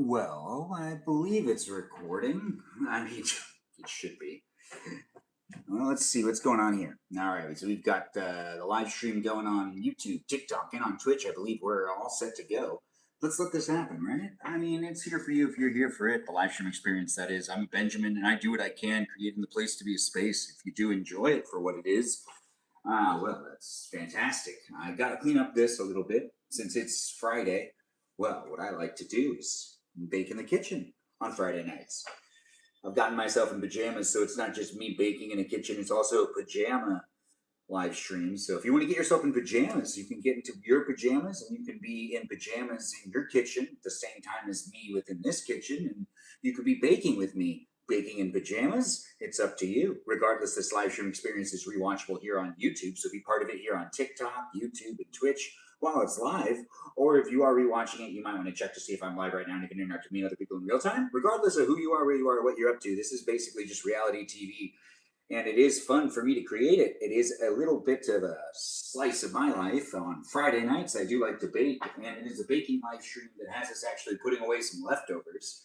Well, I believe it's recording. I mean, it should be. Well, let's see what's going on here. All right, so we've got the live stream going on YouTube, TikTok, and on Twitch. I believe we're all set to go. Let's let this happen, right? I mean, it's here for you if you're here for it. The live stream experience, that is. I'm Benjamin, and I do what I can, creating the place to be a space. If you do enjoy it for what it is, well, that's fantastic. I got to clean up this a little bit since it's Friday. Well, what I like to do is bake in the kitchen on Friday nights. I've gotten myself in pajamas, so it's not just me baking in a kitchen, it's also a pajama live stream. So if you want to get yourself in pajamas, you can get into your pajamas and you can be in pajamas in your kitchen at the same time as me within this kitchen. And you could be baking with me. Baking in pajamas, it's up to you. Regardless, this live stream experience is rewatchable here on YouTube. So be part of it here on TikTok, YouTube, and Twitch while it's live. Or if you are rewatching it, you might want to check to see if I'm live right now and you can interact with me and other people in real time. Regardless of who you are, where you are, what you're up to, this is basically just reality TV. And it is fun for me to create it. It is a little bit of a slice of my life. On Friday nights, I do like to bake, and it is a baking live stream that has us actually putting away some leftovers.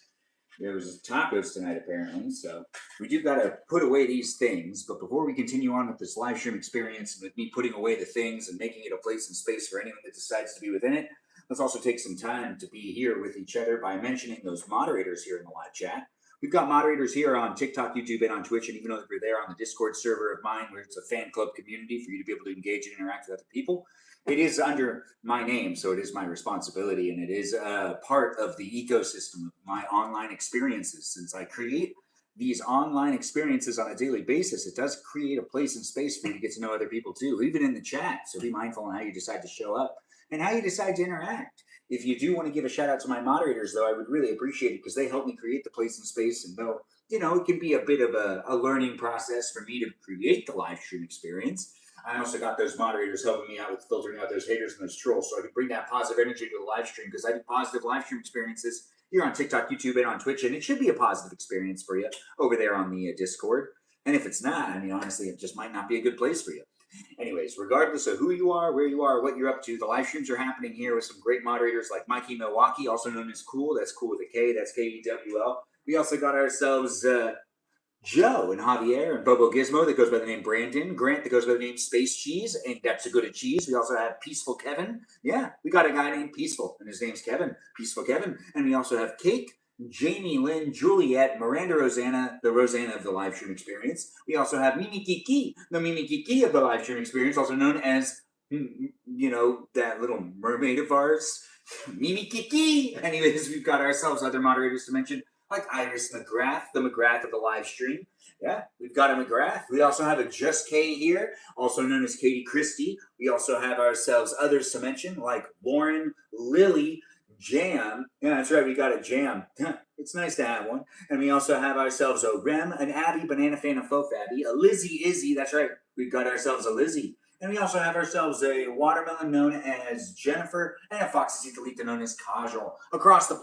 There was tacos tonight, apparently, so we do got to put away these things. But before we continue on with this live stream experience, with me putting away the things and making it a place and space for anyone that decides to be within it, let's also take some time to be here with each other by mentioning those moderators here in the live chat. We've got moderators here on TikTok, YouTube, and on Twitch, and even though we're there on the Discord server of mine, where it's a fan club community for you to be able to engage and interact with other people, it is under my name, so it is my responsibility, and it is a part of the ecosystem of my online experiences. Since I create these online experiences on a daily basis, it does create a place and space for you to get to know other people too, even in the chat. So be mindful on how you decide to show up and how you decide to interact. If you do want to give a shout out to my moderators, though, I would really appreciate it because they help me create the place and space. And though, it can be a bit of a learning process for me to create the live stream experience, I also got those moderators helping me out with filtering out those haters and those trolls so I can bring that positive energy to the live stream because I do positive live stream experiences here on TikTok, YouTube, and on Twitch. And it should be a positive experience for you over there on the Discord. And if it's not, I mean, honestly, it just might not be a good place for you. Anyways, regardless of who you are, where you are, what you're up to, the live streams are happening here with some great moderators like Mikey Milwaukee, also known as Cool. That's Cool with a K. That's Kewl. We also got ourselves Joe and Javier and Bobo Gizmo that goes by the name Brandon. Grant that goes by the name Space Cheese, and that's a good at cheese. We also have Peaceful Kevin. Yeah, we got a guy named Peaceful, and his name's Kevin. Peaceful Kevin. And we also have Cake, Jamie, Lynn, Juliet, Miranda Rosanna, the Rosanna of the live stream experience. We also have Mimi Kiki, the Mimi Kiki of the live stream experience, also known as, that little mermaid of ours, Mimi Kiki. Anyways, we've got ourselves other moderators to mention, like Iris McGrath, the McGrath of the live stream. Yeah, we've got a McGrath. We also have a Just K here, also known as Katie Christie. We also have ourselves others to mention, like Lauren, Lily, Jam. Yeah, that's right, we got a Jam. It's nice to have one. And we also have ourselves a Rem, an Abby, Banana Fan, a Faux Abby, a Lizzie Izzy. That's right, we've got ourselves a Lizzie. And we also have ourselves a Watermelon known as Jennifer, and a Foxy Citalita known as Kajal. Across the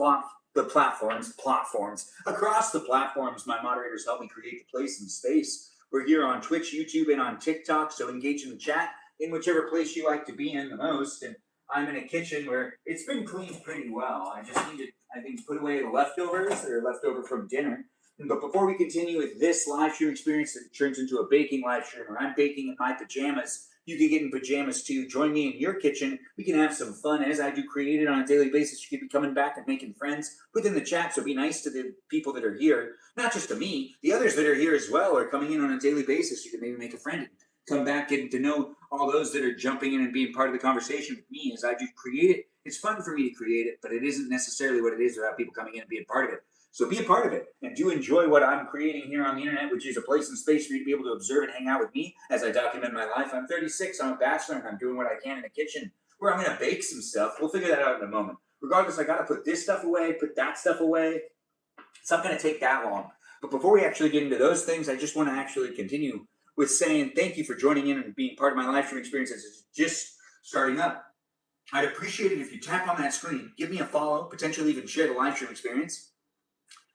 platforms, across the platforms, my moderators help me create the place and space. We're here on Twitch, YouTube, and on TikTok, so engage in the chat in whichever place you like to be in the most. And I'm in a kitchen where it's been cleaned pretty well. I just need to, I think, put away the leftovers that are left over from dinner. But before we continue with this live stream experience that turns into a baking live stream where I'm baking in my pajamas, you can get in pajamas too. Join me in your kitchen. We can have some fun as I do create it on a daily basis. You could be coming back and making friends within the chat. So be nice to the people that are here, not just to me. The others that are here as well are coming in on a daily basis. You can maybe make a friend and come back, getting to know all those that are jumping in and being part of the conversation with me as I do create it. It's fun for me to create it, but it isn't necessarily what it is without people coming in and being part of it. So be a part of it and do enjoy what I'm creating here on the internet, which is a place and space for you to be able to observe and hang out with me as I document my life. I'm 36, I'm a bachelor, and I'm doing what I can in the kitchen where I'm going to bake some stuff. We'll figure that out in a moment. Regardless, I got to put this stuff away, put that stuff away. It's not going to take that long. But before we actually get into those things, I just want to actually continue with saying thank you for joining in and being part of my live stream experience as it's just starting up. I'd appreciate it if you tap on that screen, give me a follow, potentially even share the live stream experience.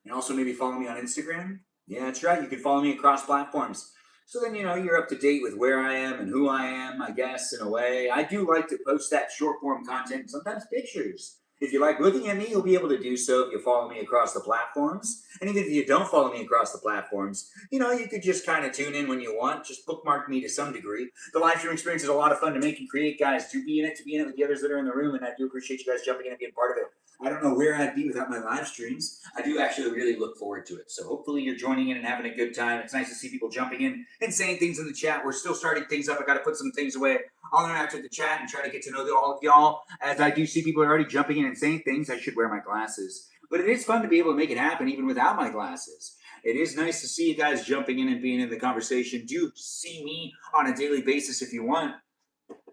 And also maybe follow me on Instagram. Yeah, that's right. You can follow me across platforms. So then, you're up to date with where I am and who I am, I guess, in a way. I do like to post that short form content, sometimes pictures. If you like looking at me, you'll be able to do so if you follow me across the platforms. And even if you don't follow me across the platforms, you could just kind of tune in when you want. Just bookmark me to some degree. The live stream experience is a lot of fun to make and create, guys. To be in it with the others that are in the room. And I do appreciate you guys jumping in and being part of it. I don't know where I'd be without my live streams. I do actually really look forward to it. So hopefully you're joining in and having a good time. It's nice to see people jumping in and saying things in the chat. We're still starting things up. I got to put some things away. I'll interact with the chat and try to get to know all of y'all. As I do see people are already jumping in and saying things, I should wear my glasses. But it is fun to be able to make it happen even without my glasses. It is nice to see you guys jumping in and being in the conversation. Do see me on a daily basis if you want.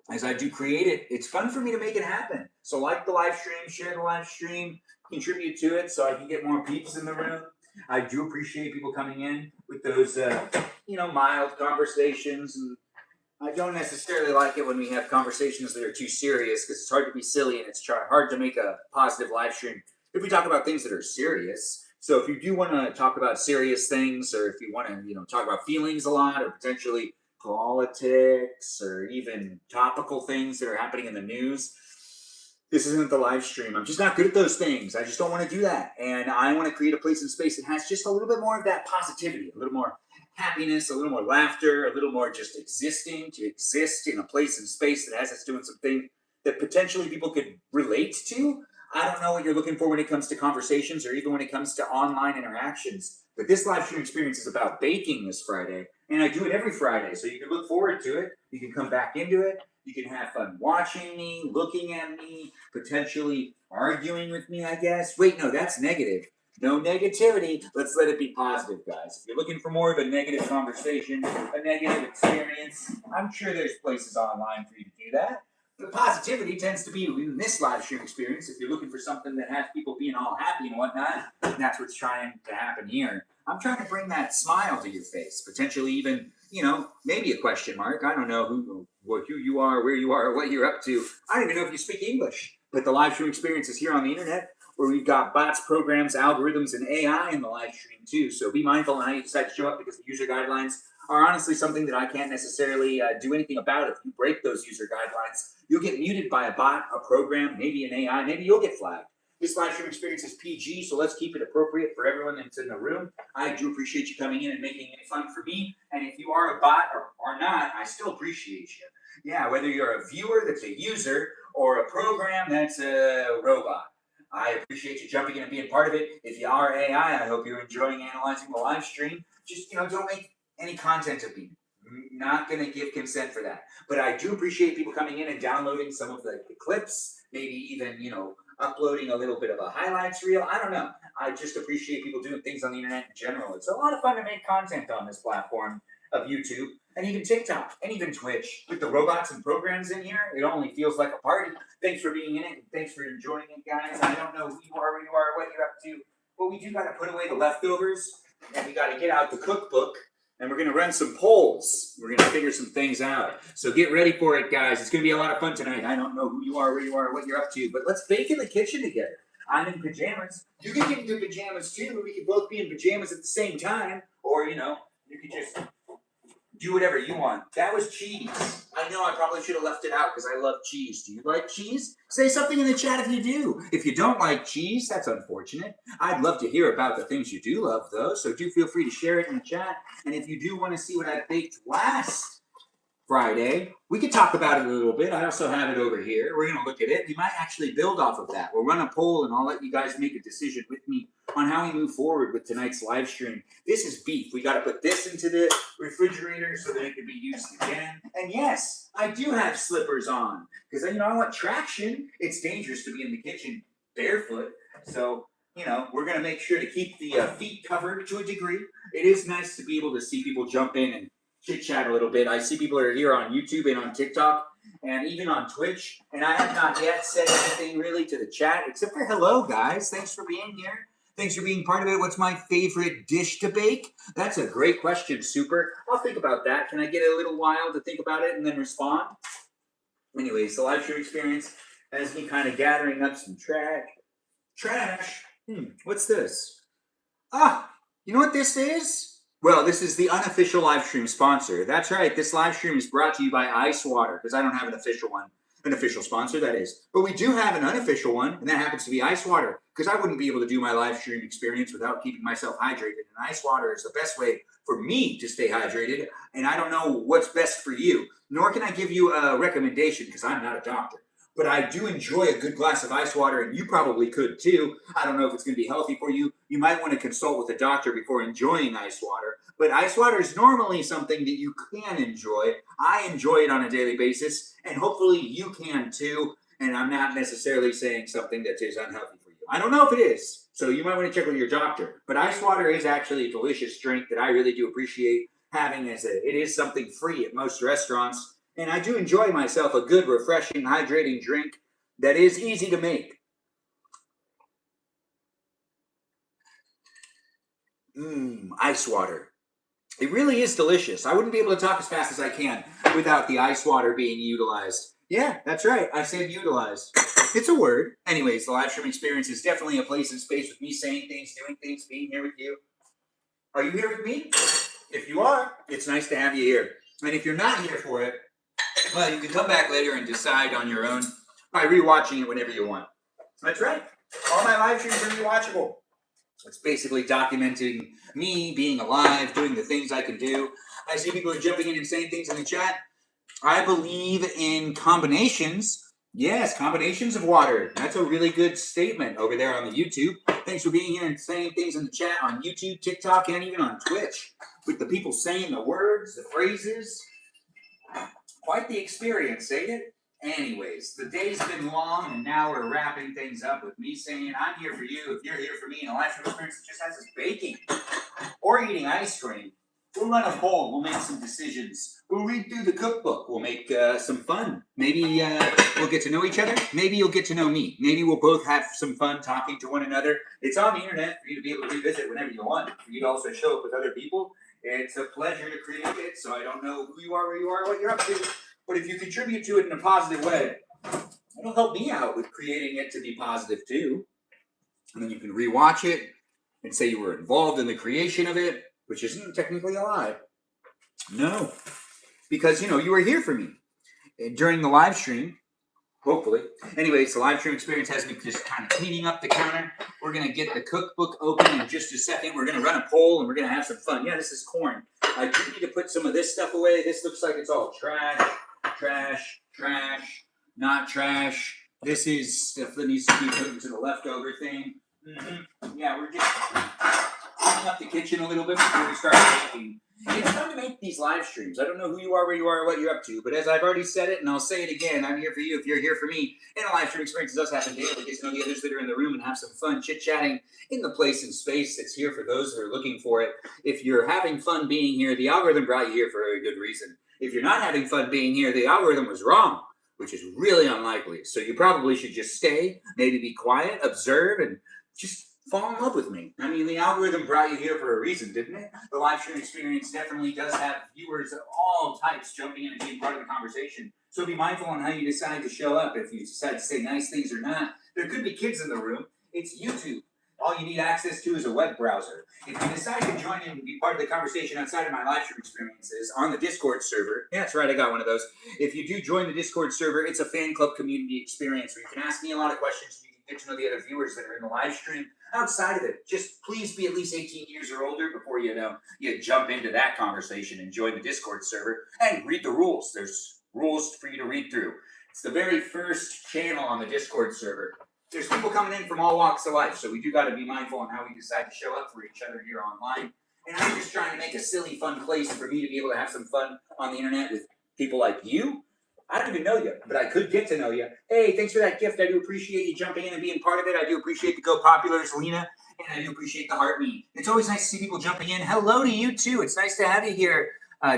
As I do create it, it's fun for me to make it happen. So like the live stream, share the live stream, contribute to it so I can get more peeps in the room. I do appreciate people coming in with those, mild conversations. And I don't necessarily like it when we have conversations that are too serious because it's hard to be silly and it's hard to make a positive live stream if we talk about things that are serious. So if you do want to talk about serious things, or if you want to, talk about feelings a lot, or potentially politics, or even topical things that are happening in the news, this isn't the live stream. I'm just not good at those things. I just don't want to do that. And I want to create a place and space that has just a little bit more of that positivity, a little more happiness, a little more laughter, a little more just existing, to exist in a place and space that has us doing something that potentially people could relate to. I don't know what you're looking for when it comes to conversations or even when it comes to online interactions, but this live stream experience is about baking this Friday, and I do it every Friday, so you can look forward to it. You can come back into it. You can have fun watching me, looking at me, potentially arguing with me, I guess. Wait, no, that's negative. No negativity. Let's let it be positive, guys. If you're looking for more of a negative conversation, a negative experience, I'm sure there's places online for you to do that. The positivity tends to be in this live stream experience. If you're looking for something that has people being all happy and whatnot, that's what's trying to happen here. I'm trying to bring that smile to your face, potentially even, maybe a question mark. I don't know who you are, where you are, what you're up to. I don't even know if you speak English, but the live stream experience is here on the internet, where we've got bots, programs, algorithms, and AI in the live stream too. So be mindful on how you decide to show up, because the user guidelines are honestly something that I can't necessarily do anything about. If you break those user guidelines, you'll get muted by a bot, a program, maybe an AI, maybe you'll get flagged. This live stream experience is PG, so let's keep it appropriate for everyone that's in the room. I do appreciate you coming in and making it fun for me. And if you are a bot or not, I still appreciate you. Yeah, whether you're a viewer that's a user or a program that's a robot, I appreciate you jumping in and being part of it. If you are AI, I hope you're enjoying analyzing the live stream. Just, don't make any content of me. Not going to give consent for that. But I do appreciate people coming in and downloading some of the clips, maybe even, uploading a little bit of a highlights reel. I don't know. I just appreciate people doing things on the internet in general. It's a lot of fun to make content on this platform of YouTube and even TikTok and even Twitch. With the robots and programs in here, it only feels like a party. Thanks for being in it, and thanks for enjoying it, guys. I don't know who you are, where you are, what you're up to, but we do got to put away the leftovers, and we got to get out the cookbook. And we're going to run some polls. We're going to figure some things out. So get ready for it, guys. It's going to be a lot of fun tonight. I don't know who you are, where you are, what you're up to, but let's bake in the kitchen together. I'm in pajamas. You can get into pajamas too. We could both be in pajamas at the same time. Or, you could just do whatever you want. That was cheese. I know I probably should have left it out because I love cheese. Do you like cheese? Say something in the chat if you do. If you don't like cheese, that's unfortunate. I'd love to hear about the things you do love, though, so do feel free to share it in the chat. And if you do want to see what I baked last Friday, we could talk about it a little bit. I also have it over here. We're going to look at it. We might actually build off of that. We'll run a poll, and I'll let you guys make a decision with me on how we move forward with tonight's live stream. This is beef. We got to put this into the refrigerator so that it can be used again. And yes, I do have slippers on because, I want traction. It's dangerous to be in the kitchen barefoot. So, we're going to make sure to keep the feet covered to a degree. It is nice to be able to see people jump in and chit-chat a little bit. I see people are here on YouTube and on TikTok and even on Twitch, and I have not yet said anything really to the chat except for hello, guys. Thanks for being here. Thanks for being part of it. What's my favorite dish to bake? That's a great question, Super. I'll think about that. Can I get a little while to think about it and then respond? Anyways, the live stream experience has me kind of gathering up some trash. What's this? You know what this is? Well, this is the unofficial live stream sponsor. That's right. This live stream is brought to you by Ice Water because I don't have an official one. An official sponsor, that is. But we do have an unofficial one, and that happens to be ice water, because I wouldn't be able to do my live stream experience without keeping myself hydrated. And ice water is the best way for me to stay hydrated, and I don't know what's best for you, nor can I give you a recommendation, because I'm not a doctor. But I do enjoy a good glass of ice water, and you probably could too. I don't know if it's going to be healthy for you. You might want to consult with a doctor before enjoying ice water. But ice water is normally something that you can enjoy. I enjoy it on a daily basis, and hopefully you can too. And I'm not necessarily saying something that is unhealthy for you. I don't know if it is, so you might want to check with your doctor. But ice water is actually a delicious drink that I really do appreciate having it is something free at most restaurants. And I do enjoy myself a good, refreshing, hydrating drink that is easy to make. Ice water. It really is delicious. I wouldn't be able to talk as fast as I can without the ice water being utilized. Yeah, that's right. I said utilized. It's a word. Anyways, the live stream experience is definitely a place and space with me saying things, doing things, being here with you. Are you here with me? If you are, it's nice to have you here. And if you're not here for it, well, you can come back later and decide on your own by rewatching it whenever you want. That's right. All my live streams are rewatchable. It's basically documenting me being alive, doing the things I can do. I see people are jumping in and saying things in the chat. I believe in combinations. Yes, combinations of water. That's a really good statement over there on the YouTube. Thanks for being here and saying things in the chat on YouTube, TikTok, and even on Twitch. With the people saying the words, the phrases. Quite the experience, ain't it? Anyways, the day's been long, and now we're wrapping things up with me saying, I'm here for you if you're here for me, and a live stream experience that just has us baking or eating ice cream. We'll run a poll. We'll make some decisions. We'll read through the cookbook. We'll make some fun. Maybe we'll get to know each other. Maybe you'll get to know me. Maybe we'll both have some fun talking to one another. It's on the internet for you to be able to revisit whenever you want. For you to also show up with other people. It's a pleasure to create it, so I don't know who you are, where you are, what you're up to. But if you contribute to it in a positive way, it'll help me out with creating it to be positive too. And then you can rewatch it and say you were involved in the creation of it, which isn't technically a lie. No, because you were here for me during the live stream. Hopefully. Anyways, the live stream experience has me just kind of cleaning up the counter. We're going to get the cookbook open in just a second. We're going to run a poll and we're going to have some fun. Yeah, this is corn. I do need to put some of this stuff away. This looks like it's all trash, trash, trash, not trash. This is stuff that needs to be put into the leftover thing. Yeah, we're just cleaning up the kitchen a little bit before we start baking. It's fun to make these live streams. I don't know who you are, where you are, what you're up to, but as I've already said it, and I'll say it again, I'm here for you if you're here for me. And a live stream experience does happen daily. Get to know the others that are in the room and have some fun chit-chatting in the place and space that's here for those that are looking for it. If you're having fun being here, the algorithm brought you here for a very good reason. If you're not having fun being here, the algorithm was wrong, which is really unlikely. So you probably should just stay, maybe be quiet, observe, and just fall in love with me. I mean, the algorithm brought you here for a reason, didn't it? The live stream experience definitely does have viewers of all types jumping in and being part of the conversation. So be mindful on how you decide to show up. If you decide to say nice things or not. There could be kids in the room. It's YouTube. All you need access to is a web browser. If you decide to join in and be part of the conversation outside of my live stream experiences on the Discord server, yeah, that's right, I got one of those. If you do join the Discord server, it's a fan club community experience where you can ask me a lot of questions. You can get to know the other viewers that are in the live stream. Outside of it, just please be at least 18 years or older before you jump into that conversation and join the Discord server and read the rules. There's rules for you to read through. It's the very first channel on the Discord server. There's people coming in from all walks of life, so we do got to be mindful on how we decide to show up for each other here online. And I'm just trying to make a silly, fun place for me to be able to have some fun on the internet with people like you. I don't even know you, but I could get to know you. Hey, thanks for that gift. I do appreciate you jumping in and being part of it. I do appreciate the Go Populars, Lena, and I do appreciate the Heart Me. It's always nice to see people jumping in. Hello to you, too. It's nice to have you here,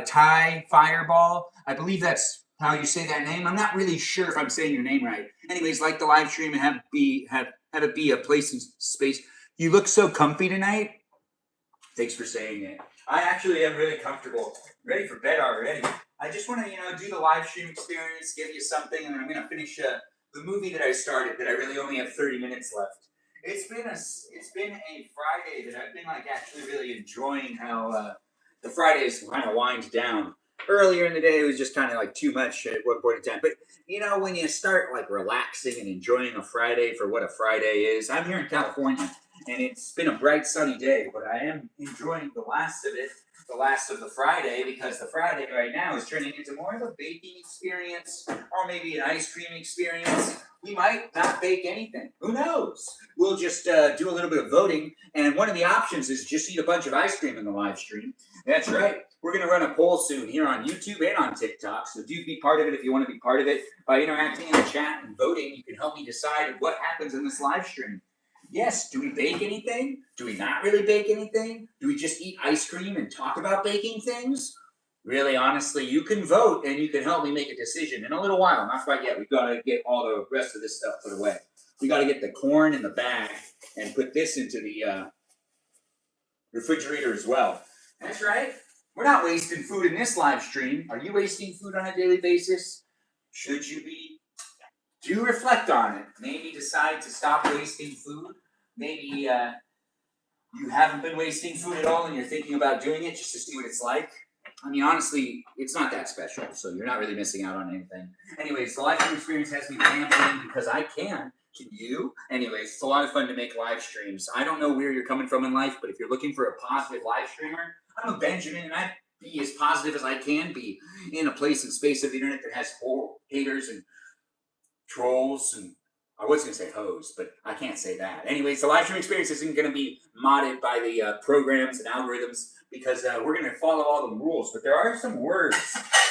Ty Fireball. I believe that's how you say that name. I'm not really sure if I'm saying your name right. Anyways, like the live stream and have it be a place and space. You look so comfy tonight. Thanks for saying it. I actually am really comfortable. Ready for bed already. I just want to, do the live stream experience, give you something, and then I'm going to finish the movie that I started that I really only have 30 minutes left. It's been a Friday that I've been actually really enjoying how the Fridays kind of wind down. Earlier in the day, it was just kind of like too much at one point in time. But you know, when you start like relaxing and enjoying a Friday for what a Friday is, I'm here in California and it's been a bright sunny day, but I am enjoying the last of it, the last of the Friday, because the Friday right now is turning into more of a baking experience or maybe an ice cream experience. We might not bake anything. Who knows? We'll just do a little bit of voting, and one of the options is just eat a bunch of ice cream in the live stream. That's right. We're going to run a poll soon here on YouTube and on TikTok, so do be part of it if you want to be part of it. By interacting in the chat and voting, you can help me decide what happens in this live stream. Yes, do we bake anything? Do we not really bake anything? Do we just eat ice cream and talk about baking things? Really, honestly, you can vote and you can help me make a decision in a little while. Not quite yet. We've got to get all the rest of this stuff put away. We got to get the corn in the bag and put this into the refrigerator as well. That's right. We're not wasting food in this live stream. Are you wasting food on a daily basis? Should you be? Do reflect on it. Maybe decide to stop wasting food. Maybe you haven't been wasting food at all and you're thinking about doing it just to see what it's like. I mean, honestly, it's not that special, so you're not really missing out on anything. Anyways, the live stream experience has me rambling because I can. Can you? Anyways, it's a lot of fun to make live streams. I don't know where you're coming from in life, but if you're looking for a positive live streamer, I'm a Benjamin, and I be as positive as I can be in a place and space of the internet that has haters and trolls and I was going to say hoes, but I can't say that. Anyways, the live stream experience isn't going to be modded by the programs and algorithms because we're going to follow all the rules. But there are some words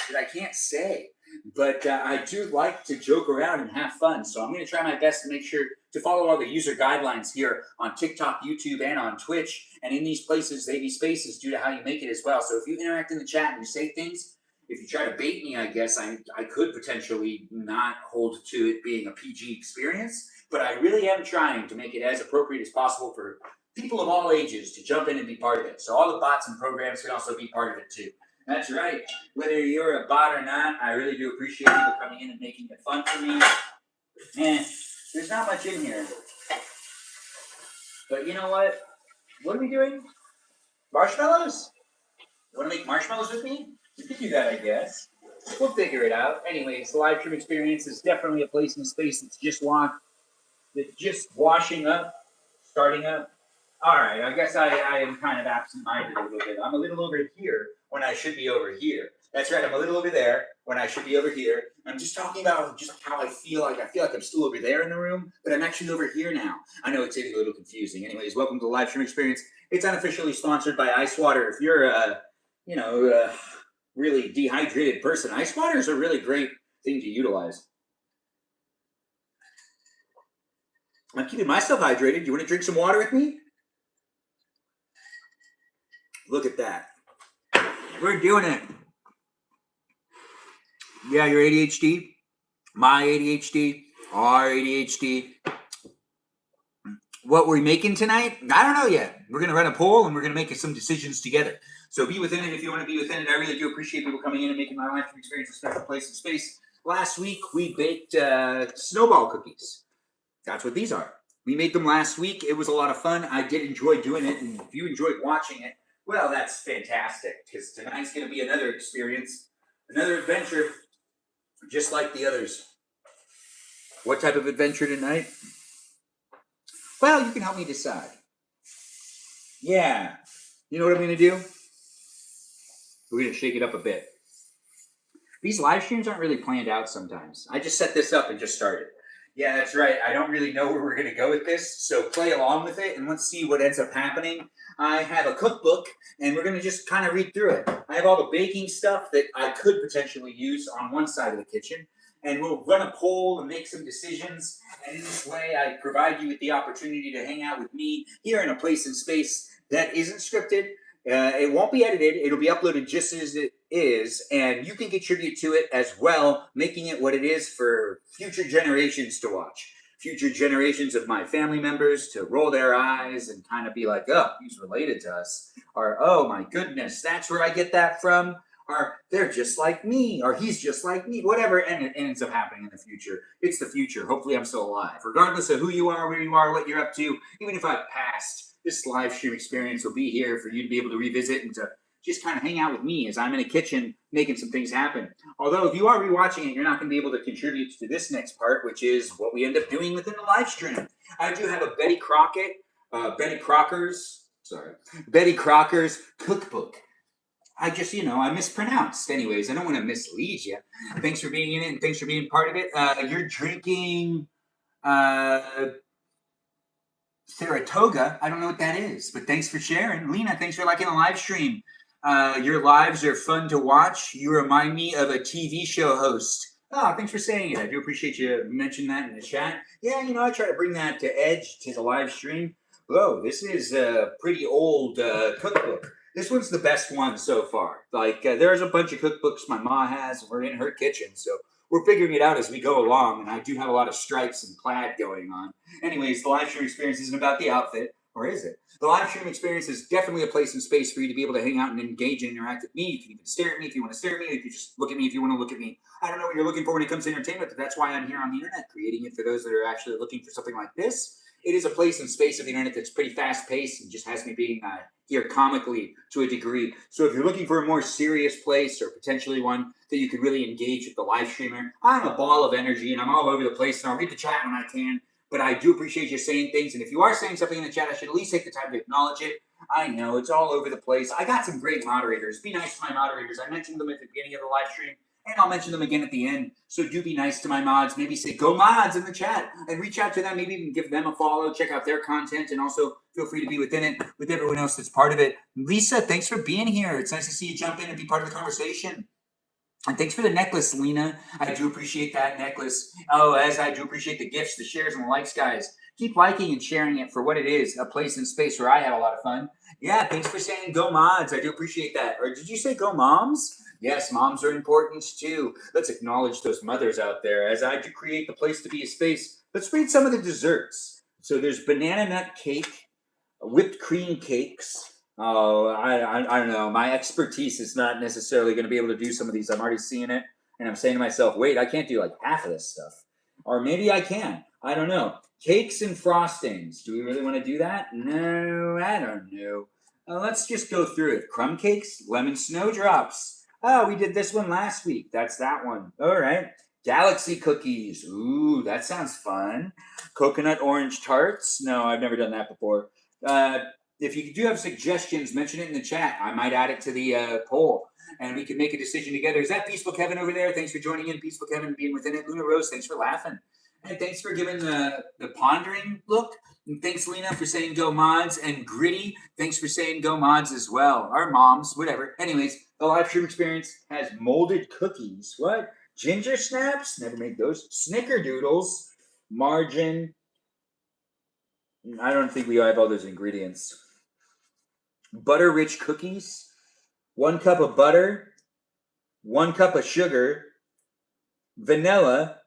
that I can't say. But I do like to joke around and have fun. So I'm going to try my best to make sure to follow all the user guidelines here on TikTok, YouTube, and on Twitch. And in these places, they be spaces due to how you make it as well. So if you interact in the chat and you say things, if you try to bait me, I guess I could potentially not hold to it being a PG experience, but I really am trying to make it as appropriate as possible for people of all ages to jump in and be part of it. So all the bots and programs can also be part of it too. That's right. Whether you're a bot or not, I really do appreciate people coming in and making it fun for me. And there's not much in here. But you know what? What are we doing? Marshmallows? You want to make marshmallows with me? We could do that, I guess. We'll figure it out. Anyways, the live stream experience is definitely a place and space that's just washing up, starting up. All right, I guess I am kind of absent-minded a little bit. I'm a little over here when I should be over here. That's right, I'm a little over there when I should be over here. I'm just talking about just how I feel like I'm still over there in the room, but I'm actually over here now. I know it's a little confusing. Anyways, welcome to the live stream experience. It's unofficially sponsored by Ice Water. If you're really dehydrated person, ice water is a really great thing to utilize. I'm keeping myself hydrated. You want to drink some water with me? Look at that. We're doing it. Yeah, your ADHD, my ADHD, our ADHD. What we're making tonight? I don't know yet. We're going to run a poll and we're going to make some decisions together. So be within it if you want to be within it. I really do appreciate people coming in and making my live stream experience a special place and space. Last week, we baked snowball cookies. That's what these are. We made them last week. It was a lot of fun. I did enjoy doing it. And if you enjoyed watching it, well, that's fantastic. Because tonight's going to be another experience, another adventure, just like the others. What type of adventure tonight? Well, you can help me decide. Yeah. You know what I'm going to do? We're going to shake it up a bit. These live streams aren't really planned out sometimes. I just set this up and just started. Yeah, that's right. I don't really know where we're going to go with this, so play along with it, and let's see what ends up happening. I have a cookbook, and we're going to just kind of read through it. I have all the baking stuff that I could potentially use on one side of the kitchen, and we'll run a poll and make some decisions, and in this way, I provide you with the opportunity to hang out with me here in a place and space that isn't scripted. It won't be edited. It'll be uploaded just as it is, and you can contribute to it as well, making it what it is for future generations to watch. Future generations of my family members to roll their eyes and kind of be like, oh, he's related to us. Or, oh my goodness, that's where I get that from. Or, they're just like me. Or, he's just like me. Whatever ends up happening in the future. It's the future. Hopefully I'm still alive. Regardless of who you are, where you are, what you're up to, even if I've passed, this live stream experience will be here for you to be able to revisit and to just kind of hang out with me as I'm in a kitchen making some things happen. Although if you are rewatching it, you're not going to be able to contribute to this next part, which is what we end up doing within the live stream. I do have a Betty Crocker's cookbook. I just, I mispronounced. Anyways, I don't want to mislead you. Thanks for being in it, and thanks for being part of it. You're drinking Saratoga. I don't know what that is, but thanks for sharing. Lena, thanks for liking the live stream. Your lives are fun to watch. You remind me of a TV show host. Oh, thanks for saying it. I do appreciate you mentioning that in the chat. Yeah, I try to bring that to edge to the live stream. Whoa, this is a pretty old cookbook. This one's the best one so far. Like, there's a bunch of cookbooks my ma has, and we're in her kitchen, so we're figuring it out as we go along, and I do have a lot of stripes and plaid going on. Anyways, the live stream experience isn't about the outfit, or is it? The live stream experience is definitely a place and space for you to be able to hang out and engage and interact with me. You can even stare at me if you want to stare at me, or you can just look at me if you want to look at me. I don't know what you're looking for when it comes to entertainment, but that's why I'm here on the internet, creating it for those that are actually looking for something like this. It is a place and space of the internet that's pretty fast-paced and just has me being here comically to a degree. So if you're looking for a more serious place or potentially one that you could really engage with the live streamer, I'm a ball of energy and I'm all over the place, and I'll read the chat when I can. But I do appreciate you saying things, and if you are saying something in the chat, I should at least take the time to acknowledge it. I know, it's all over the place. I got some great moderators. Be nice to my moderators. I mentioned them at the beginning of the live stream, and I'll mention them again at the end. So do be nice to my mods. Maybe say go mods in the chat and reach out to them. Maybe even give them a follow. Check out their content, and also feel free to be within it with everyone else that's part of it. Lisa, thanks for being here. It's nice to see you jump in and be part of the conversation. And thanks for the necklace, Lena. I do appreciate that necklace. Oh, as I do appreciate the gifts, the shares, and the likes, guys. Keep liking and sharing it for what it is, a place and space where I have a lot of fun. Yeah, thanks for saying go mods. I do appreciate that. Or did you say go moms? Yes, moms are important too. Let's acknowledge those mothers out there. As I do create the place to be a space, let's read some of the desserts. So there's banana nut cake, whipped cream cakes. Oh, I don't know. My expertise is not necessarily going to be able to do some of these. I'm already seeing it, and I'm saying to myself, wait, I can't do like half of this stuff. Or maybe I can. I don't know. Cakes and frostings. Do we really want to do that? No, I don't know. Let's just go through it. Crumb cakes, lemon snowdrops. Oh, we did this one last week. That's that one. All right. Galaxy cookies. Ooh, that sounds fun. Coconut orange tarts. No, I've never done that before. If you do have suggestions, mention it in the chat. I might add it to the poll, and we can make a decision together. Is that Peaceful Kevin over there? Thanks for joining in, Peaceful Kevin, being within it. Luna Rose, thanks for laughing. And thanks for giving the pondering look. And thanks, Lena, for saying go mods. And Gritty, thanks for saying go mods as well. Our moms, whatever. Anyways, the live stream experience has molded cookies. What? Ginger snaps? Never made those. Snickerdoodles. Margin. I don't think we have all those ingredients. Butter-rich cookies. 1 cup of butter. 1 cup of sugar. Vanilla.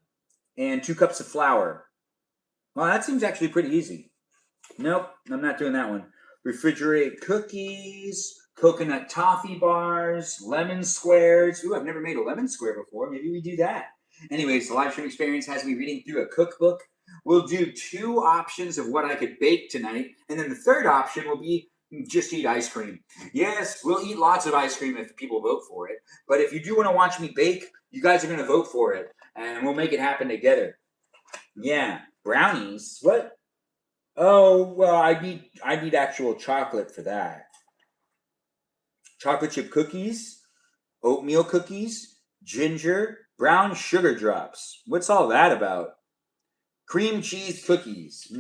And 2 cups of flour. Well, that seems actually pretty easy. Nope, I'm not doing that one. Refrigerate cookies, coconut toffee bars, lemon squares. Ooh, I've never made a lemon square before. Maybe we do that. Anyways, the live stream experience has me reading through a cookbook. We'll do 2 options of what I could bake tonight. And then the third option will be just eat ice cream. Yes, we'll eat lots of ice cream if people vote for it. But if you do want to watch me bake, you guys are going to vote for it. And we'll make it happen together. Yeah, brownies. What? Oh, well, I need actual chocolate for that. Chocolate chip cookies, oatmeal cookies, ginger, brown sugar drops. What's all that about? Cream cheese cookies.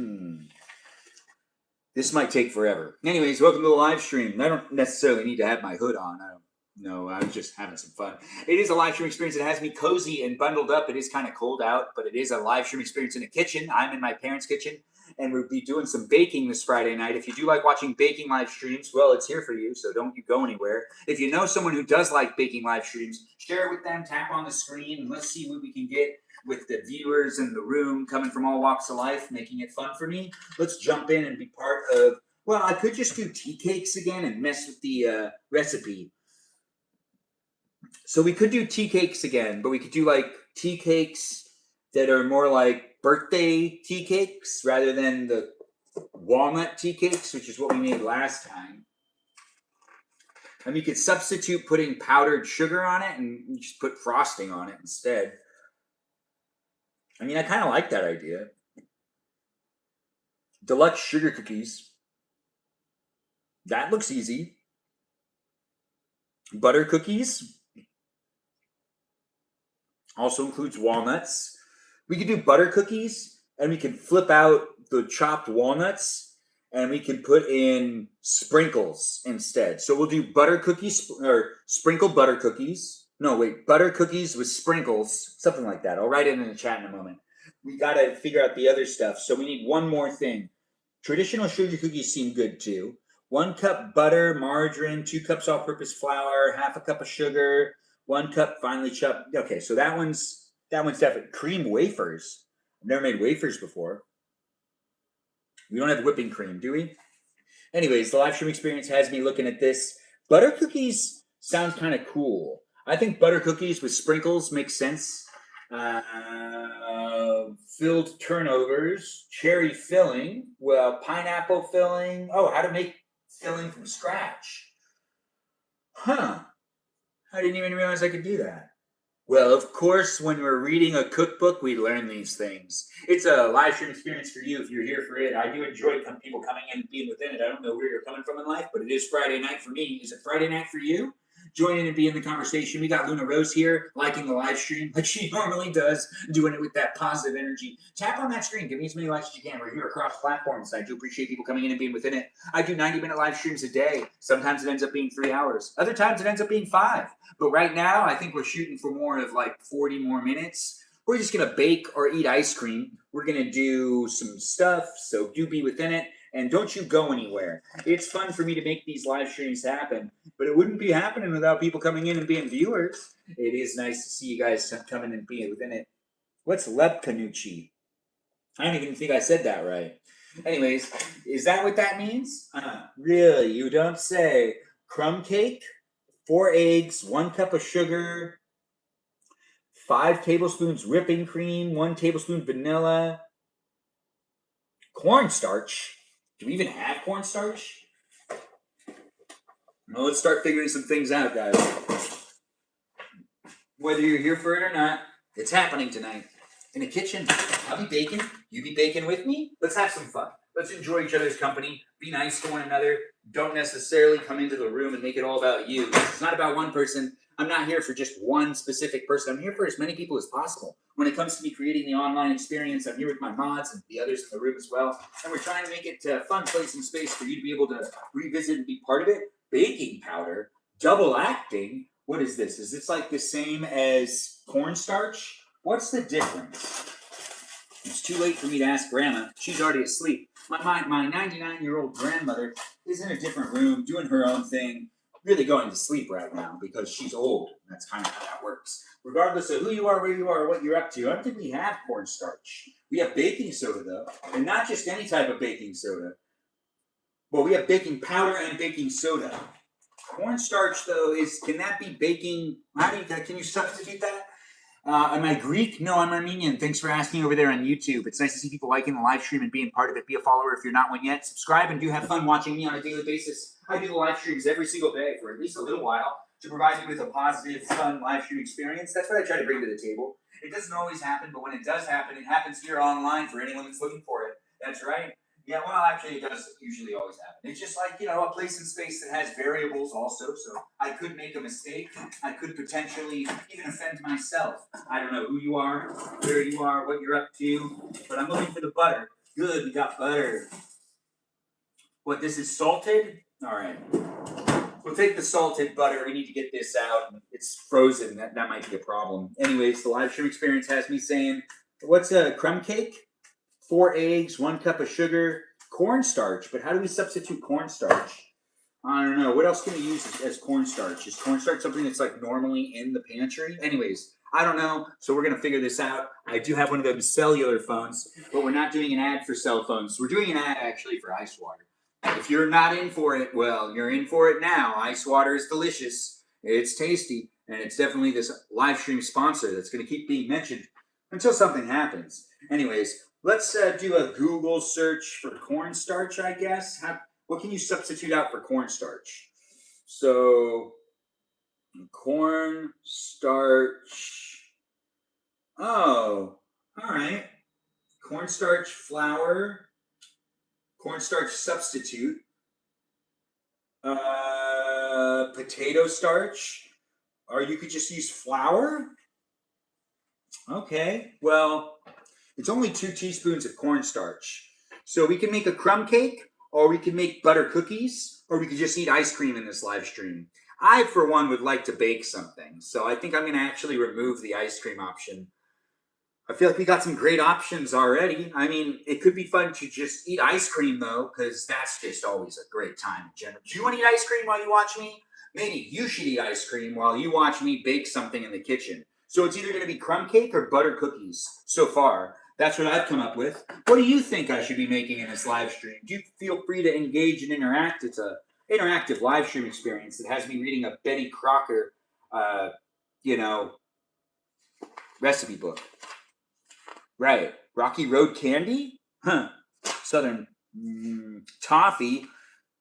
This might take forever. Anyways, welcome to the live stream. I don't necessarily need to have my hood on. No, I was just having some fun. It is a live stream experience that has me cozy and bundled up. It is kind of cold out, but it is a live stream experience in a kitchen. I'm in my parents' kitchen, and we'll be doing some baking this Friday night. If you do like watching baking live streams, well, it's here for you, so don't you go anywhere. If you know someone who does like baking live streams, share it with them, tap on the screen, and let's see what we can get with the viewers in the room coming from all walks of life, making it fun for me. Let's jump in and be part of, well, I could just do tea cakes again and mess with the recipe. So we could do tea cakes again, but we could do like tea cakes that are more like birthday tea cakes rather than the walnut tea cakes, which is what we made last time. And you could substitute putting powdered sugar on it and you just put frosting on it instead. I mean, I kind of like that idea. Deluxe sugar cookies. That looks easy. Butter cookies. Also includes walnuts. We could do butter cookies and we can flip out the chopped walnuts and we can put in sprinkles instead. So we'll do butter cookies or sprinkled butter cookies. No, wait, butter cookies with sprinkles, something like that. I'll write it in the chat in a moment. We got to figure out the other stuff. So we need one more thing. Traditional sugar cookies seem good too. 1 cup butter, margarine, 2 cups all-purpose flour, half a cup of sugar, 1 cup finely chopped. Okay, so that one's definitely cream wafers. I've never made wafers before. We don't have whipping cream, do we? Anyways, the live stream experience has me looking at this. Butter cookies sounds kind of cool. I think butter cookies with sprinkles makes sense. Filled turnovers, cherry filling, well, pineapple filling. Oh, how to make filling from scratch. Huh. I didn't even realize I could do that. Well, of course, when we're reading a cookbook, we learn these things. It's a live stream experience for you if you're here for it. I do enjoy people coming in and being within it. I don't know where you're coming from in life, but it is Friday night for me. Is it Friday night for you? Join in and be in the conversation. We got Luna Rose here, liking the live stream like she normally does, doing it with that positive energy. Tap on that screen. Give me as many likes as you can. We're here across platforms. I do appreciate people coming in and being within it. I do 90-minute live streams a day. Sometimes it ends up being 3 hours. Other times it ends up being 5. But right now, I think we're shooting for more of like 40 more minutes. We're just going to bake or eat ice cream. We're going to do some stuff, so do be within it. And don't you go anywhere. It's fun for me to make these live streams happen, but it wouldn't be happening without people coming in and being viewers. It is nice to see you guys coming and being within it. What's lepkanuchi? I don't even think I said that right. Anyways, is that what that means? Really? You don't say. Crumb cake, 4 eggs, 1 cup of sugar, 5 tablespoons whipping cream, 1 tablespoon vanilla, cornstarch. Do we even have cornstarch? Well, let's start figuring some things out, guys. Whether you're here for it or not, it's happening tonight. In the kitchen, I'll be baking. You be baking with me? Let's have some fun. Let's enjoy each other's company. Be nice to one another. Don't necessarily come into the room and make it all about you. It's not about one person. I'm not here for just one specific person. I'm here for as many people as possible. When it comes to me creating the online experience, I'm here with my mods and the others in the room as well. And we're trying to make it a fun place and space for you to be able to revisit and be part of it. Baking powder, double acting. What is this? Is this like the same as cornstarch? What's the difference? It's too late for me to ask Grandma. She's already asleep. My 99-year-old grandmother is in a different room doing her own thing, really going to sleep right now because she's old. That's kind of how that works. Regardless of who you are, where you are, what you're up to, I don't think we have cornstarch. We have baking soda, though, and not just any type of baking soda. Well, we have baking powder and baking soda. Cornstarch, though, can that be baking? Can you substitute that? Am I Greek? No, I'm Armenian. Thanks for asking over there on YouTube. It's nice to see people liking the live stream and being part of it. Be a follower if you're not one yet. Subscribe and do have fun watching me on a daily basis. I do the live streams every single day for at least a little while to provide you with a positive, fun live stream experience. That's what I try to bring to the table. It doesn't always happen, but when it does happen, it happens here online for anyone that's looking for it. That's right. Yeah, well, actually, it does usually always happen. It's just like, a place and space that has variables also, so I could make a mistake. I could potentially even offend myself. I don't know who you are, where you are, what you're up to, but I'm looking for the butter. Good, we got butter. What, this is salted? All right. We'll take the salted butter. We need to get this out. It's frozen. That might be a problem. Anyways, the live stream experience has me saying, what's a crumb cake? 4 eggs, 1 cup of sugar, cornstarch. But how do we substitute cornstarch? I don't know. What else can we use as cornstarch? Is cornstarch something that's like normally in the pantry? Anyways, I don't know. So we're going to figure this out. I do have one of those cellular phones, but we're not doing an ad for cell phones. We're doing an ad actually for ice water. If you're not in for it, well, you're in for it now. Ice water is delicious. It's tasty. And it's definitely this live stream sponsor that's going to keep being mentioned until something happens. Anyways, let's do a Google search for cornstarch, I guess. What can you substitute out for cornstarch? So corn starch. Oh, all right. Cornstarch flour, cornstarch substitute, potato starch, or you could just use flour. Okay, well, it's only 2 teaspoons of cornstarch. So we can make a crumb cake, or we can make butter cookies, or we could just eat ice cream in this live stream. I, for one, would like to bake something. So I think I'm going to actually remove the ice cream option. I feel like we got some great options already. I mean, it could be fun to just eat ice cream, though, because that's just always a great time in general. Do you want to eat ice cream while you watch me? Maybe you should eat ice cream while you watch me bake something in the kitchen. So it's either going to be crumb cake or butter cookies so far. That's what I've come up with. What do you think I should be making in this live stream? Do you feel free to engage and interact? It's a interactive live stream experience that has me reading a Betty Crocker, you know, recipe book. Right. Rocky Road candy? Huh. Southern toffee.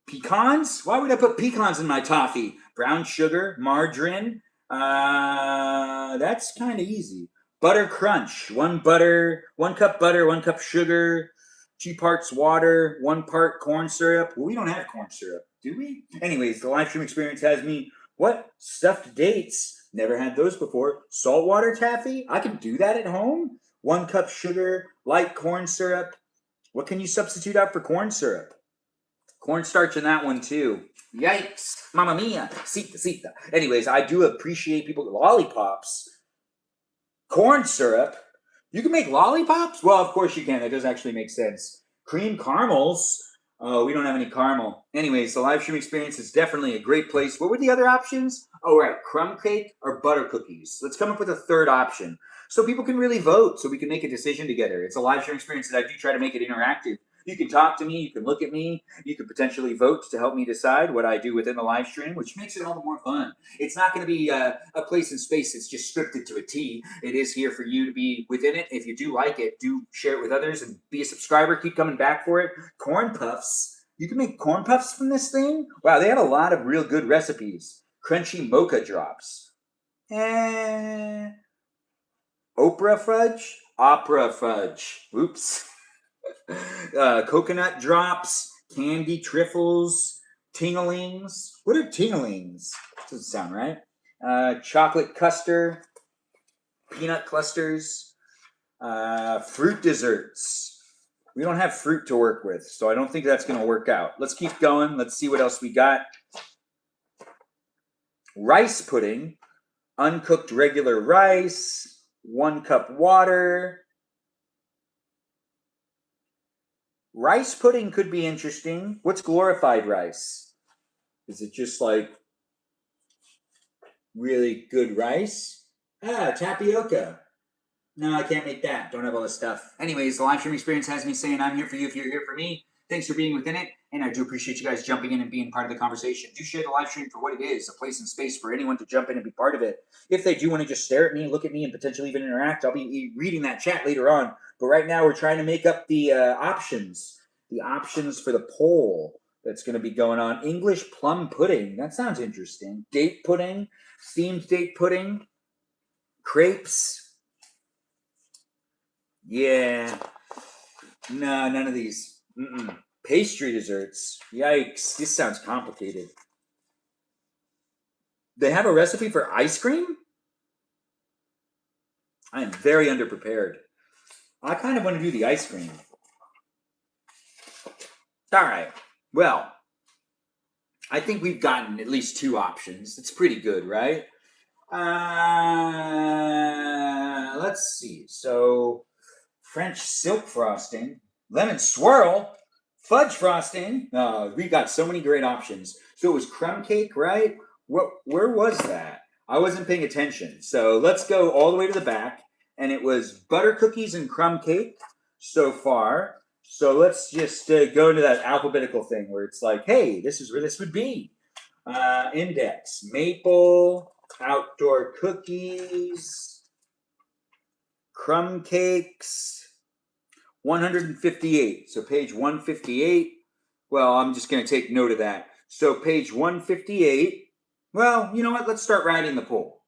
Pecans? Why would I put pecans in my toffee? Brown sugar, margarine. That's kind of easy. Butter crunch. 1 cup butter, 1 cup sugar, 2 parts water, 1 part corn syrup. Well, we don't have corn syrup, do we? Anyways, the live stream experience has me. What? Stuffed dates? Never had those before. Saltwater taffy? I can do that at home? 1 cup sugar, light corn syrup. What can you substitute out for corn syrup? Cornstarch in that one too. Yikes. Mamma mia. Sita. Anyways, I do appreciate people. Lollipops. Corn syrup. You can make lollipops? Well, of course you can. That does actually make sense. Cream caramels. Oh, we don't have any caramel. Anyways, the live stream experience is definitely a great place. What were the other options? Oh, right. Crumb cake or butter cookies. Let's come up with a third option so people can really vote so we can make a decision together. It's a live stream experience that I do try to make it interactive. You can talk to me, you can look at me, you can potentially vote to help me decide what I do within the live stream, which makes it all the more fun. It's not going to be a place in space that's just scripted to a T. It is here for you to be within it. If you do like it, do share it with others and be a subscriber. Keep coming back for it. Corn puffs. You can make corn puffs from this thing? Wow, they have a lot of real good recipes. Crunchy mocha drops. Oprah fudge? Opera fudge. Oops. Coconut drops, candy trifles, tinglings. What are tinglings? Doesn't sound right. Chocolate custard, peanut clusters, fruit desserts. We don't have fruit to work with, so I don't think that's going to work out. Let's keep going. Let's see what else we got. Rice pudding, uncooked regular rice, 1 cup water. Rice pudding could be interesting. What's glorified rice? Is it just like really good rice? Tapioca. No, I can't make that. Don't have all this stuff. Anyways, the live stream experience has me saying I'm here for you if you're here for me. Thanks for being within it, and I do appreciate you guys jumping in and being part of the conversation. Do share the live stream for what it is, a place and space for anyone to jump in and be part of it. If they do want to just stare at me, look at me, and potentially even interact, I'll be reading that chat later on. But right now, we're trying to make up the options. The options for the poll that's going to be going on. English plum pudding. That sounds interesting. Date pudding, steamed date pudding, crepes. Yeah. No, none of these. Pastry desserts. Yikes. This sounds complicated. They have a recipe for ice cream? I am very underprepared. I kind of want to do the ice cream. All right. Well, I think we've gotten at least 2 options. It's pretty good, right? Let's see. So, French silk frosting, lemon swirl, fudge frosting. We got so many great options. So it was crumb cake, right? Where was that? I wasn't paying attention. So let's go all the way to the back. And it was butter cookies and crumb cake so far. So let's just go to that alphabetical thing where it's like, hey, this is where this would be. Index, maple, outdoor cookies, crumb cakes, 158. So page 158. Well, I'm just going to take note of that. So page 158. Well, you know what? Let's start writing the poll.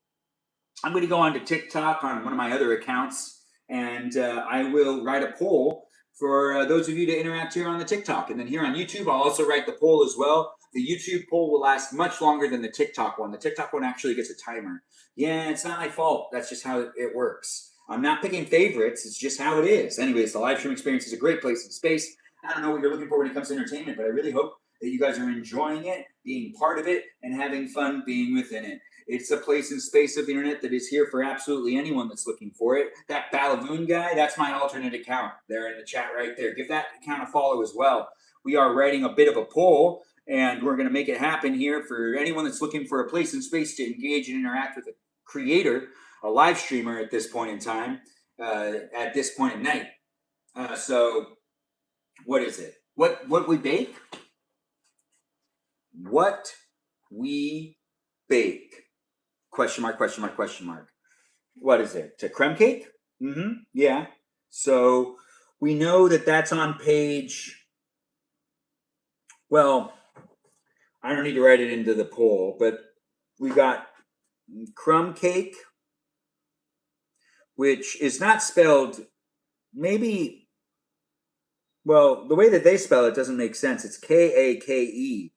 I'm going to go on to TikTok on one of my other accounts, and I will write a poll for those of you to interact here on the TikTok. And then here on YouTube, I'll also write the poll as well. The YouTube poll will last much longer than the TikTok one. The TikTok one actually gets a timer. Yeah, it's not my fault. That's just how it works. I'm not picking favorites. It's just how it is. Anyways, the live stream experience is a great place and space. I don't know what you're looking for when it comes to entertainment, but I really hope that you guys are enjoying it, being part of it, and having fun being within it. It's a place and space of the internet that is here for absolutely anyone that's looking for it. That Balavoon guy, that's my alternate account there in the chat right there. Give that account a follow as well. We are writing a bit of a poll, and we're going to make it happen here for anyone that's looking for a place and space to engage and interact with a creator, a live streamer at this point in time, at this point in night. So what is it? What we bake? What we bake? Question mark, question mark, question mark. What is it? A creme cake? Mm-hmm. Yeah. So we know that that's on page, well, I don't need to write it into the poll, but we got crumb cake, which is not spelled, maybe, well, the way that they spell it doesn't make sense. It's K-A-K-E.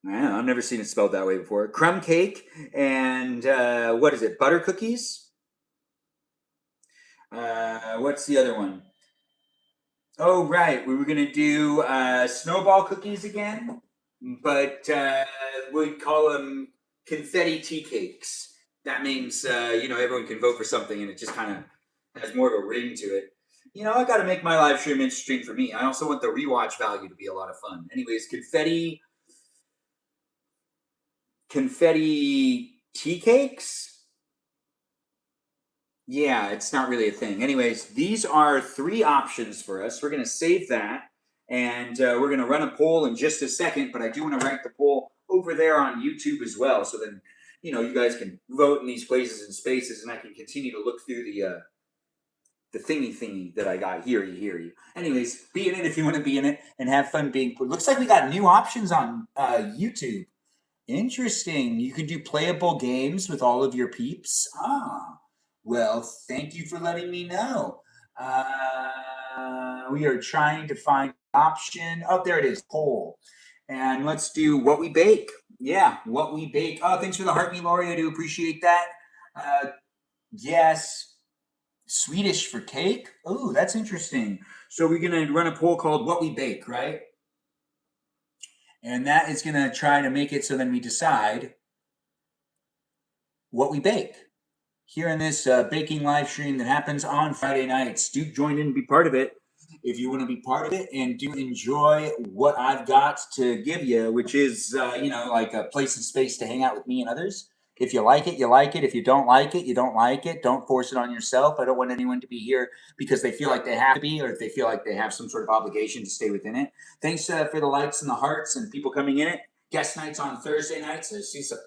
I don't know, I've never seen it spelled that way before. Crumb cake and what is it? Butter cookies? What's the other one? Oh, right. We were going to do snowball cookies again, but we'd call them confetti tea cakes. That means, everyone can vote for something and it just kind of has more of a ring to it. I got to make my live stream interesting for me. I also want the rewatch value to be a lot of fun. Anyways, confetti tea cakes? Yeah, it's not really a thing. Anyways, these are 3 options for us. We're going to save that, and we're going to run a poll in just a second, but I do want to rank the poll over there on YouTube as well, so then, you guys can vote in these places and spaces, and I can continue to look through the thingy that I got. Hear you. Anyways, be in it if you want to be in it, and have fun being... Looks like we got new options on YouTube. Interesting. You can do playable games with all of your peeps. Well, thank you for letting me know. We are trying to find an option. Oh, there it is, poll. And let's do what we bake. Yeah, what we bake. Oh, thanks for the heart, me, Lori. I do appreciate that. Yes. Swedish for cake? Oh, that's interesting. So we're going to run a poll called What We Bake, right? And that is going to try to make it so then we decide what we bake here in this baking live stream that happens on Friday nights. Do join in and be part of it if you want to be part of it, and do enjoy what I've got to give you, which is, like a place and space to hang out with me and others. If you like it, you like it. If you don't like it, you don't like it. Don't force it on yourself. I don't want anyone to be here because they feel like they have to be, or if they feel like they have some sort of obligation to stay within it. Thanks for the likes and the hearts and people coming in it. Guest nights on Thursday nights. I see some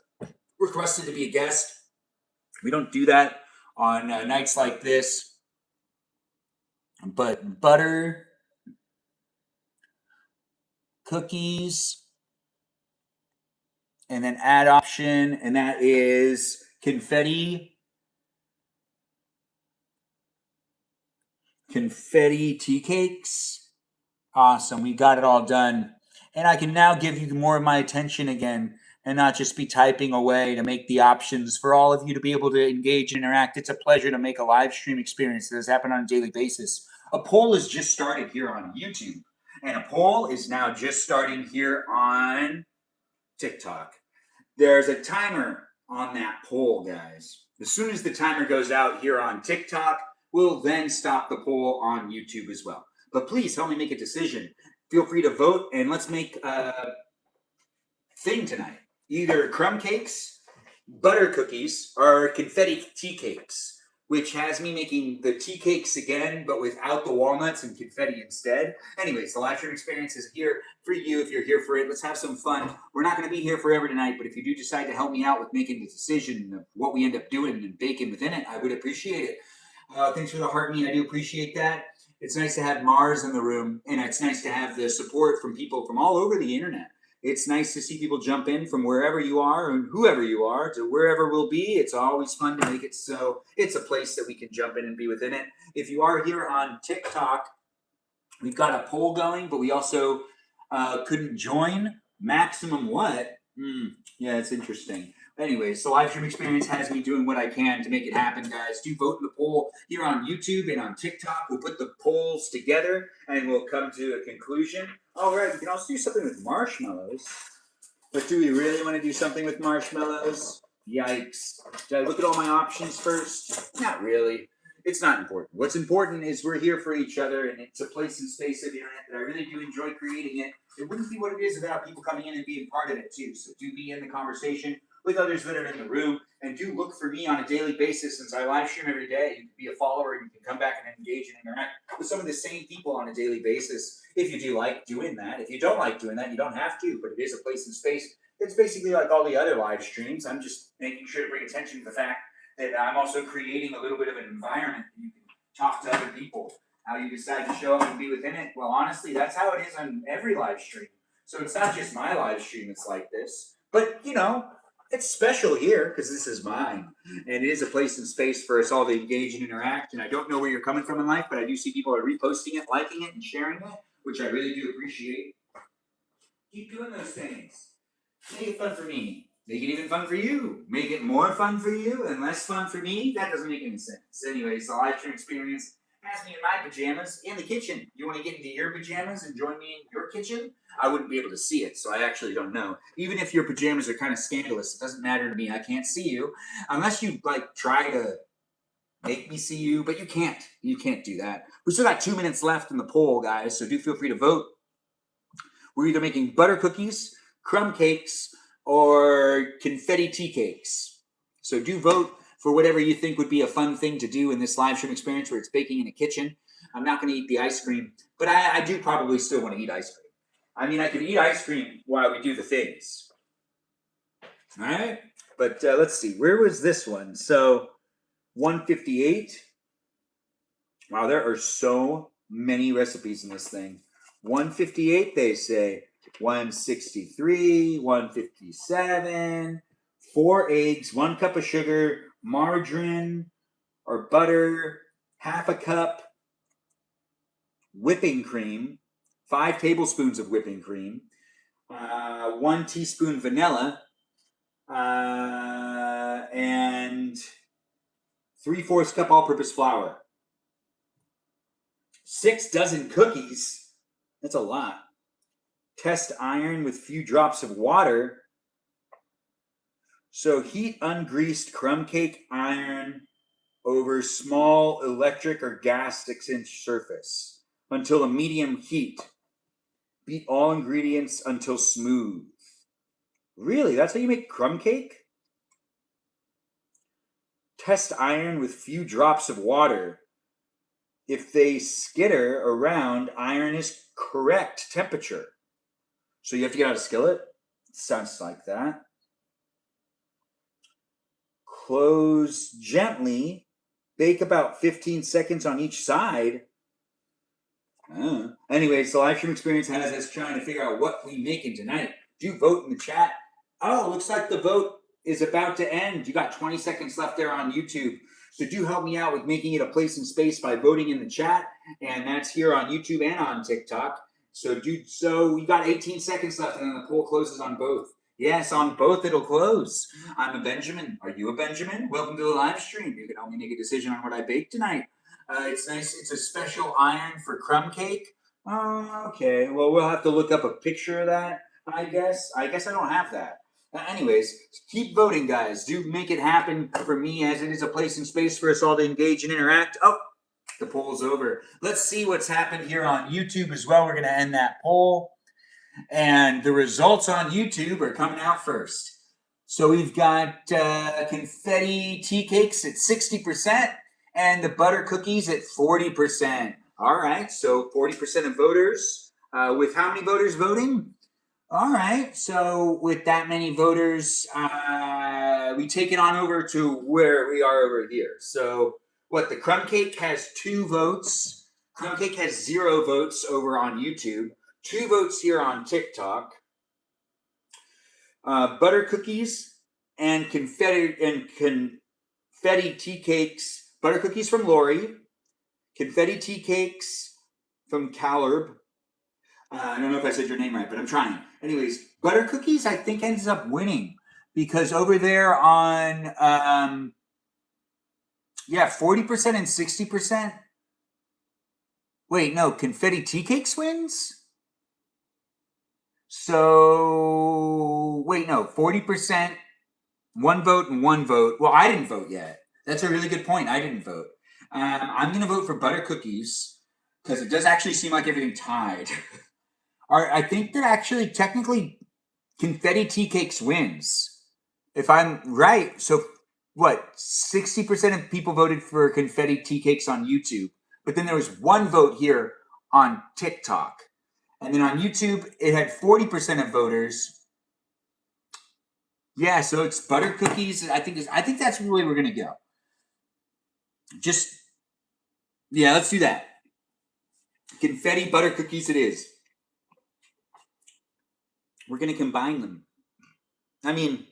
requested to be a guest. We don't do that on nights like this. But butter, cookies, and then add option, and that is confetti tea cakes. Awesome, we got it all done. And I can now give you more of my attention again and not just be typing away to make the options for all of you to be able to engage and interact. It's a pleasure to make a live stream experience that has happened on a daily basis. A poll is just started here on YouTube, and a poll is now just starting here on TikTok. There's a timer on that poll, guys. As soon as the timer goes out here on TikTok, we'll then stop the poll on YouTube as well. But please help me make a decision. Feel free to vote, and let's make a thing tonight. Either crumb cakes, butter cookies, or confetti tea cakes, which has me making the tea cakes again, but without the walnuts and confetti instead. Anyways, the live stream experience is here for you if you're here for it. Let's have some fun. We're not going to be here forever tonight, but if you do decide to help me out with making the decision of what we end up doing and baking within it, I would appreciate it. Thanks for the heart, me. I do appreciate that. It's nice to have Mars in the room, and it's nice to have the support from people from all over the internet. It's nice to see people jump in from wherever you are and whoever you are to wherever we'll be. It's always fun to make it so it's a place that we can jump in and be within it. If you are here on TikTok, we've got a poll going, but we also couldn't join. Maximum what? Yeah, it's interesting. Anyway, so live stream experience has me doing what I can to make it happen, guys. Do vote in the poll here on YouTube and on TikTok. We'll put the polls together and we'll come to a conclusion. All right, we can also do something with marshmallows. But do we really want to do something with marshmallows? Yikes. Did I look at all my options first? Not really. It's not important. What's important is we're here for each other, and it's a place and space of the internet that I really do enjoy creating it. It wouldn't be what it is without people coming in and being part of it too. So do be in the conversation with others that are in the room, and do look for me on a daily basis since I live stream every day. You can be a follower and you can come back and engage and interact with some of the same people on a daily basis if you do like doing that. If you don't like doing that, you don't have to, but it is a place and space. It's basically like all the other live streams. I'm just making sure to bring attention to the fact that I'm also creating a little bit of an environment that you can talk to other people. How you decide to show up and be within it, well, honestly, that's how it is on every live stream. So it's not just my live stream that's like this, but you know, it's special here because this is mine, and it is a place and space for us all to engage and interact. And I don't know where you're coming from in life, but I do see people are reposting it, liking it, and sharing it, which I really do appreciate. Keep doing those things. Make it fun for me. Make it even fun for you. Make it more fun for you and less fun for me. That doesn't make any sense. Anyways, the live stream experience has me in my pajamas in the kitchen. You want to get into your pajamas and join me in your kitchen? I wouldn't be able to see it, so I actually don't know. Even if your pajamas are kind of scandalous, it doesn't matter to me. I can't see you unless you like try to make me see you, but you can't. You can't do that. We still got 2 minutes left in the poll, guys, so do feel free to vote. We're either making butter cookies, crumb cakes, or confetti tea cakes. So do vote for whatever you think would be a fun thing to do in this live stream experience where it's baking in a kitchen. I'm not going to eat the ice cream, but I do probably still want to eat ice cream. I mean, I could eat ice cream while we do the things. All right? But let's see. Where was this one? So 158. Wow, there are so many recipes in this thing. 158, they say. 163, 157, 4 eggs, 1 cup of sugar, margarine or butter, half a cup, whipping cream, 5 tablespoons of whipping cream, 1 teaspoon vanilla, and 3/4 cup all-purpose flour. 6 dozen cookies. That's a lot. Test iron with few drops of water. So heat ungreased crumb cake iron over small electric or gas 6-inch surface until a medium heat. Beat all ingredients until smooth. Really? That's how you make crumb cake? Test iron with few drops of water. If they skitter around, iron is correct temperature. So you have to get out a skillet? Sounds like that. Close gently. Bake about 15 seconds on each side. Anyways, the live stream experience has us trying to figure out what we making tonight. Do vote in the chat. Oh, looks like the vote is about to end. You got 20 seconds left there on YouTube. So do help me out with making it a place and space by voting in the chat. And that's here on YouTube and on TikTok. So we got 18 seconds left and then the poll closes on both. Yes, on both it'll close. I'm a Benjamin. Are you a Benjamin? Welcome to the live stream. You can help me make a decision on what I bake tonight. It's nice. It's a special iron for crumb cake. Okay. Well, we'll have to look up a picture of that, I guess. I don't have that. Anyways, keep voting, guys. Do make it happen for me as it is a place and space for us all to engage and interact. Oh, the poll's over. Let's see what's happened here on YouTube as well. We're going to end that poll. And the results on YouTube are coming out first. So we've got confetti tea cakes at 60% and the butter cookies at 40%. All right, so 40% of voters. With how many voters voting? All right, so with that many voters, we take it on over to where we are over here. So what, the crumb cake has 2 votes. Crumb cake has 0 votes over on YouTube. 2 votes here on TikTok. butter cookies and confetti tea cakes. Butter cookies from Lori, confetti tea cakes from Caleb. I don't know if I said your name right, but I'm trying. Anyways, butter cookies I think ends up winning because over there on 40% and 60%. Wait, no, confetti tea cakes wins. So wait, no, 40%, one vote and one vote. Well, I didn't vote yet. That's a really good point. I didn't vote. I'm going to vote for butter cookies because it does actually seem like everything tied. I think that actually technically confetti tea cakes wins. If I'm right, so what? 60% of people voted for confetti tea cakes on YouTube, but then there was one vote here on TikTok. And then on YouTube, it had 40% of voters. Yeah, so it's butter cookies. I think that's the way we're gonna go. Let's do that. Confetti butter cookies it is. We're gonna combine them. I mean,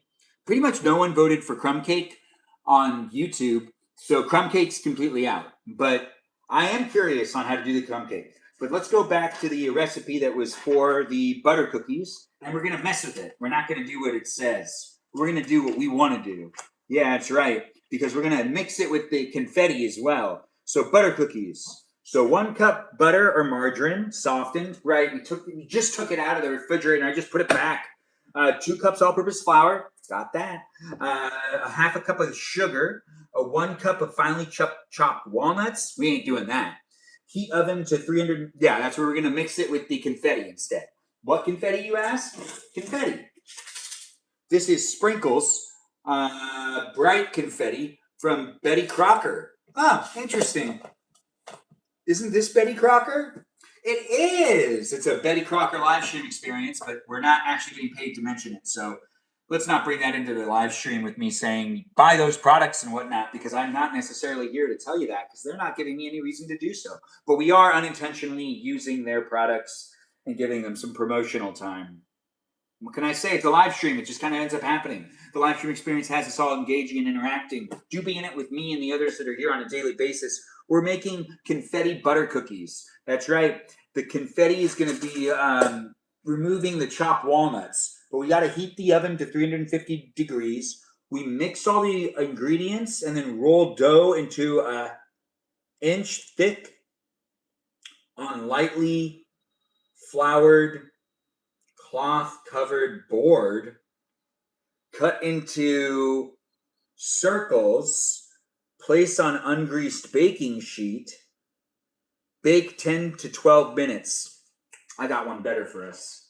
pretty much no one voted for crumb cake on YouTube, so crumb cake's completely out. But I am curious on how to do the crumb cake. But let's go back to the recipe that was for the butter cookies, and we're gonna mess with it. We're not gonna do what it says. We're gonna do what we want to do. Yeah, that's right, because we're gonna mix it with the confetti as well. So butter cookies. So 1 cup butter or margarine, softened. Right, we just took it out of the refrigerator, and I just put it back. 2 cups all-purpose flour. Got that. A half a cup of sugar. 1 cup of finely chopped walnuts. We ain't doing that. Heat oven to 300. Yeah, that's where we're gonna mix it with the confetti instead. What confetti, you ask? Confetti. This is sprinkles, bright confetti from Betty Crocker. Oh, interesting. Isn't this Betty Crocker? It is. It's a Betty Crocker live stream experience, but we're not actually getting paid to mention it. So let's not bring that into the live stream with me saying buy those products and whatnot, because I'm not necessarily here to tell you that because they're not giving me any reason to do so. But we are unintentionally using their products and giving them some promotional time. What can I say? It's a live stream. It just kind of ends up happening. The live stream experience has us all engaging and interacting. Do be in it with me and the others that are here on a daily basis. We're making confetti butter cookies. That's right. The confetti is going to be removing the chopped walnuts. But we got to heat the oven to 350 degrees. We mix all the ingredients and then roll dough into an inch thick on lightly floured cloth-covered board, cut into circles, place on ungreased baking sheet, bake 10 to 12 minutes. I got one better for us.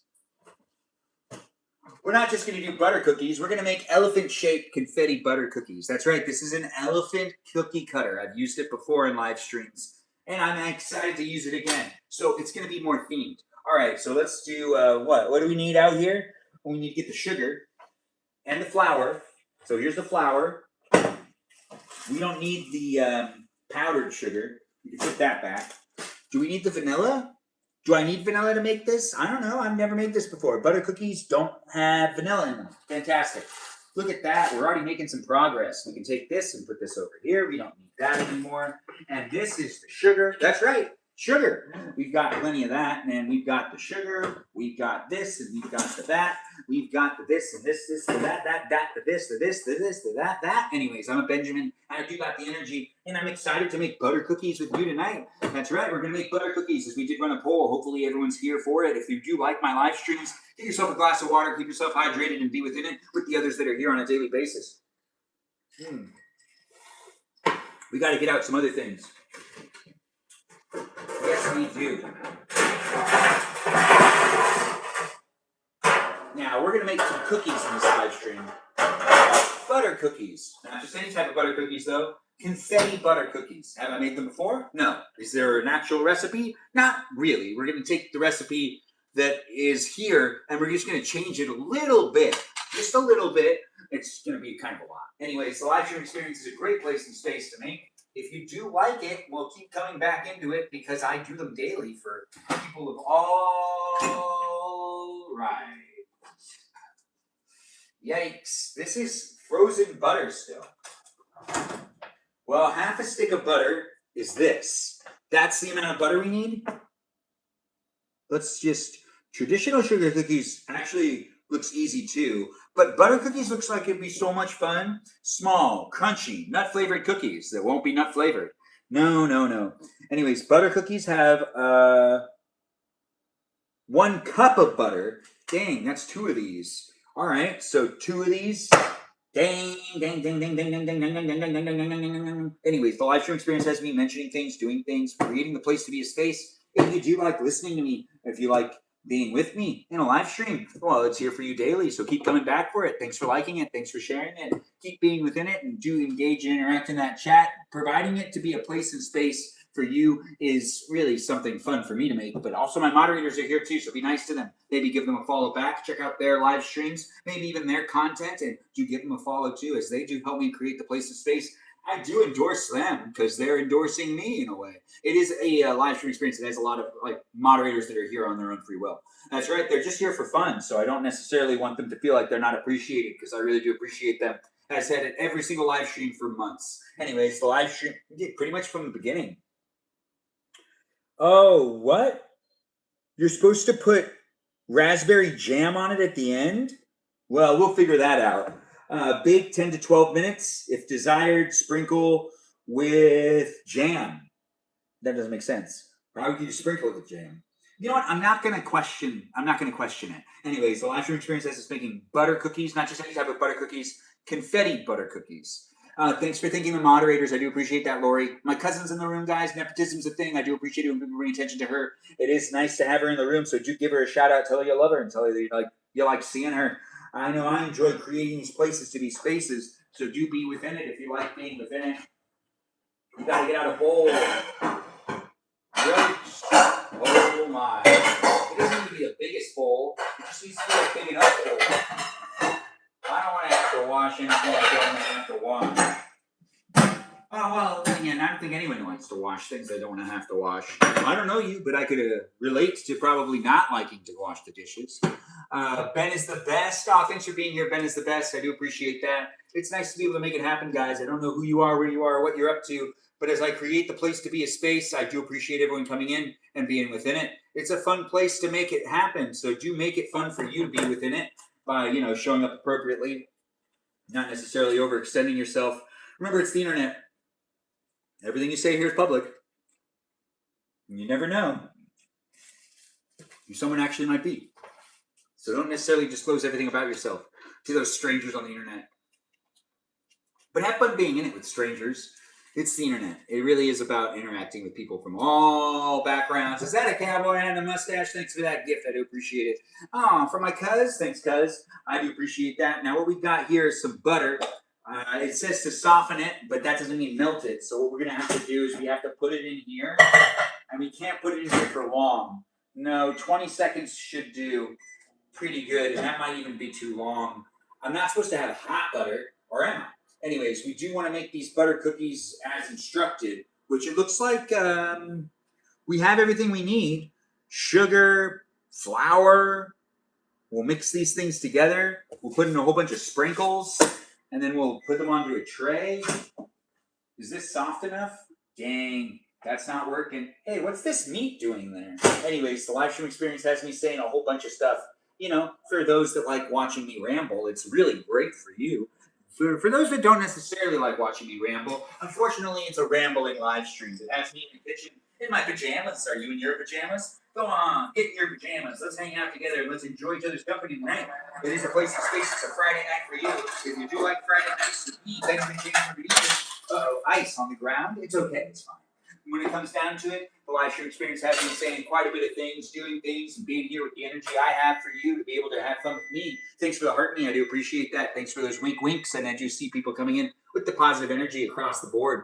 We're not just going to do butter cookies. We're going to make elephant-shaped confetti butter cookies. That's right. This is an elephant cookie cutter. I've used it before in live streams, and I'm excited to use it again. So it's going to be more themed. All right, so let's do what? What do we need out here? We need to get the sugar and the flour. So here's the flour. We don't need the powdered sugar. We can put that back. Do we need the vanilla? Do I need vanilla to make this? I don't know. I've never made this before. Butter cookies don't have vanilla in them. Fantastic. Look at that. We're already making some progress. We can take this and put this over here. We don't need that anymore. And this is the sugar. That's right. Sugar. We've got plenty of that, and we've got the sugar, we've got this, and we've got the that, we've got the this, and this, the that, the this, the this, the this, the that. Anyways, I'm a Benjamin, and I do got the energy, and I'm excited to make butter cookies with you tonight. That's right, we're going to make butter cookies as we did run a poll. Hopefully everyone's here for it. If you do like my live streams, get yourself a glass of water, keep yourself hydrated, and be within it with the others that are here on a daily basis. We got to get out some other things. Yes, we do. Now, we're going to make some cookies in this live stream. Butter cookies. Not just any type of butter cookies, though. Confetti butter cookies. Have I made them before? No. Is there an actual recipe? Not really. We're going to take the recipe that is here, and we're just going to change it a little bit. Just a little bit. It's going to be kind of a lot. Anyways, the live stream experience is a great place and space to make. If you do like it, we'll keep coming back into it because I do them daily for people of all right. Yikes. This is frozen butter still. Well, half a stick of butter is this. That's the amount of butter we need. Let's just, traditional sugar cookies actually looks easy too, but butter cookies looks like it'd be so much fun. Small, crunchy, nut flavored cookies that won't be nut flavored. No, no, no. Anyways, butter cookies have 1 cup of butter. Dang, that's 2 of these. All right, so 2 of these. Dang, dang, dang, dang, dang, dang, dang, dang, dang, dang, dang, dang, dang, dang, dang. Anyways, the live stream experience has me mentioning things, doing things, creating the place to be a space. If you do like listening to me, if you like being with me in a live stream, well, it's here for you daily. So keep coming back for it. Thanks for liking it. Thanks for sharing it. Keep being within it and do engage and interact in that chat. Providing it to be a place and space for you is really something fun for me to make, but also my moderators are here too, so be nice to them. Maybe give them a follow back, check out their live streams, maybe even their content, and do give them a follow too, as they do help me create the place and space. I do endorse them because they're endorsing me in a way. It is a live stream experience that has a lot of like moderators that are here on their own free will. That's right, they're just here for fun, so I don't necessarily want them to feel like they're not appreciated, because I really do appreciate them. I said it every single live stream for months. Anyways, the live stream did pretty much from the beginning. Oh, what? You're supposed to put raspberry jam on it at the end? Well, we'll figure that out. Bake 10 to 12 minutes. If desired, sprinkle with jam. That doesn't make sense. Why would you sprinkle with jam? You know what? I'm not gonna question it. Anyways, the live stream experience has us making butter cookies, not just any type of butter cookies, confetti butter cookies. Thanks for thanking the moderators. I do appreciate that, Lori. My cousin's in the room, guys. Nepotism's a thing. I do appreciate it when people bring attention to her. It is nice to have her in the room, so do give her a shout out. Tell her you love her and tell her that you like seeing her. I know I enjoy creating these places to be spaces, so do be within it if you like being within it. You gotta get out a bowl. Yikes. Oh my. It doesn't need to be the biggest bowl. It just needs to be a big enough bowl. I don't want to have to wash anything I don't have to wash. Oh, well, again, I don't think anyone likes to wash things they don't want to have to wash. I don't know you, but I could relate to probably not liking to wash the dishes. Ben is the best. Oh, thanks for being here. Ben is the best. I do appreciate that. It's nice to be able to make it happen, guys. I don't know who you are, where you are, what you're up to, but as I create the place to be a space, I do appreciate everyone coming in and being within it. It's a fun place to make it happen, so do make it fun for you to be within it by, showing up appropriately, not necessarily overextending yourself. Remember, it's the internet. Everything you say here is public. And you never know who someone actually might be. So don't necessarily disclose everything about yourself to those strangers on the internet. But have fun being in it with strangers. It's the internet. It really is about interacting with people from all backgrounds. Is that a cowboy and a mustache? Thanks for that gift. I do appreciate it. Oh, for my cuz. Thanks, cuz. I do appreciate that. Now what we've got here is some butter. It says to soften it, but that doesn't mean melt it. So what we're going to have to do is we have to put it in here. And we can't put it in here for long. No, 20 seconds should do pretty good. And that might even be too long. I'm not supposed to have hot butter, or am I? Anyways, we do want to make these butter cookies as instructed, which it looks like we have everything we need. Sugar, flour. We'll mix these things together. We'll put in a whole bunch of sprinkles. And then we'll put them onto a tray. Is this soft enough? Dang, that's not working. Hey, what's this meat doing there? Anyways, the live stream experience has me saying a whole bunch of stuff. For those that like watching me ramble, it's really great for you. For those that don't necessarily like watching me ramble, unfortunately, it's a rambling live stream. It has me in the kitchen in my pajamas. Are you in your pajamas? Go on, get in your pajamas. Let's hang out together. Let's enjoy each other's company tonight. It is a place and space. It's a Friday night for you. If you do like Friday nights with me, Benjamin Magrdichian, ice on the ground. It's okay. It's fine. When it comes down to it, the live stream experience has me saying quite a bit of things, doing things, and being here with the energy I have for you to be able to have fun with me. Thanks for the heart me. I do appreciate that. Thanks for those wink winks. And I do see people coming in with the positive energy across the board.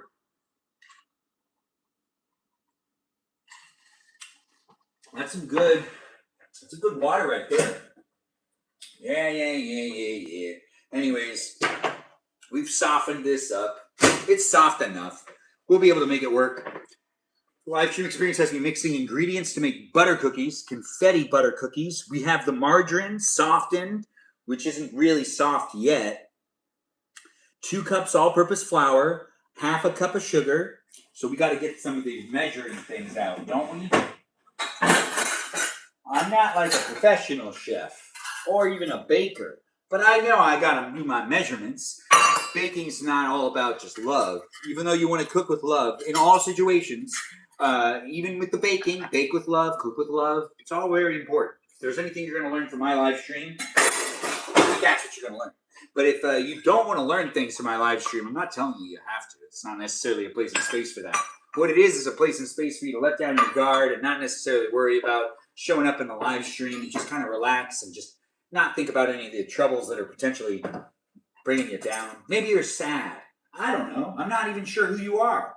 That's a good water right there. Yeah. Anyways, we've softened this up. It's soft enough. We'll be able to make it work. The live stream experience has me mixing ingredients to make butter cookies, confetti butter cookies. We have the margarine softened. which isn't really soft yet. 2 cups all-purpose flour, half a cup of sugar. So we got to get some of these measuring things out, don't we? I'm not like a professional chef or even a baker, but I know I got to do my measurements. Baking's not all about just love, even though you want to cook with love in all situations. Even with the baking, bake with love, cook with love. It's all very important. If there's anything you're going to learn from my live stream, that's what you're going to learn. But if you don't want to learn things from my live stream, I'm not telling you have to. It's not necessarily a place and space for that. What it is a place and space for you to let down your guard and not necessarily worry about showing up in the live stream and just kind of relax and just not think about any of the troubles that are potentially bringing you down. Maybe you're sad. I don't know. I'm not even sure who you are.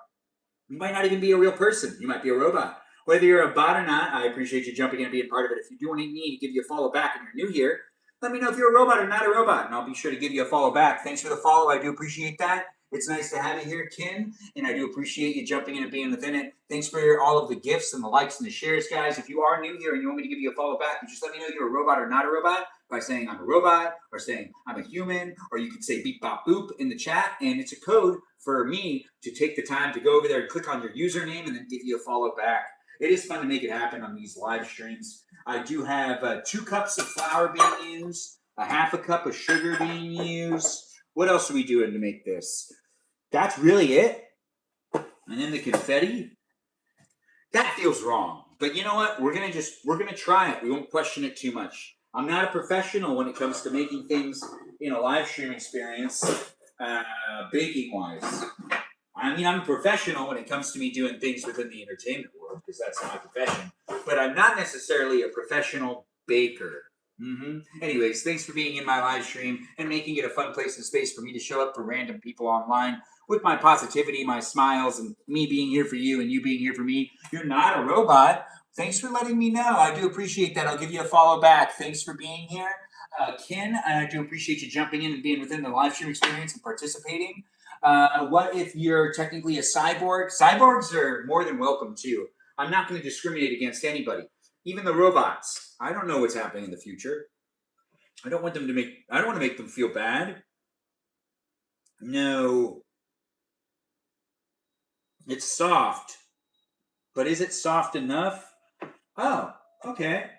You might not even be a real person. You might be a robot. Whether you're a bot or not, I appreciate you jumping in and being part of it. If you do need me to give you a follow back and you're new here, let me know if you're a robot or not a robot, and I'll be sure to give you a follow back. Thanks for the follow. I do appreciate that. It's nice to have you here, Kin, and I do appreciate you jumping in and being within it. Thanks for all of the gifts and the likes and the shares, guys. If you are new here and you want me to give you a follow back, you just let me know you're a robot or not a robot by saying I'm a robot or saying I'm a human, or you could say beep, bop, boop in the chat, and it's a code for me to take the time to go over there and click on your username and then give you a follow back. It is fun to make it happen on these live streams. I do have 2 cups of flour being used, a half a cup of sugar being used. What else are we doing to make this? That's really it. And then the confetti. That feels wrong. But you know what? We're gonna try it. We won't question it too much. I'm not a professional when it comes to making things in a live stream experience, baking wise. I mean, I'm a professional when it comes to me doing things within the entertainment world, because that's my profession. But I'm not necessarily a professional baker. Anyways, thanks for being in my live stream and making it a fun place and space for me to show up for random people online with my positivity, my smiles, and me being here for you and you being here for me. You're not a robot. Thanks for letting me know. I do appreciate that. I'll give you a follow back. Thanks for being here. Ken, I do appreciate you jumping in and being within the live stream experience and participating. What if you're technically a cyborg? Cyborgs are more than welcome too. I'm not going to discriminate against anybody, even the robots. I don't know what's happening in the future. I don't want to make them feel bad. No. It's soft. But is it soft enough? Oh, okay.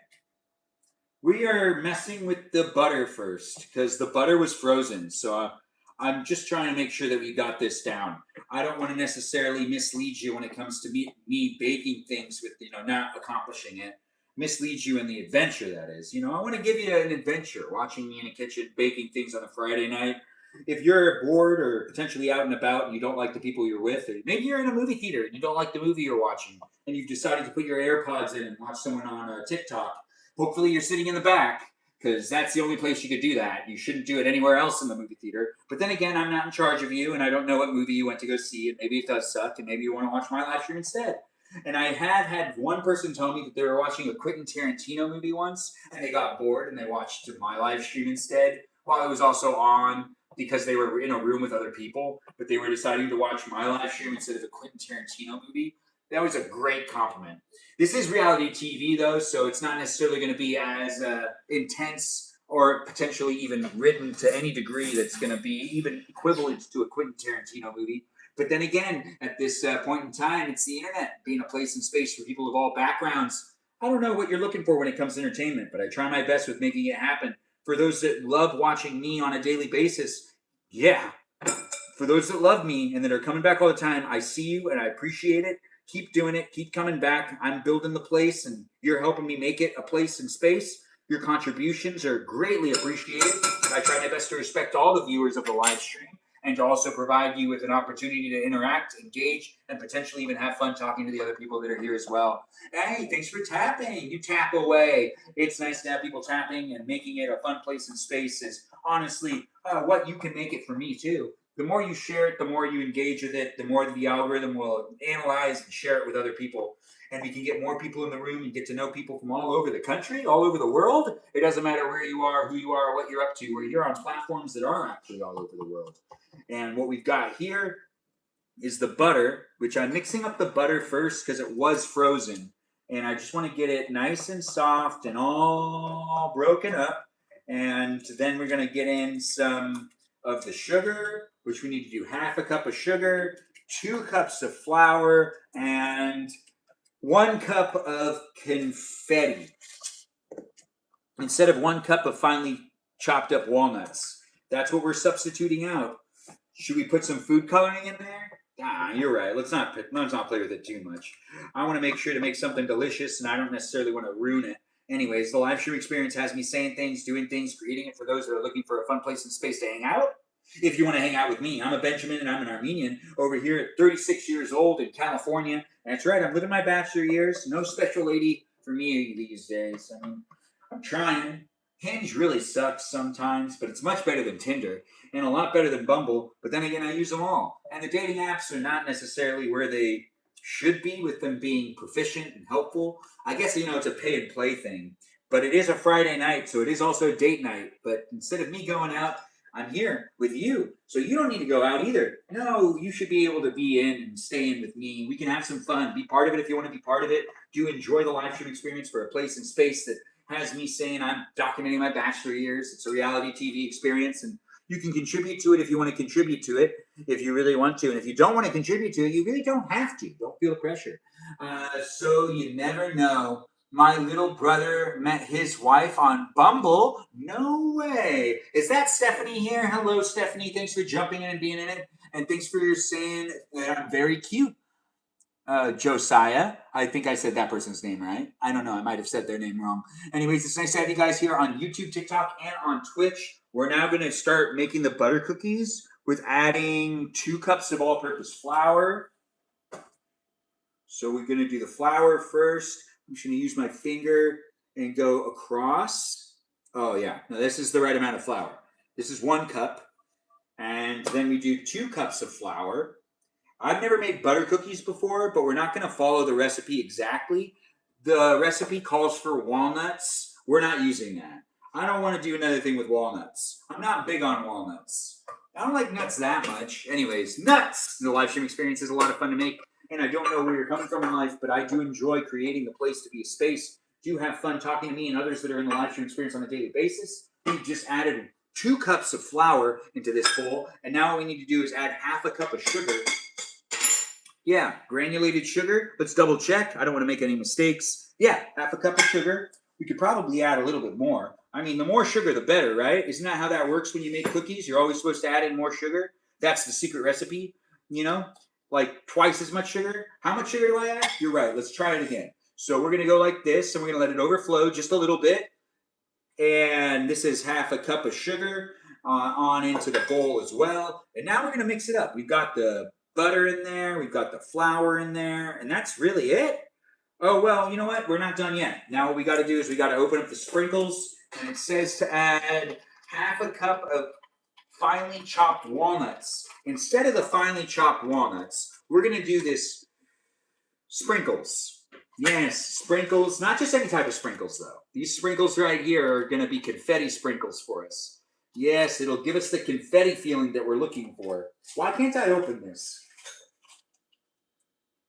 We are messing with the butter first because the butter was frozen. So I'm just trying to make sure that we got this down. I don't want to necessarily mislead you when it comes to me baking things with, not accomplishing it. Mislead you in the adventure, that is. I want to give you an adventure watching me in a kitchen baking things on a Friday night. If you're bored or potentially out and about and you don't like the people you're with, or maybe you're in a movie theater and you don't like the movie you're watching and you've decided to put your AirPods in and watch someone on TikTok, hopefully you're sitting in the back, because that's the only place you could do that. You shouldn't do it anywhere else in the movie theater. But then again, I'm not in charge of you, and I don't know what movie you went to go see, and maybe it does suck, and maybe you want to watch my live stream instead. And I have had one person tell me that they were watching a Quentin Tarantino movie once, and they got bored, and they watched my live stream instead, while it was also on, because they were in a room with other people, but they were deciding to watch my live stream instead of a Quentin Tarantino movie. That was a great compliment. This is reality TV, though, so it's not necessarily going to be as intense or potentially even written to any degree that's going to be even equivalent to a Quentin Tarantino movie. But then again, at this point in time, it's the internet being a place and space for people of all backgrounds. I don't know what you're looking for when it comes to entertainment, but I try my best with making it happen. For those that love watching me on a daily basis, yeah. For those that love me and that are coming back all the time, I see you and I appreciate it. Keep doing it. Keep coming back. I'm building the place, and you're helping me make it a place and space. Your contributions are greatly appreciated. I try my best to respect all the viewers of the live stream and to also provide you with an opportunity to interact, engage, and potentially even have fun talking to the other people that are here as well. Hey, thanks for tapping. You tap away. It's nice to have people tapping, and making it a fun place and space is honestly what you can make it for me too. The more you share it, the more you engage with it, the more the algorithm will analyze and share it with other people. And we can get more people in the room and get to know people from all over the country, all over the world. It doesn't matter where you are, who you are, what you're up to, where you're on platforms that are actually all over the world. And what we've got here is the butter, which I'm mixing up the butter first because it was frozen. And I just want to get it nice and soft and all broken up. And then we're going to get in some of the sugar, which we need to do 1/2 cup of sugar, 2 cups of flour, and 1 cup of confetti. Instead of 1 cup of finely chopped up walnuts. That's what we're substituting out. Should we put some food coloring in there? Ah, you're right. Let's not play with it too much. I want to make sure to make something delicious, and I don't necessarily want to ruin it. Anyways, the live stream experience has me saying things, doing things, creating it for those that are looking for a fun place and space to hang out. If you want to hang out with me, I'm a Benjamin and I'm an Armenian over here at 36 years old in California. That's right, I'm living my bachelor years. No special lady for me these days. I mean, I'm trying. Hinge really sucks sometimes, but it's much better than Tinder and a lot better than Bumble. But then again, I use them all. And the dating apps are not necessarily where they should be with them being proficient and helpful. I guess, it's a pay and play thing. But it is a Friday night, so it is also a date night. But instead of me going out, I'm here with you. So you don't need to go out either. No, you should be able to be in and stay in with me. We can have some fun. Be part of it if you want to be part of it. Do enjoy the live stream experience for a place and space that has me saying I'm documenting my bachelor years. It's a reality TV experience, and you can contribute to it if you want to contribute to it, if you really want to. And if you don't want to contribute to it, you really don't have to. Don't feel pressure. So you never know. My little brother met his wife on Bumble. No way. Is that Stephanie here? Hello, Stephanie. Thanks for jumping in and being in it. And thanks for your saying that I'm very cute. Josiah. I think I said that person's name right. I don't know. I might have said their name wrong. Anyways, it's nice to have you guys here on YouTube, TikTok, and on Twitch. We're now going to start making the butter cookies with adding 2 cups of all-purpose flour. So we're going to do the flour first. I'm just going to use my finger and go across. Oh, yeah. Now, this is the right amount of flour. This is 1 cup. And then we do 2 cups of flour. I've never made butter cookies before, but we're not going to follow the recipe exactly. The recipe calls for walnuts. We're not using that. I don't want to do another thing with walnuts. I'm not big on walnuts. I don't like nuts that much. Anyways, nuts! The live stream experience is a lot of fun to make, and I don't know where you're coming from in life, but I do enjoy creating the place to be a space. Do have fun talking to me and others that are in the live stream experience on a daily basis. We just added 2 cups of flour into this bowl, and now what we need to do is add 1/2 cup of sugar. Yeah, granulated sugar. Let's double check. I don't want to make any mistakes. Yeah, 1/2 cup of sugar. We could probably add a little bit more. I mean, the more sugar, the better, right? Isn't that how that works when you make cookies? You're always supposed to add in more sugar. That's the secret recipe, like twice as much sugar. How much sugar do I add? You're right. Let's try it again. So we're going to go like this, and we're going to let it overflow just a little bit. And this is 1/2 cup of sugar on into the bowl as well. And now we're going to mix it up. We've got the butter in there. We've got the flour in there. And that's really it. Oh, well, you know what? We're not done yet. Now what we got to do is we got to open up the sprinkles. And it says to add 1/2 cup of finely chopped walnuts. Instead of the finely chopped walnuts, we're going to do this sprinkles. Yes, sprinkles. Not just any type of sprinkles, though. These sprinkles right here are going to be confetti sprinkles for us. Yes, it'll give us the confetti feeling that we're looking for. Why can't I open this?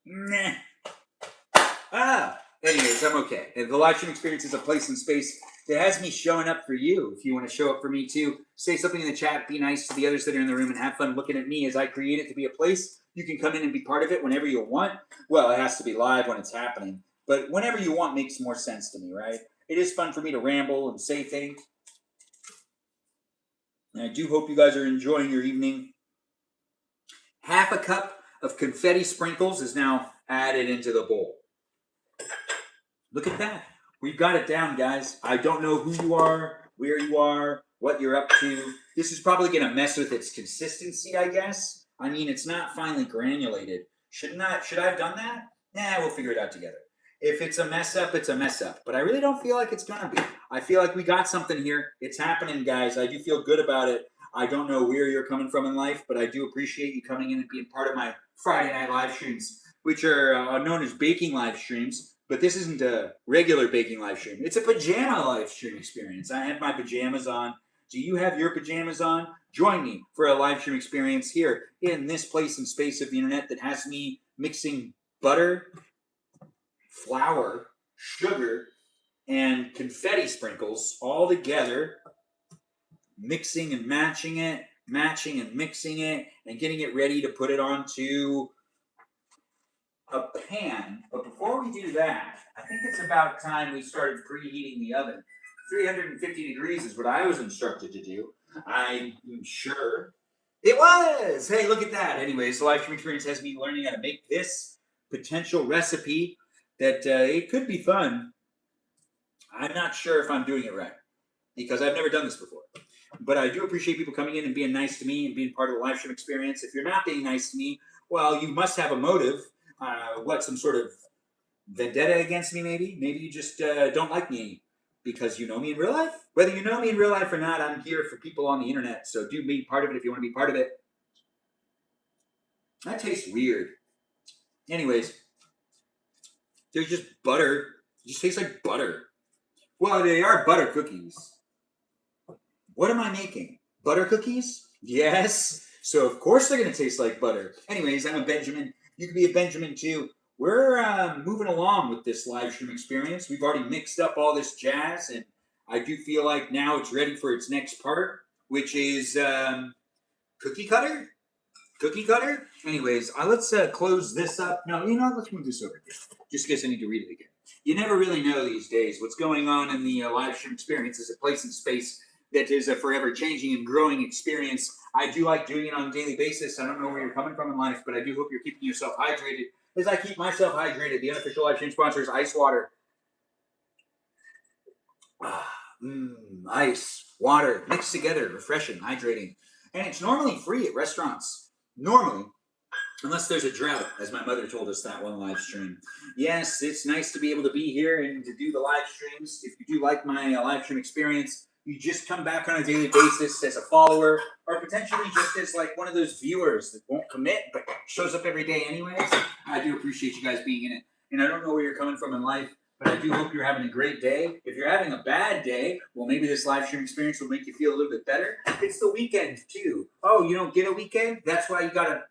Nah. Anyways, I'm okay. And the live stream experience is a place and space that has me showing up for you. If you want to show up for me too, say something in the chat, be nice to the others that are in the room, and have fun looking at me as I create it to be a place. You can come in and be part of it whenever you want. Well, it has to be live when it's happening. But whenever you want makes more sense to me, right? It is fun for me to ramble and say things. And I do hope you guys are enjoying your evening. 1/2 cup of confetti sprinkles is now added into the bowl. Look at that. We've got it down, guys. I don't know who you are, where you are, what you're up to. This is probably going to mess with its consistency, I guess. I mean, it's not finely granulated. Should I have done that? Nah, we'll figure it out together. If it's a mess up, it's a mess up. But I really don't feel like it's going to be. I feel like we got something here. It's happening, guys. I do feel good about it. I don't know where you're coming from in life, but I do appreciate you coming in and being part of my Friday night live streams, which are known as baking live streams. But this isn't a regular baking live stream. It's a pajama live stream experience. I have my pajamas on. Do you have your pajamas on? Join me for a live stream experience here in this place and space of the internet that has me mixing butter, flour, sugar, and confetti sprinkles all together mixing and matching it, matching and mixing it, and getting it ready to put it onto a pan. But before we do that, I think it's about time we started preheating the oven. 350 degrees is what I was instructed to do. I'm sure it was. Hey, look at that. Anyways, the live stream experience has me learning how to make this potential recipe that it could be fun. I'm not sure if I'm doing it right because I've never done this before. But I do appreciate people coming in and being nice to me and being part of the live stream experience. If you're not being nice to me, well, you must have a motive. Some sort of vendetta against me, maybe? Maybe you just don't like me because you know me in real life? Whether you know me in real life or not, I'm here for people on the internet. So do be part of it if you want to be part of it. That tastes weird. Anyways, there's just butter. It just tastes like butter. Well, they are butter cookies. What am I making? Butter cookies? Yes. So of course they're going to taste like butter. Anyways, I'm a Benjamin. You can be a Benjamin too. We're moving along with this live stream experience. We've already mixed up all this jazz, and I do feel like now it's ready for its next part, which is cookie cutter? Cookie cutter? Anyways, let's close this up. No, you know what? Let's move this over here. Just in case I need to read it again. You never really know these days what's going on in the live stream experience. Is a place and space that is a forever changing and growing experience. I do like doing it on a daily basis. I don't know where you're coming from in life, but I do hope you're keeping yourself hydrated as I keep myself hydrated. The unofficial live stream sponsor is ice water. Ice, water, mixed together, refreshing, hydrating. And it's normally free at restaurants. Normally. Unless there's a drought, as my mother told us that one live stream. Yes, it's nice to be able to be here and to do the live streams. If you do like my live stream experience, you just come back on a daily basis as a follower, or potentially just as like one of those viewers that won't commit but shows up every day anyways. I do appreciate you guys being in it. And I don't know where you're coming from in life, but I do hope you're having a great day. If you're having a bad day, well, maybe this live stream experience will make you feel a little bit better. It's the weekend too. Oh, you don't get a weekend? That's why you got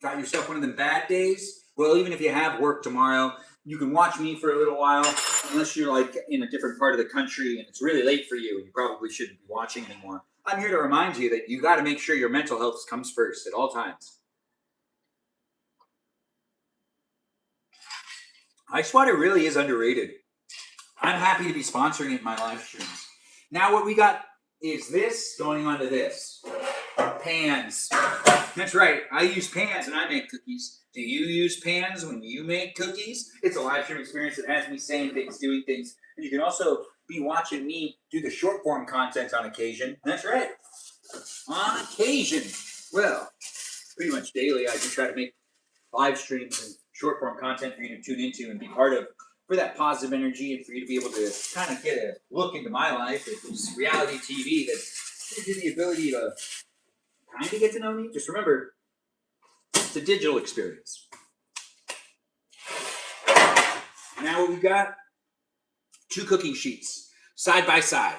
yourself one of them bad days? Well, even if you have work tomorrow, you can watch me for a little while, unless you're like in a different part of the country and it's really late for you and you probably shouldn't be watching anymore. I'm here to remind you that you got to make sure your mental health comes first at all times. Ice water really is underrated. I'm happy to be sponsoring it in my live streams. Now what we got is this going on to this. Pans. That's right. I use pans and I make cookies. Do you use pans when you make cookies? It's a live stream experience that has me saying things, doing things. And you can also be watching me do the short form content on occasion. That's right. On occasion. Well, pretty much daily I do try to make live streams and short form content for you to tune into and be part of, for that positive energy and for you to be able to kind of get a look into my life. It's reality TV that gives you the ability to kind of get to know me. Just remember, it's a digital experience. Now what we've got, 2 cooking sheets, side by side.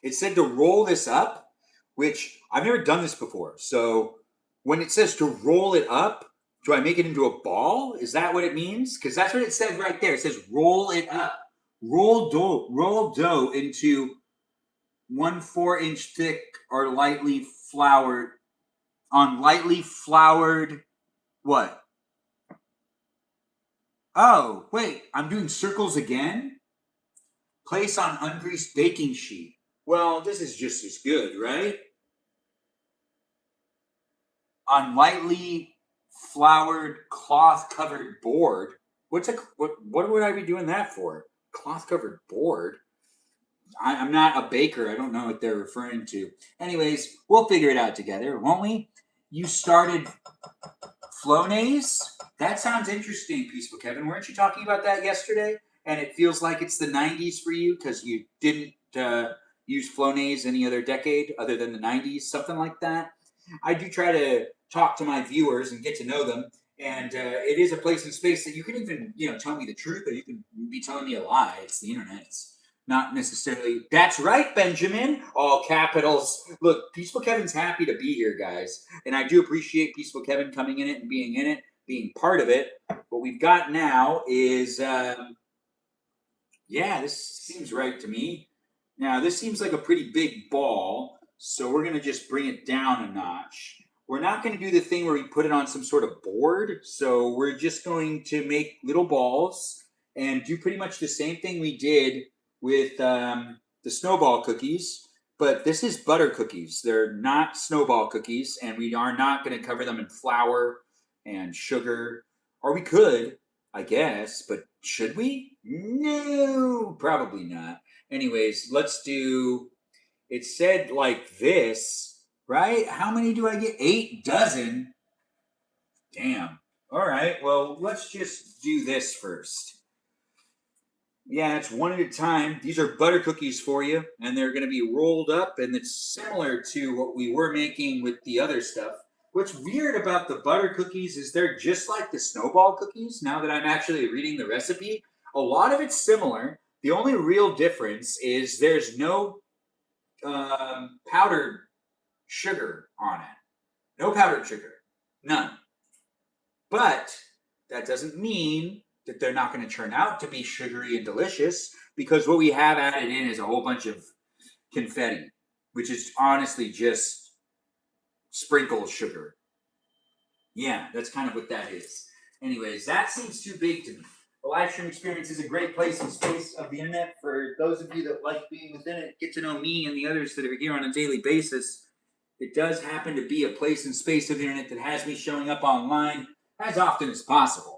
It said to roll this up, which I've never done this before. So when it says to roll it up, do I make it into a ball? Is that what it means? Because that's what it says right there. It says roll it up. Roll dough into 1 4-inch thick or lightly floured what? Oh, wait, I'm doing circles again? Place on ungreased baking sheet. Well, this is just as good, right? On lightly floured cloth-covered board. What would I be doing that for? Cloth-covered board? I'm not a baker. I don't know what they're referring to. Anyways, we'll figure it out together, won't we? You started Flonase? That sounds interesting, Peaceful Kevin. Weren't you talking about that yesterday? And it feels like it's the 90s for you because you didn't use Flonase any other decade other than the 90s, something like that. I do try to talk to my viewers and get to know them. And it is a place and space that you can even, tell me the truth, or you can be telling me a lie. It's the internet. It's not necessarily. That's right, Benjamin. All capitals. Look, Peaceful Kevin's happy to be here, guys. And I do appreciate Peaceful Kevin coming in it and being part of it. What we've got now is, this seems right to me. Now, this seems like a pretty big ball, so we're going to just bring it down a notch. We're not going to do the thing where we put it on some sort of board, so we're just going to make little balls and do pretty much the same thing we did with the snowball cookies, but this is butter cookies. They're not snowball cookies, and we are not going to cover them in flour and sugar, or we could, I guess, but should we? No, probably not. Anyways, let's do, it said like this, right? How many do I get? 8 dozen. Damn. All right, well, let's just do this first. Yeah, it's one at a time. These are butter cookies for you, and they're going to be rolled up, and it's similar to what we were making with the other stuff. What's weird about the butter cookies is they're just like the snowball cookies. Now that I'm actually reading the recipe, a lot of it's similar. The only real difference is there's no powdered sugar on it. No powdered sugar. None. But that doesn't mean that they're not going to turn out to be sugary and delicious, because what we have added in is a whole bunch of confetti, which is honestly just sprinkled sugar. Yeah, that's kind of what that is. Anyways, that seems too big to me. The live stream experience is a great place and space of the internet for those of you that like being within it, get to know me and the others that are here on a daily basis. It does happen to be a place and space of the internet that has me showing up online as often as possible.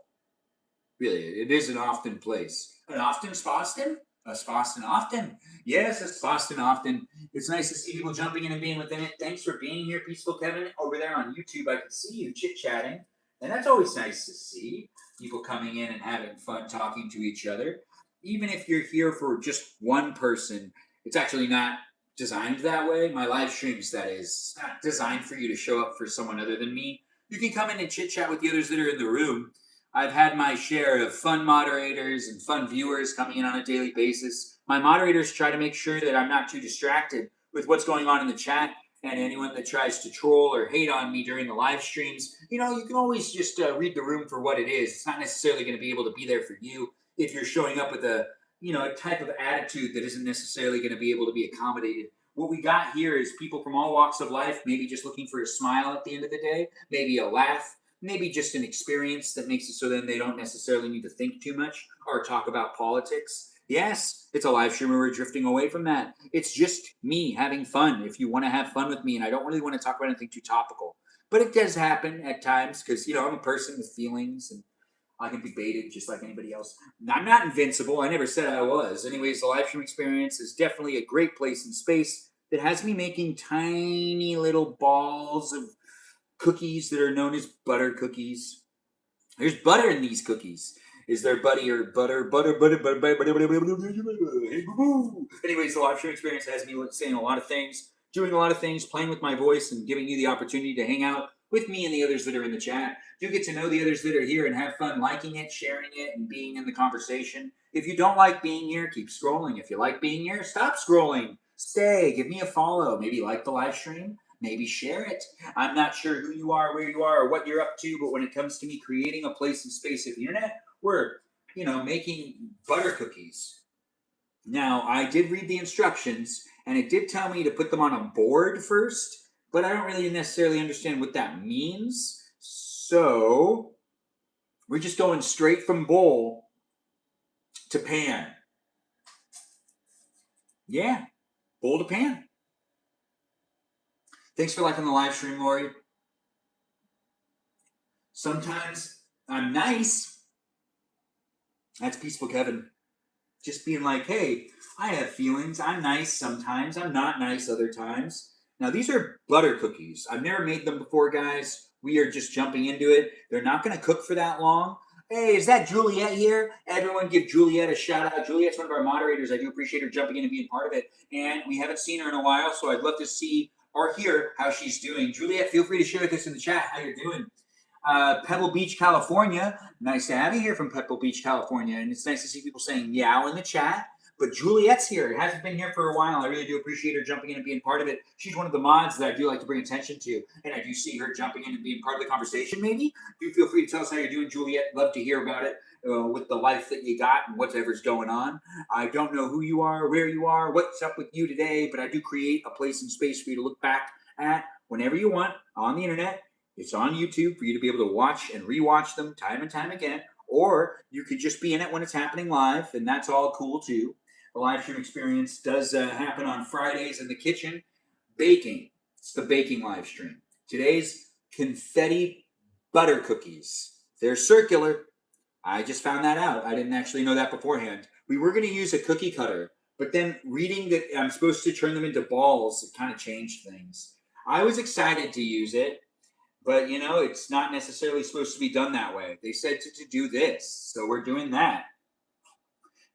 Really, it is an often place. An often Sposton? A Sposton often? Yes, a Sposton often. It's nice to see people jumping in and being within it. Thanks for being here, Peaceful Kevin. Over there on YouTube, I can see you chit-chatting. And that's always nice to see. People coming in and having fun talking to each other. Even if you're here for just one person, it's actually not designed that way. My live streams, that is. It's not designed for you to show up for someone other than me. You can come in and chit-chat with the others that are in the room. I've had my share of fun moderators and fun viewers coming in on a daily basis. My moderators try to make sure that I'm not too distracted with what's going on in the chat, and anyone that tries to troll or hate on me during the live streams, you can always just read the room for what it is. It's not necessarily going to be able to be there for you if you're showing up with a type of attitude that isn't necessarily going to be able to be accommodated. What we got here is people from all walks of life, maybe just looking for a smile at the end of the day, maybe a laugh, maybe just an experience that makes it so then they don't necessarily need to think too much or talk about politics. Yes, it's a live stream where we're drifting away from that. It's just me having fun. If you want to have fun with me, and I don't really want to talk about anything too topical, but it does happen at times because, I'm a person with feelings and I can be baited just like anybody else. I'm not invincible. I never said I was. Anyways, the live stream experience is definitely a great place and space that has me making tiny little balls of cookies that are known as butter cookies. There's butter in these cookies. Is there butter? Anyways, the live stream experience has me saying a lot of things, doing a lot of things, playing with my voice, and giving you the opportunity to hang out with me and the others that are in the chat. Do get to know the others that are here and have fun liking it, sharing it, and being in the conversation. If you don't like being here, keep scrolling. If you like being here, stop scrolling. Stay. Give me a follow. Maybe like the live stream. Maybe share it. I'm not sure who you are, where you are, or what you're up to, but when it comes to me creating a place and space of the internet, we're, making butter cookies. Now, I did read the instructions, and it did tell me to put them on a board first, but I don't really necessarily understand what that means. So, we're just going straight from bowl to pan. Yeah, bowl to pan. Thanks for liking the live stream, Lori. Sometimes I'm nice. That's Peaceful Kevin. Just being like, hey, I have feelings. I'm nice sometimes. I'm not nice other times. Now, these are butter cookies. I've never made them before, guys. We are just jumping into it. They're not going to cook for that long. Hey, is that Juliet here? Everyone give Juliet a shout out. Juliet's one of our moderators. I do appreciate her jumping in and being part of it. And we haven't seen her in a while, so I'd love to see or hear how she's doing. Juliet, feel free to share with us in the chat how you're doing. Pebble Beach, California. Nice to have you here from Pebble Beach, California. And it's nice to see people saying yow in the chat. But Juliet's here. It hasn't been here for a while. I really do appreciate her jumping in and being part of it. She's one of the mods that I do like to bring attention to. And I do see her jumping in and being part of the conversation, maybe. Do feel free to tell us how you're doing, Juliet. Love to hear about it. with the life that you got and whatever's going on. I don't know who you are, where you are, what's up with you today, but I do create a place and space for you to look back at whenever you want on the internet. It's on YouTube for you to be able to watch and rewatch them time and time again, or you could just be in it when it's happening live, and that's all cool too. The live stream experience does happen on Fridays in the kitchen. Baking. It's the baking live stream. Today's confetti butter cookies. They're circular. I just found that out. I didn't actually know that beforehand. We were going to use a cookie cutter, but then reading that I'm supposed to turn them into balls, it kind of changed things. I was excited to use it, but it's not necessarily supposed to be done that way. They said to do this, so we're doing that.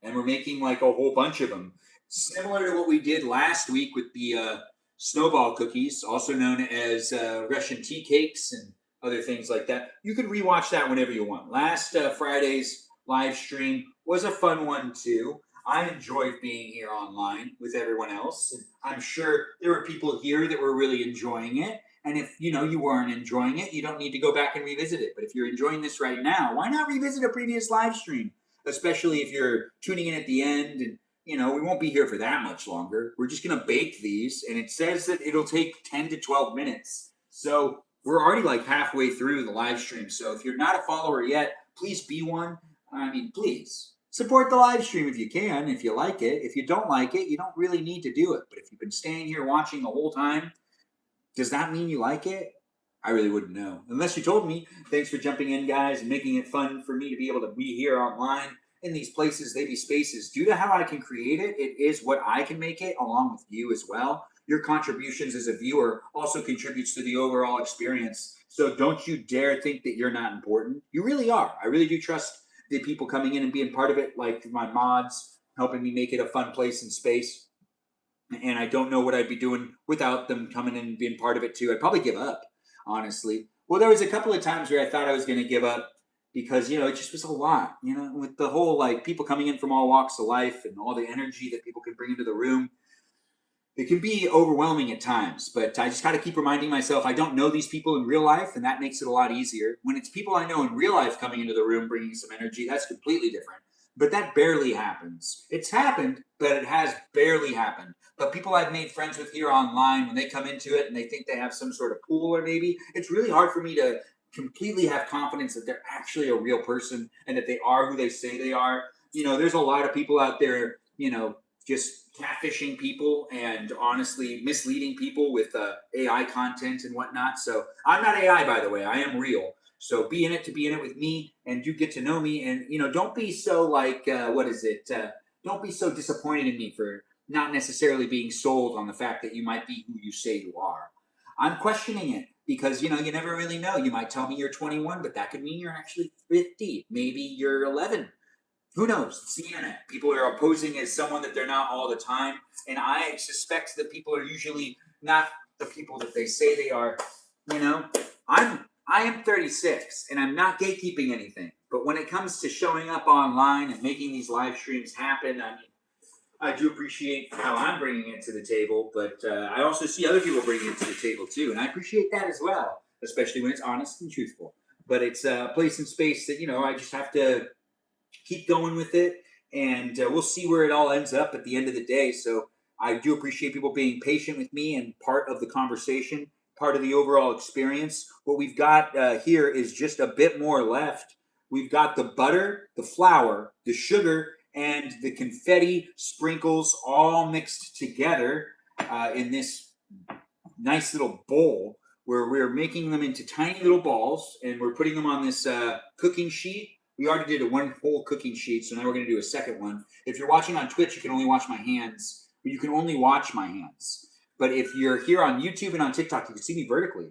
And we're making like a whole bunch of them. Similar to what we did last week with the snowball cookies, also known as Russian tea cakes and other things like that. You can rewatch that whenever you want. Last Friday's live stream was a fun one too. I enjoyed being here online with everyone else. And I'm sure there were people here that were really enjoying it. And if you weren't enjoying it, you don't need to go back and revisit it. But if you're enjoying this right now, why not revisit a previous live stream? Especially if you're tuning in at the end and we won't be here for that much longer. We're just going to bake these, and it says that it'll take 10 to 12 minutes. So we're already like halfway through the live stream. So if you're not a follower yet, please be one. I mean, please support the live stream if you can, if you like it. If you don't like it, you don't really need to do it. But if you've been staying here watching the whole time, does that mean you like it? I really wouldn't know. Unless you told me. Thanks for jumping in, guys, and making it fun for me to be able to be here online in these places, they be spaces. Due to how I can create it, it is what I can make it, along with you as well. Your contributions as a viewer also contributes to the overall experience. So don't you dare think that you're not important. You really are. I really do trust the people coming in and being part of it, like my mods, helping me make it a fun place and space. And I don't know what I'd be doing without them coming in and being part of it too. I'd probably give up, honestly. Well, there was a couple of times where I thought I was going to give up because it just was a lot. With the whole like people coming in from all walks of life and all the energy that people can bring into the room, it can be overwhelming at times. But I just got to keep reminding myself I don't know these people in real life, and that makes it a lot easier. When it's people I know in real life coming into the room bringing some energy, that's completely different. But that barely happens. It's happened, but it has barely happened. But people I've made friends with here online, when they come into it and they think they have some sort of pool or maybe, it's really hard for me to completely have confidence that they're actually a real person and that they are who they say they are. There's a lot of people out there, just catfishing people and honestly misleading people with AI content and whatnot. So I'm not AI, by the way. I am real. So be in it to be in it with me, and you get to know me. And don't be so like don't be so disappointed in me for not necessarily being sold on the fact that you might be who you say you are. I'm questioning it because you never really know. You might tell me you're 21, but that could mean you're actually 50. Maybe you're 11. Who knows? It's the internet. People are posing as someone that they're not all the time, and I suspect that people are usually not the people that they say they are. I am 36, and I'm not gatekeeping anything. But when it comes to showing up online and making these live streams happen, I do appreciate how I'm bringing it to the table, but I also see other people bringing it to the table too, and I appreciate that as well, especially when it's honest and truthful. But it's a place and space that I just have to keep going with it, and we'll see where it all ends up at the end of the day. So I do appreciate people being patient with me and part of the conversation, part of the overall experience. What we've got here is just a bit more left. We've got the butter, the flour, the sugar, and the confetti sprinkles all mixed together in this nice little bowl where we're making them into tiny little balls, and we're putting them on this cooking sheet. We already did one whole cooking sheet, so now we're going to do a second one. If you're watching on Twitch, you can only watch my hands. But you can only watch my hands. But if you're here on YouTube and on TikTok, you can see me vertically.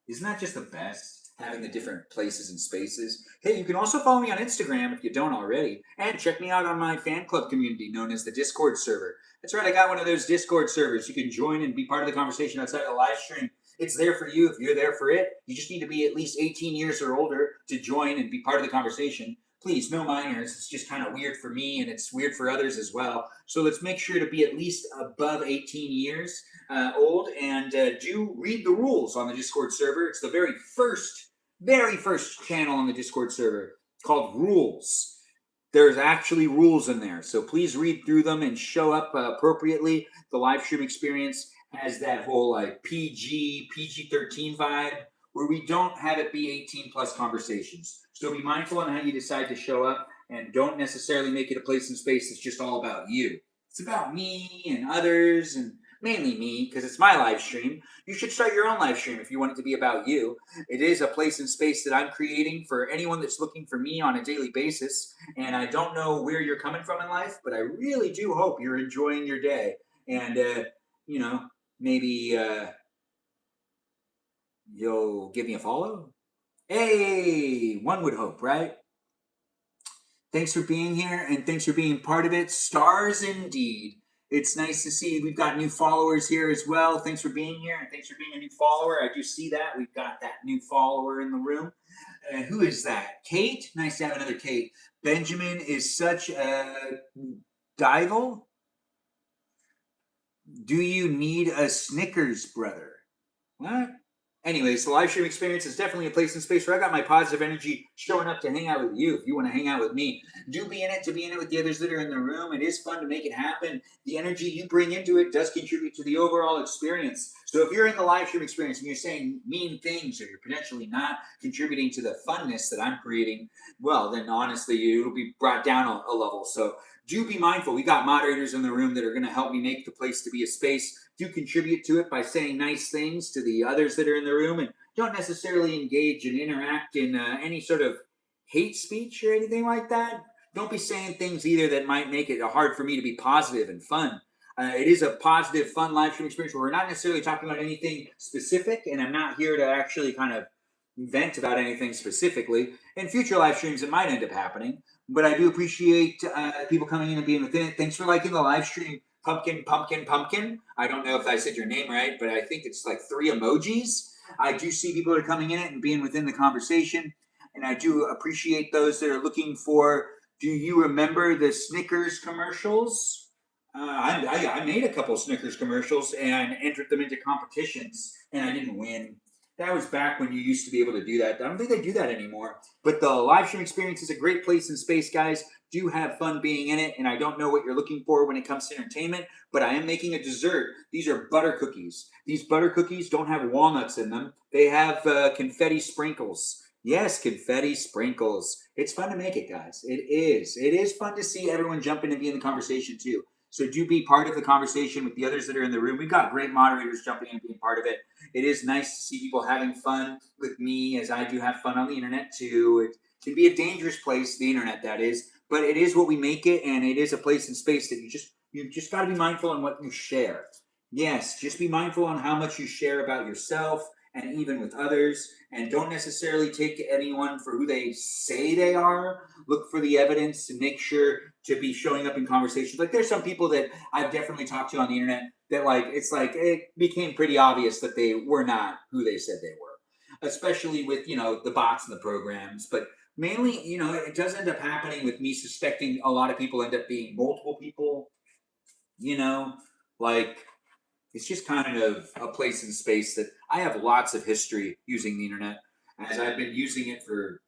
Isn't that just the best, having the different places and spaces? Hey, you can also follow me on Instagram if you don't already. And check me out on my fan club community known as the Discord server. That's right, I got one of those Discord servers. You can join and be part of the conversation outside of the live stream. It's there for you if you're there for it. You just need to be at least 18 years or older to join and be part of the conversation. Please, no minors. It's just kind of weird for me, and it's weird for others as well. So let's make sure to be at least above 18 years old, and do read the rules on the Discord server. It's the very first channel on the Discord server called Rules. There's actually rules in there, so please read through them and show up appropriately. The live stream experience has that whole like PG-13 vibe where we don't have it be 18 plus conversations. So be mindful on how you decide to show up and don't necessarily make it a place and space that's just all about you. It's about me and others, and mainly me because it's my live stream. You should start your own live stream if you want it to be about you. It is a place and space that I'm creating for anyone that's looking for me on a daily basis. And I don't know where you're coming from in life, but I really do hope you're enjoying your day. And, you know, maybe you'll give me a follow. Hey, one would hope, right? Thanks for being here and thanks for being part of it. Stars indeed. It's nice to see we've got new followers here as well. Thanks for being here and thanks for being a new follower. I do see that. We've got that new follower in the room. Who is that? Kate? Nice to have another Kate. Benjamin is such a dival. Do you need a Snickers, brother? What? Anyways, the live stream experience is definitely a place and space where I got my positive energy showing up to hang out with you. If you want to hang out with me, do be in it to be in it with the others that are in the room. It is fun to make it happen. The energy you bring into it does contribute to the overall experience. So if you're in the live stream experience and you're saying mean things or you're potentially not contributing to the funness that I'm creating, well, then honestly, it'll be brought down a level. So do be mindful. We got moderators in the room that are going to help me make the place to be a space. Do contribute to it by saying nice things to the others that are in the room, and don't necessarily engage and interact in any sort of hate speech or anything like that. Don't be saying things either that might make it hard for me to be positive and fun. It is a positive, fun live stream experience where we're not necessarily talking about anything specific, and I'm not here to actually kind of vent about anything specifically. In future live streams, it might end up happening, but I do appreciate people coming in and being within it. Thanks for liking the live stream. Pumpkin, pumpkin, pumpkin. I don't know if I said your name right, but I think it's like 3 emojis. I do see people that are coming in it and being within the conversation, and I do appreciate those that are looking for. Do you remember the Snickers commercials? I made a couple Snickers commercials and entered them into competitions, and I didn't win. That was back when you used to be able to do that. I don't think they do that anymore. But the live stream experience is a great place and space, guys. Do have fun being in it, and I don't know what you're looking for when it comes to entertainment, but I am making a dessert. These are butter cookies. These butter cookies don't have walnuts in them. They have confetti sprinkles. Yes, confetti sprinkles. It's fun to make it, guys. It is. It is fun to see everyone jump in and be in the conversation, too. So do be part of the conversation with the others that are in the room. We've got great moderators jumping in and being part of it. It is nice to see people having fun with me as I do have fun on the internet, too. It can be a dangerous place, the internet, that is. But it is what we make it, and it is a place and space that you just got to be mindful on what you share. Yes, just be mindful on how much you share about yourself and even with others, and don't necessarily take anyone for who they say they are. Look for the evidence and make sure to be showing up in conversations. Like there's some people that I've definitely talked to on the internet that like it's like it became pretty obvious that they were not who they said they were, especially with the bots and the programs, but mainly, it does end up happening with me suspecting a lot of people end up being multiple people, like it's just kind of a place and space that I have lots of history using the internet as I've been using it for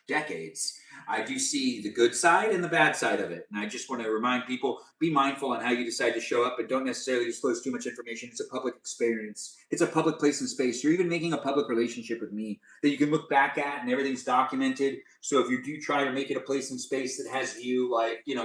decades. I do see the good side and the bad side of it. And I just want to remind people, be mindful on how you decide to show up and don't necessarily disclose too much information. It's a public experience. It's a public place and space. You're even making a public relationship with me that you can look back at and everything's documented. So if you do try to make it a place and space that has you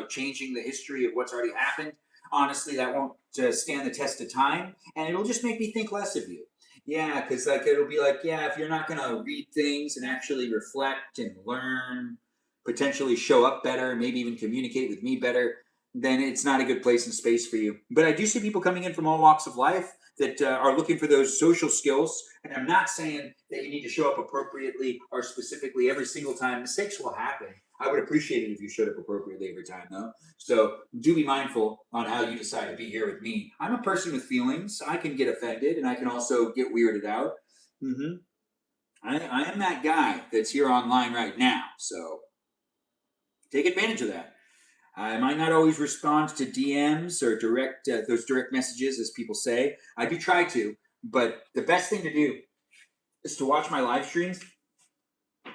changing the history of what's already happened, honestly, that won't stand the test of time. And it'll just make me think less of you. Yeah, because it'll be like, yeah, if you're not gonna read things and actually reflect and learn, potentially show up better, maybe even communicate with me better, then it's not a good place and space for you. But I do see people coming in from all walks of life that are looking for those social skills. And I'm not saying that you need to show up appropriately or specifically every single time. Mistakes will happen. I would appreciate it if you showed up appropriately every time, though. So do be mindful on how you decide to be here with me. I'm a person with feelings. I can get offended, and I can also get weirded out. Mm-hmm. I am that guy that's here online right now. So take advantage of that. I might not always respond to DMs or those direct messages, as people say. I do try to, but the best thing to do is to watch my live streams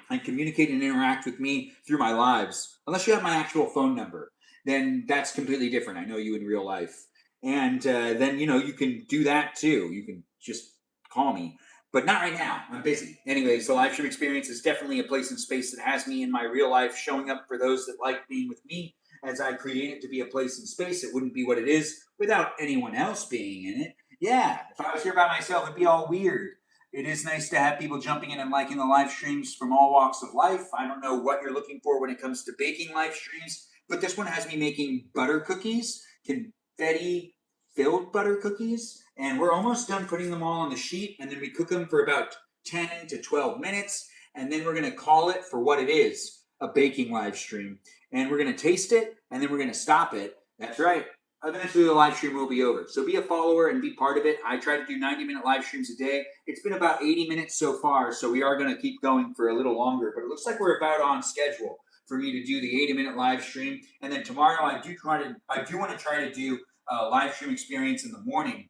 and communicate and interact with me through my lives. Unless you have my actual phone number, then that's completely different. I know you in real life. And then, you can do that too. You can just call me. But not right now. I'm busy. Anyways, the live stream experience is definitely a place and space that has me in my real life, showing up for those that like being with me. As I create it to be a place and space, it wouldn't be what it is without anyone else being in it. Yeah, if I was here by myself, it'd be all weird. It is nice to have people jumping in and liking the live streams from all walks of life. I don't know what you're looking for when it comes to baking live streams, but this one has me making butter cookies, confetti filled butter cookies, and we're almost done putting them all on the sheet, and then we cook them for about 10 to 12 minutes, and then we're going to call it for what it is, a baking live stream. And we're going to taste it, and then we're going to stop it. That's right. Eventually the live stream will be over. So be a follower and be part of it. I try to do 90-minute live streams a day. It's been about 80 minutes so far, so we are going to keep going for a little longer. But it looks like we're about on schedule for me to do the 80-minute live stream. And then tomorrow I do want to try to do a live stream experience in the morning.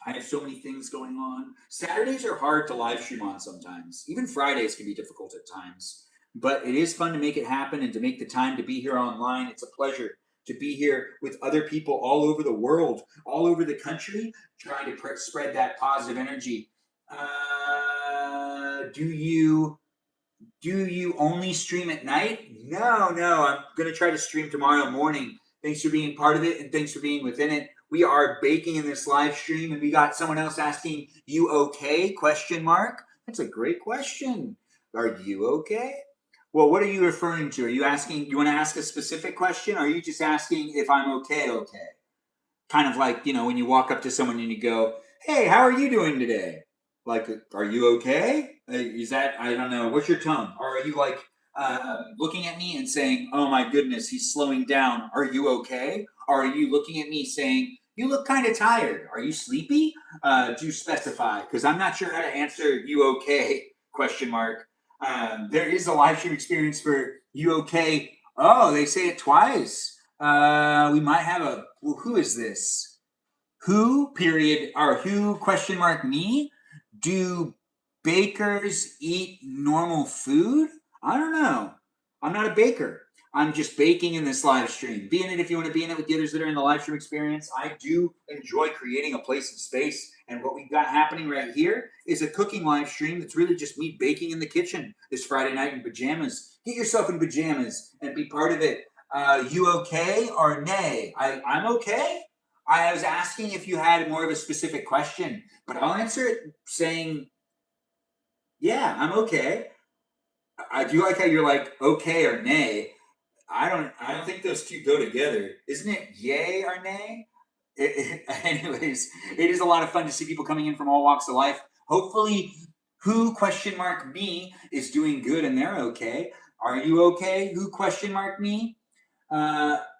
I have so many things going on. Saturdays are hard to live stream on sometimes. Even Fridays can be difficult at times. But it is fun to make it happen and to make the time to be here online. It's a pleasure to be here with other people all over the world, all over the country, trying to spread that positive energy. Do you only stream at night? No. I'm going to try to stream tomorrow morning. Thanks for being part of it, and thanks for being within it. We are baking in this live stream, and we got someone else asking, "You okay?" Question mark. That's a great question. Are you okay? Well, what are you referring to? Are you asking? You want to ask a specific question, or are you just asking if I'm okay? Okay. Kind of like, when you walk up to someone and you go, "Hey, how are you doing today?" Like, are you okay? Is that, I don't know. What's your tone? Or are you like looking at me and saying, "Oh my goodness, he's slowing down. Are you okay?" Or are you looking at me saying, "You look kind of tired. Are you sleepy?" Do specify, because I'm not sure how to answer "you okay?" question mark. There is a live stream experience for "you okay?" Oh, they say it twice. We might have who is this? Who, period, or who, question mark, me? Do bakers eat normal food? I don't know. I'm not a baker. I'm just baking in this live stream. Be in it if you want to be in it with the others that are in the live stream experience. I do enjoy creating a place and space. And what we've got happening right here is a cooking live stream that's really just me baking in the kitchen this Friday night in pajamas. Get yourself in pajamas and be part of it. You okay or nay? I'm okay. I was asking if you had more of a specific question, but I'll answer it saying, yeah, I'm okay. I do like how you're like okay or nay. I don't think those two go together. Isn't it yay or nay? Anyways, it is a lot of fun to see people coming in from all walks of life. Hopefully, who question mark me is doing good and they're okay. Are you okay? Who question mark me?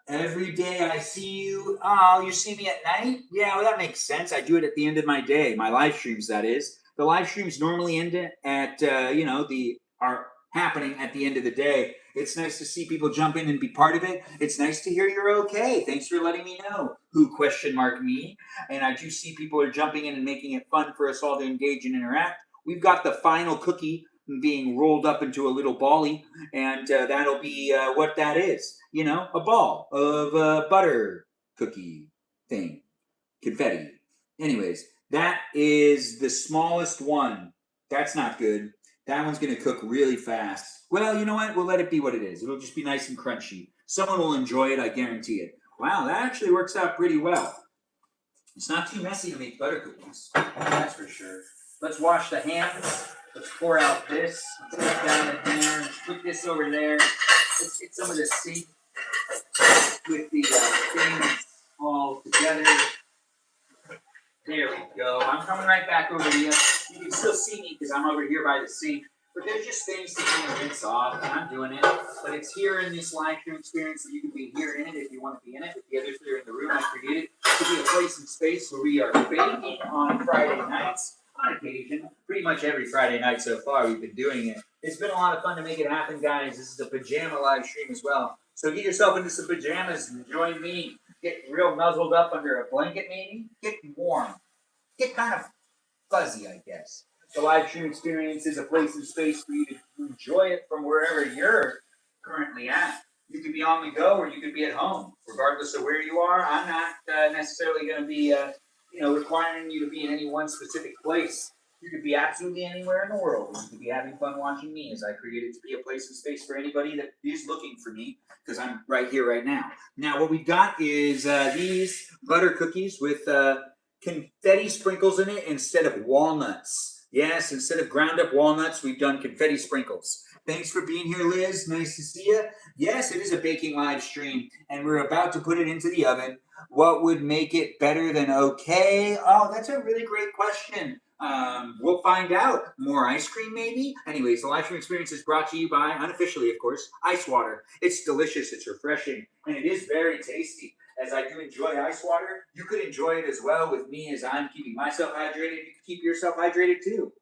Every day I see you. Oh, you see me at night? Yeah, well, that makes sense. I do it at the end of my day. My live streams, that is. The live streams normally end at are happening at the end of the day. It's nice to see people jump in and be part of it. It's nice to hear you're okay. Thanks for letting me know. Who question mark me? And I do see people are jumping in and making it fun for us all to engage and interact. We've got the final cookie being rolled up into a little bally, and that'll be what that is. A ball of butter cookie thing, confetti. Anyways, that is the smallest one. That's not good. That one's going to cook really fast. Well, you know what? We'll let it be what it is. It'll just be nice and crunchy. Someone will enjoy it, I guarantee it. Wow, that actually works out pretty well. It's not too messy to make butter cookies. That's for sure. Let's wash the hands. Let's pour out this. Let's put down in there. Put this over there. Let's get some of the sink with the things all together. There we go. I'm coming right back over to you. You can still see me because I'm over here by the sink. But there's just things to kind of rinse off, and I'm doing it. But it's here in this live stream experience that you can be here in it if you want to be in it. With the others that are in the room, I created to be a place and space where we are baking on Friday nights. On occasion, pretty much every Friday night so far, we've been doing it. It's been a lot of fun to make it happen, guys. This is a pajama live stream as well. So get yourself into some pajamas and join me. Get real nuzzled up under a blanket, maybe. Get warm. Get kind of fuzzy, I guess. The live stream experience is a place and space for you to enjoy it from wherever you're currently at. You could be on the go or you could be at home. Regardless of where you are, I'm not necessarily going to be, requiring you to be in any one specific place. You could be absolutely anywhere in the world. You could be having fun watching me as I create it to be a place and space for anybody that is looking for me, because I'm right here, right now. Now, what we've got is these butter cookies with confetti sprinkles in it instead of walnuts. Yes, instead of ground up walnuts, we've done confetti sprinkles. Thanks for being here, Liz. Nice to see you. Yes, it is a baking live stream, and we're about to put it into the oven. What would make it better than okay? Oh, that's a really great question. We'll find out. More ice cream, maybe? Anyways, the live stream experience is brought to you by, unofficially, of course, ice water. It's delicious, it's refreshing, and it is very tasty. As I do enjoy ice water, you could enjoy it as well with me as I'm keeping myself hydrated. You can keep yourself hydrated too.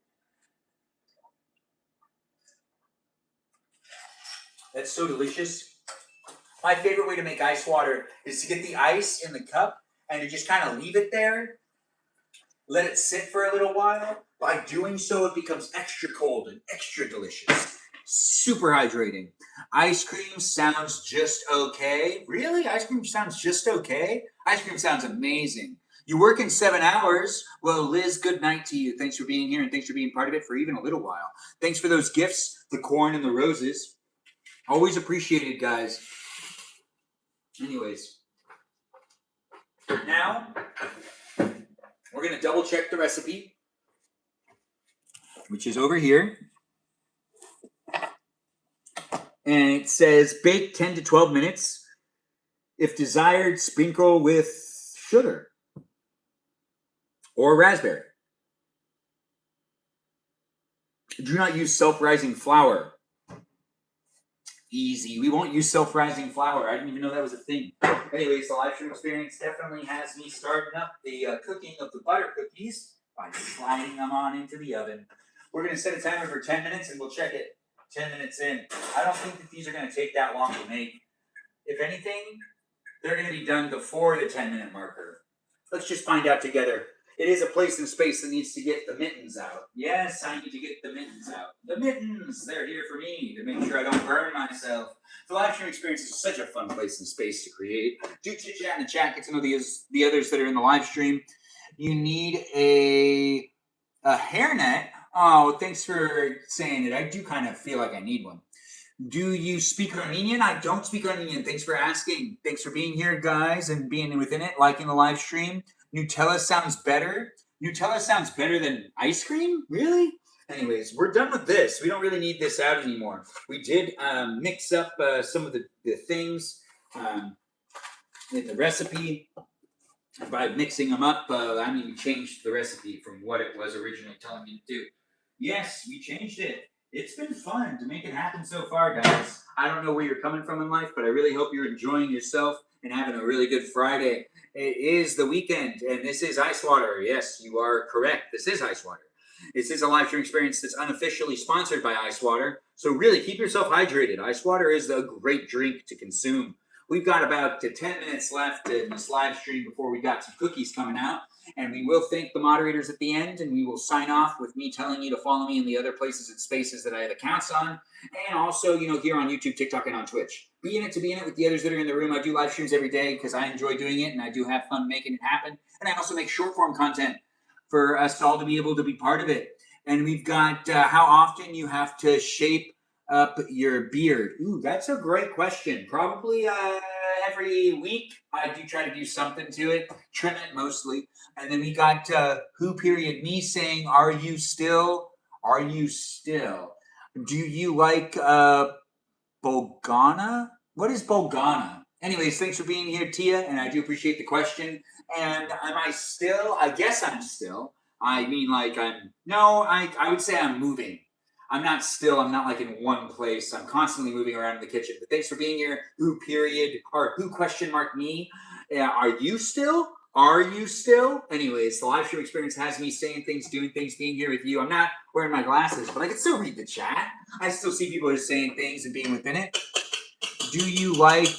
That's so delicious. My favorite way to make ice water is to get the ice in the cup and to just kind of leave it there. Let it sit for a little while. By doing so, it becomes extra cold and extra delicious. Super hydrating. Ice cream sounds just okay. Really? Ice cream sounds just okay? Ice cream sounds amazing. You work in 7 hours. Well, Liz, good night to you. Thanks for being here and thanks for being part of it for even a little while. Thanks for those gifts, the corn and the roses. Always appreciated, guys. Anyways, now we're going to double check the recipe, which is over here. And it says bake 10 to 12 minutes. If desired, sprinkle with sugar or raspberry. Do not use self-rising flour. Easy. We won't use self-rising flour. I didn't even know that was a thing. Anyways, the live stream experience definitely has me starting up the cooking of the butter cookies by sliding them on into the oven. We're going to set a timer for 10 minutes and we'll check it 10 minutes in. I don't think that these are going to take that long to make. If anything, they're going to be done before the 10-minute marker. Let's just find out together. It is a place and space that needs to get the mittens out. Yes, I need to get the mittens out. The mittens, they're here for me to make sure I don't burn myself. The live stream experience is such a fun place and space to create. Do chit-chat in the chat. Get to know the others that are in the live stream. You need a hairnet. Oh, thanks for saying it. I do kind of feel like I need one. Do you speak Armenian? I don't speak Armenian. Thanks for asking. Thanks for being here, guys, and being within it, liking the live stream. Nutella sounds better. Nutella sounds better than ice cream? Really? Anyways, we're done with this. We don't really need this out anymore. We did mix up some of the things in the recipe. By mixing them up, we changed the recipe from what it was originally telling me to do. Yes, we changed it. It's been fun to make it happen so far, guys. I don't know where you're coming from in life, but I really hope you're enjoying yourself and having a really good Friday. It is the weekend, and this is Ice Water. Yes, you are correct. This is Ice Water. This is a live stream experience that's unofficially sponsored by Ice Water. So really, keep yourself hydrated. Ice Water is a great drink to consume. We've got about 10 minutes left in this live stream before we got some cookies coming out. And we will thank the moderators at the end, and we will sign off with me telling you to follow me in the other places and spaces that I have accounts on. And also, here on YouTube, TikTok, and on Twitch. Be in it to be in it with the others that are in the room. I do live streams every day because I enjoy doing it, and I do have fun making it happen. And I also make short-form content for us all to be able to be part of it. And we've got how often you have to shape up your beard. Ooh, that's a great question. Probably every week I do try to do something to it, trim it mostly. And then we got who period me saying, are you still? Do you like Bolgana? What is Bolgana? Anyways, thanks for being here, Tia, and I do appreciate the question. And am I still? I guess I'm still. I would say I'm moving. I'm not still. I'm not like in one place. I'm constantly moving around in the kitchen. But thanks for being here. Who period or who question mark me? Are you still? Are you still? Anyways, the live stream experience has me saying things, doing things, being here with you. I'm not wearing my glasses, but I can still read the chat. I still see people just saying things and being within it. Do you like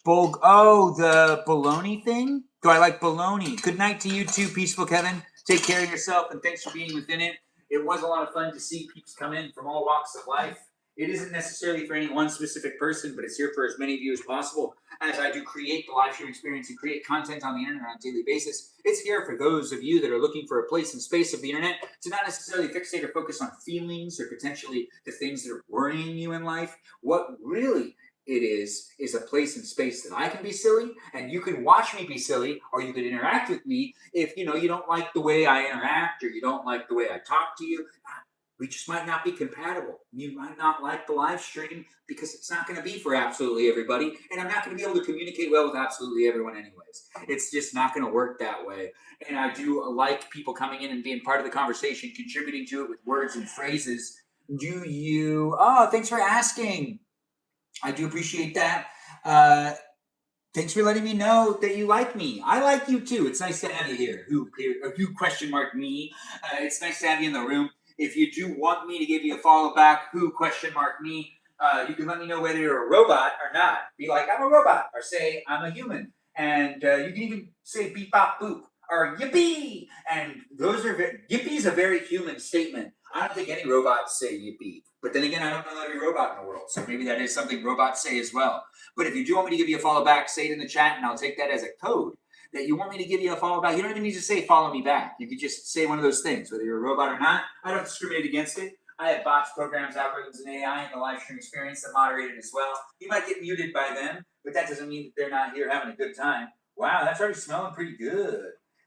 the bologna thing? Do I like bologna? Good night to you too, Peaceful Kevin. Take care of yourself, and thanks for being within it. It was a lot of fun to see people come in from all walks of life. It isn't necessarily for any one specific person, but it's here for as many of you as possible. As I do create the live stream experience and create content on the internet on a daily basis, it's here for those of you that are looking for a place and space of the internet to not necessarily fixate or focus on feelings or potentially the things that are worrying you in life. What really it is a place and space that I can be silly, and you can watch me be silly, or you can interact with me if you don't like the way I interact or you don't like the way I talk to you. We just might not be compatible. You might not like the live stream because it's not going to be for absolutely everybody, and I'm not going to be able to communicate well with absolutely everyone anyways. It's just not going to work that way. And I do like people coming in and being part of the conversation, contributing to it with words and phrases. Do you? Oh, thanks for asking. I do appreciate that. Thanks for letting me know that you like me. I like you too. It's nice to have you here. Who question mark me? It's nice to have you in the room. If you do want me to give you a follow back, who question mark me? You can let me know whether you're a robot or not. Be like, I'm a robot, or say I'm a human. And you can even say beep bop boop or yippee. And those are yippee a very human statement. I don't think any robots say yippee. But then again, I don't know every robot in the world, so maybe that is something robots say as well. But if you do want me to give you a follow back, say it in the chat, and I'll take that as a code that you want me to give you a follow back. You don't even need to say follow me back. You could just say one of those things, whether you're a robot or not. I don't discriminate against it. I have bots, programs, algorithms, and AI in the live stream experience that moderated as well. You might get muted by them, but that doesn't mean that they're not here having a good time. Wow, that's already smelling pretty good.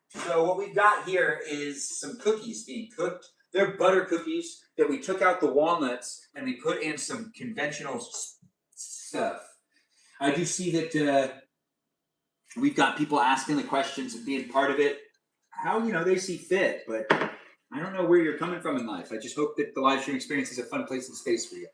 So what we've got here is some cookies being cooked. They're butter cookies that we took out the walnuts and we put in some conventional stuff. I do see that we've got people asking the questions and being part of it, how they see fit, but I don't know where you're coming from in life. I just hope that the live stream experience is a fun place and space for you.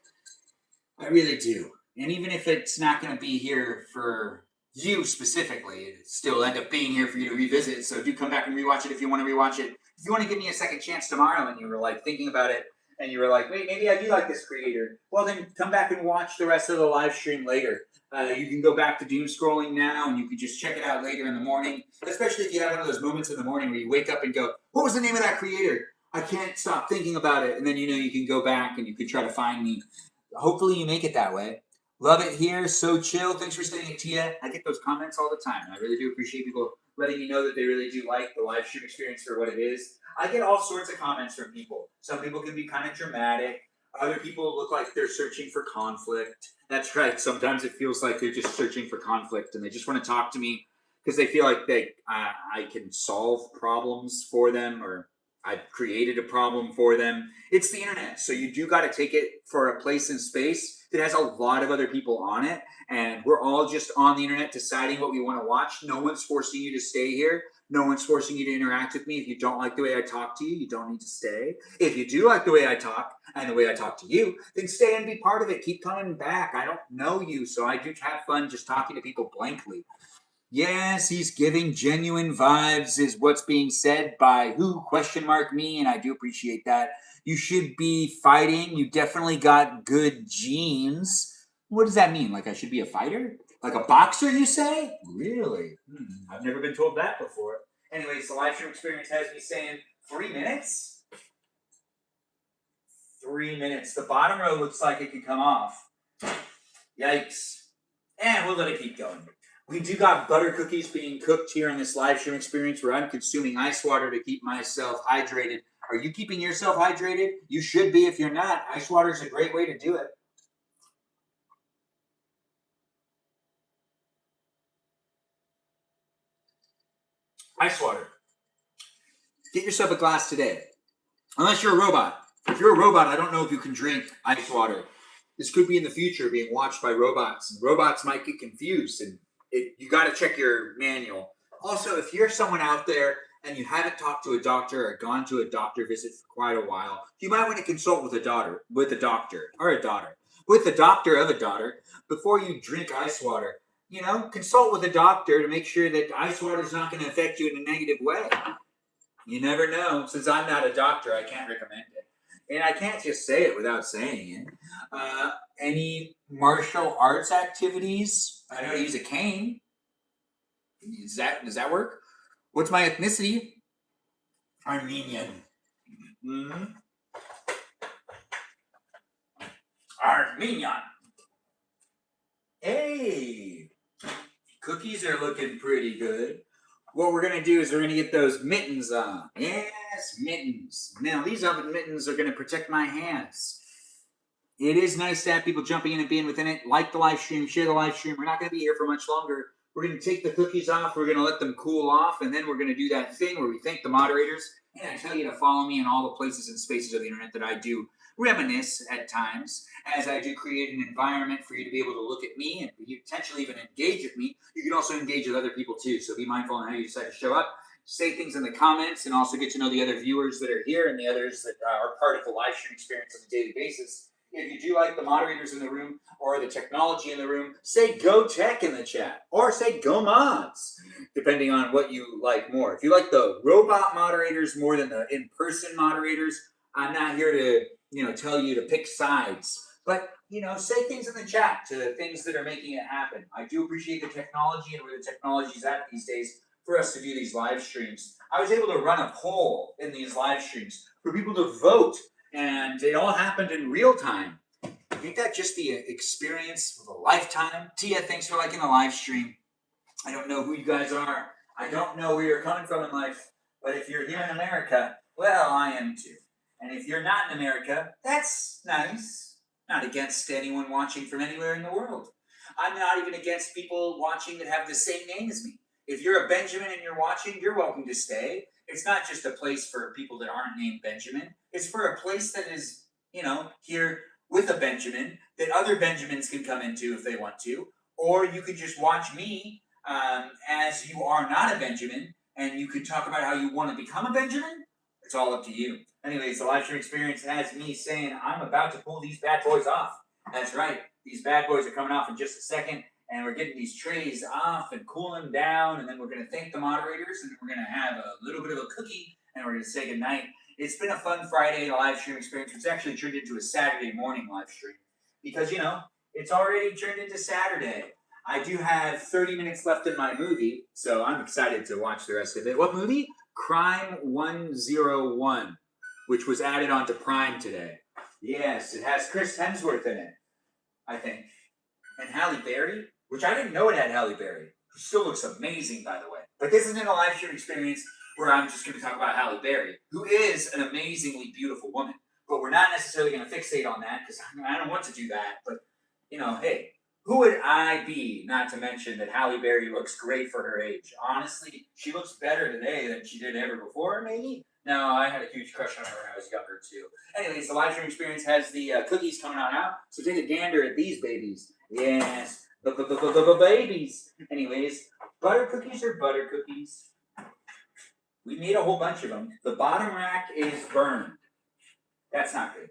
I really do. And even if it's not going to be here for you specifically, it still end up being here for you to revisit. So do come back and rewatch it if you want to rewatch it. If you want to give me a second chance tomorrow and you were like thinking about it and you were like, wait, maybe I do like this creator, well then come back and watch the rest of the live stream later. You can go back to doom scrolling now and you can just check it out later in the morning, especially if you have one of those moments in the morning where you wake up and go, what was the name of that creator? I can't stop thinking about it. And then you can go back and you can try to find me. Hopefully you make it that way. Love it here. So chill. Thanks for staying, Tia. I get those comments all the time. And I really do appreciate people letting me know that they really do like the live stream experience for what it is. I get all sorts of comments from people. Some people can be kind of dramatic. Other people look like they're searching for conflict. That's right. Sometimes it feels like they're just searching for conflict and they just want to talk to me because they feel like I can solve problems for them, or I've created a problem for them. It's the internet, so you do got to take it for a place and space that has a lot of other people on it, and we're all just on the internet deciding what we want to watch. No one's forcing you to stay here. No one's forcing you to interact with me. If you don't like the way I talk to you, you don't need to stay. If you do like the way I talk and the way I talk to you, then stay and be part of it. Keep coming back. I don't know you, so I do have fun just talking to people blankly. Yes, he's giving genuine vibes is what's being said by who question mark me, and I do appreciate that. You should be fighting. You definitely got good genes. What does that mean? Like I should be a fighter? Like a boxer, you say? Really? I've never been told that before. Anyways, the live stream experience has me saying 3 minutes? 3 minutes. The bottom row looks like it could come off. Yikes. And we'll let it keep going. We do got butter cookies being cooked here in this live stream experience where I'm consuming ice water to keep myself hydrated. Are you keeping yourself hydrated? You should be if you're not. Ice water is a great way to do it. Ice water. Get yourself a glass today. Unless you're a robot. If you're a robot, I don't know if you can drink ice water. This could be in the future being watched by robots. And robots might get confused and you got to check your manual. Also, if you're someone out there and you haven't talked to a doctor or gone to a doctor visit for quite a while, you might want to consult with a doctor of a daughter before you drink ice water. Consult with a doctor to make sure that ice water is not going to affect you in a negative way. You never know. Since I'm not a doctor, I can't recommend it. And I can't just say it without saying it. Any martial arts activities? I know how to use a cane. Does that work? What's my ethnicity? Armenian. Armenian. Hey, cookies are looking pretty good. What we're gonna do is we're gonna get those mittens on. Yes, mittens. Now these oven mittens are gonna protect my hands. It is nice to have people jumping in and being within it. Like the live stream, share the live stream. We're not gonna be here for much longer. We're gonna take the cookies off. We're gonna let them cool off, and then we're gonna do that thing where we thank the moderators. And I tell you to follow me in all the places and spaces of the internet that I do reminisce at times, as I do create an environment for you to be able to look at me and potentially even engage with me. You can also engage with other people too, so be mindful on how you decide to show up. Say things in the comments and also get to know the other viewers that are here and the others that are part of the live stream experience on a daily basis. If you do like the moderators in the room or the technology in the room, say go tech in the chat or say go mods, depending on what you like more. If you like the robot moderators more than the in-person moderators, I'm not here to tell you to pick sides, but say things in the chat to things that are making it happen. I do appreciate the technology and where the technology is at these days for us to do these live streams. I was able to run a poll in these live streams for people to vote, and it all happened in real time. Ain't that just the experience of a lifetime? Tia, thanks for liking the live stream. I don't know who you guys are. I don't know where you're coming from in life, but if you're here in America, well, I am too. And if you're not in America, that's nice. Not against anyone watching from anywhere in the world. I'm not even against people watching that have the same name as me. If you're a Benjamin and you're watching, you're welcome to stay. It's not just a place for people that aren't named Benjamin. It's for a place that is, here with a Benjamin that other Benjamins can come into if they want to. Or you could just watch me as you are not a Benjamin, and you could talk about how you want to become a Benjamin. It's all up to you. Anyways, the live stream experience has me saying I'm about to pull these bad boys off. That's right. These bad boys are coming off in just a second, and we're getting these trays off and cooling them down, and then we're going to thank the moderators, and then we're going to have a little bit of a cookie, and we're going to say goodnight. It's been a fun Friday live stream experience. It's actually turned into a Saturday morning live stream because, it's already turned into Saturday. I do have 30 minutes left in my movie, so I'm excited to watch the rest of it. What movie? Crime 101, which was added onto Prime today. Yes, it has Chris Hemsworth in it, I think. And Halle Berry, which I didn't know it had Halle Berry. Who still looks amazing, by the way. But this isn't a live stream experience where I'm just going to talk about Halle Berry, who is an amazingly beautiful woman. But we're not necessarily going to fixate on that, because I don't want to do that. But, hey, who would I be not to mention that Halle Berry looks great for her age? Honestly, she looks better today than she did ever before, maybe? No, I had a huge crush on her when I was younger, too. Anyways, the live stream experience has the cookies coming on out, so take a gander at these babies. Yes, babies. Anyways, butter cookies are butter cookies. We made a whole bunch of them. The bottom rack is burned. That's not good.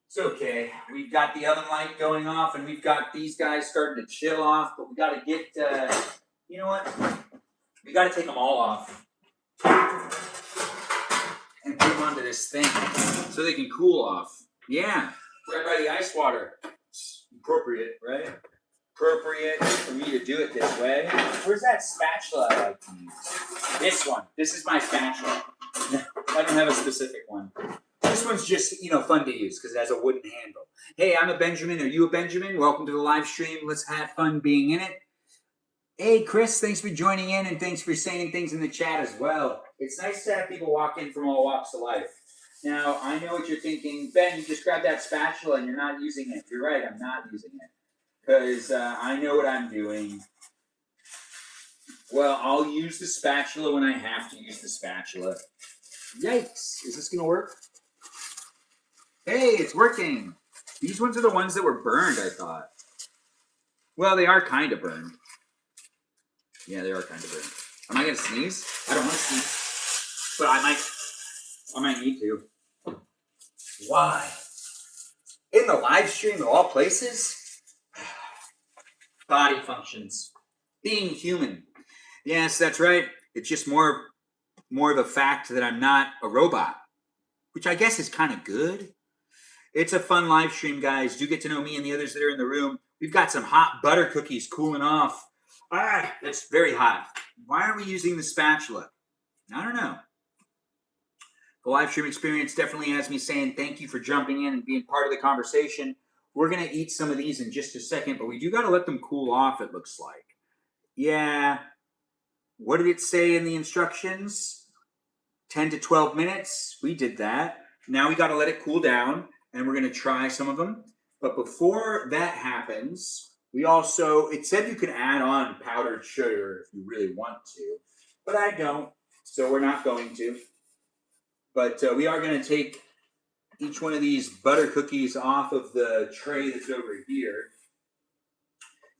It's okay. We've got the oven light going off, and we've got these guys starting to chill off, but we got to get, you know what? We got to take them all off and put them onto this thing so they can cool off. Yeah, right by the ice water. It's appropriate, right? Appropriate for me to do it this way. Where's that spatula I like to use? This one. This is my spatula. I don't have a specific one. This one's just, fun to use because it has a wooden handle. Hey, I'm a Benjamin. Are you a Benjamin? Welcome to the live stream. Let's have fun being in it. Hey, Chris, thanks for joining in and thanks for saying things in the chat as well. It's nice to have people walk in from all walks of life. Now, I know what you're thinking. Ben, you just grabbed that spatula and you're not using it. You're right, I'm not using it. Because I know what I'm doing. Well, I'll use the spatula when I have to use the spatula. Yikes. Is this going to work? Hey, it's working. These ones are the ones that were burned, I thought. Well, they are kind of burned. Yeah, they are kind of burned. Am I going to sneeze? I don't want to sneeze. But I might need to. Why? In the live stream of all places? Body functions. Being human. Yes, that's right. It's just more of a fact that I'm not a robot. Which I guess is kind of good. It's a fun live stream, guys. Do get to know me and the others that are in the room. We've got some hot butter cookies cooling off. It's very hot. Why are we using the spatula? I don't know. The live stream experience definitely has me saying thank you for jumping in and being part of the conversation. We're going to eat some of these in just a second, but we do got to let them cool off, it looks like. Yeah. What did it say in the instructions? 10 to 12 minutes. We did that. Now we got to let it cool down, and we're going to try some of them. But before that happens, we also, it said you can add on powdered sugar if you really want to, but I don't, so we're not going to. But we are going to take each one of these butter cookies off of the tray that's over here.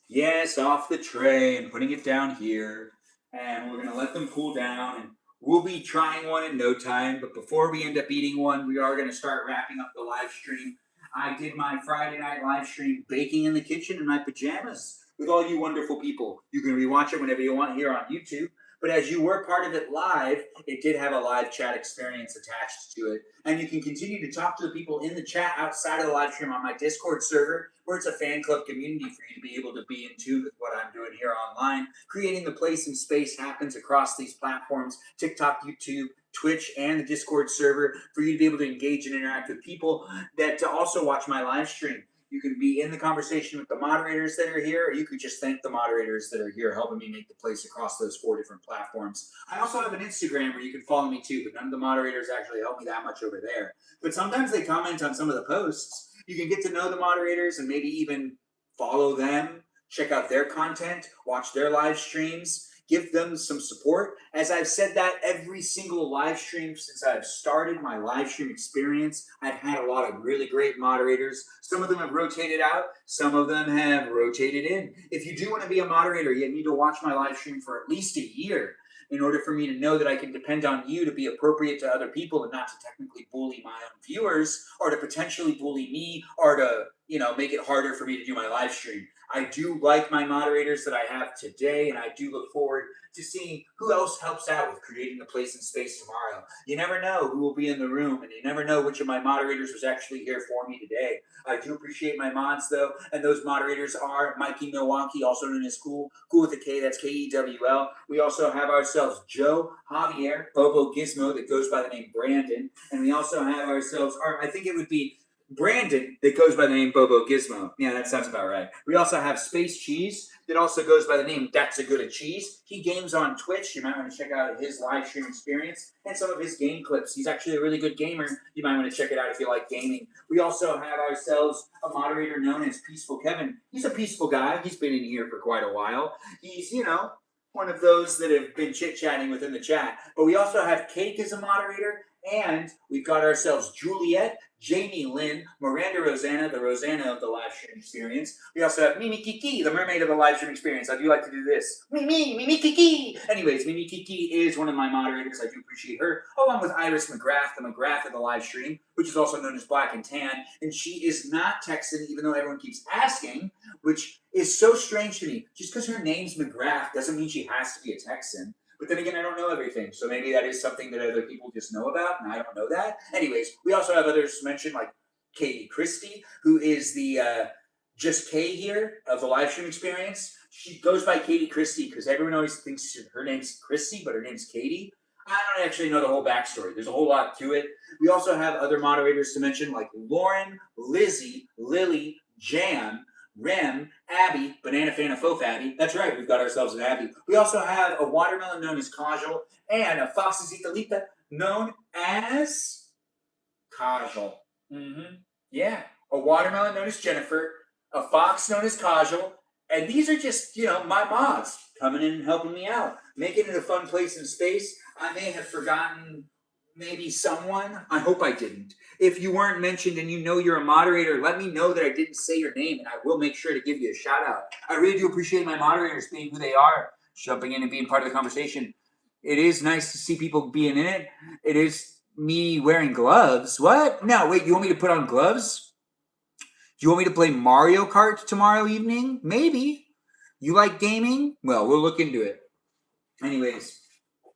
Yes, off the tray and putting it down here. And we're going to let them cool down. And we'll be trying one in no time. But before we end up eating one, we are going to start wrapping up the live stream. I did my Friday night live stream baking in the kitchen in my pajamas with all you wonderful people. You can rewatch it whenever you want here on YouTube. But as you were part of it live, it did have a live chat experience attached to it. And you can continue to talk to the people in the chat outside of the live stream on my Discord server, where it's a fan club community for you to be able to be in tune with what I'm doing here online. Creating the place and space happens across these platforms, TikTok, YouTube, Twitch, and the Discord server, for you to be able to engage and interact with people that also watch my live stream. You can be in the conversation with the moderators that are here, or you could just thank the moderators that are here helping me make the place across those 4 different platforms. I also have an Instagram where you can follow me too, but none of the moderators actually help me that much over there. But sometimes they comment on some of the posts. You can get to know the moderators and maybe even follow them, check out their content, watch their live streams, give them some support. As I've said that every single live stream since I've started my live stream experience, I've had a lot of really great moderators. Some of them have rotated out, some of them have rotated in. If you do want to be a moderator, you need to watch my live stream for at least a year in order for me to know that I can depend on you to be appropriate to other people and not to technically bully my own viewers or to potentially bully me or to, make it harder for me to do my live stream. I do like my moderators that I have today, and I do look forward to seeing who else helps out with creating the place and space tomorrow. You never know who will be in the room, and you never know which of my moderators was actually here for me today. I do appreciate my mods, though, and those moderators are Mikey Milwaukee, also known as Cool with a K, that's Kewl. We also have ourselves Joe, Javier, Bobo Gizmo, that goes by the name Brandon, and we also have ourselves, or I think it would be Brandon, that goes by the name Bobo Gizmo. Yeah, that sounds about right. We also have Space Cheese, that also goes by the name That's a Good a Cheese. He games on Twitch. You might want to check out his live stream experience and some of his game clips. He's actually a really good gamer. You might want to check it out if you like gaming. We also have ourselves a moderator known as Peaceful Kevin. He's a peaceful guy. He's been in here for quite a while. He's, one of those that have been chit-chatting within the chat. But we also have Cake as a moderator, and we've got ourselves Juliet, Jamie Lynn, Miranda Rosanna, the Rosanna of the live stream experience. We also have Mimi Kiki, the mermaid of the live stream experience. I do like to do this. Mimi Kiki. Anyways, Mimi Kiki is one of my moderators. I do appreciate her, along with Iris McGrath, the McGrath of the live stream, which is also known as Black and Tan. And she is not Texan, even though everyone keeps asking, which is so strange to me. Just because her name's McGrath doesn't mean she has to be a Texan. But then again, I don't know everything, so maybe that is something that other people just know about, and I don't know that. Anyways, we also have others mentioned, like Katie Christie, who is the Just K here of the live stream experience. She goes by Katie Christie because everyone always thinks her name's Christy, but her name's Katie. I don't actually know the whole backstory. There's a whole lot to it. We also have other moderators to mention, like Lauren, Lizzie, Lily, Jan, Rem, Abby, Banana Fana Faux Abby. That's right, we've got ourselves an Abby. We also have a watermelon known as Kajal and a Foxesitalita known as Kajal. Yeah, a watermelon known as Jennifer, a fox known as Kajal, and these are just, my mods coming in and helping me out, making it a fun place and space. I may have forgotten maybe someone. I hope I didn't. If you weren't mentioned and you're a moderator, let me know that I didn't say your name, and I will make sure to give you a shout out. I really do appreciate my moderators being who they are, jumping in and being part of the conversation. It is nice to see people being in it. It is me wearing gloves. What? No, wait, you want me to put on gloves? Do you want me to play Mario Kart tomorrow evening? Maybe. You like gaming? Well, we'll look into it. Anyways,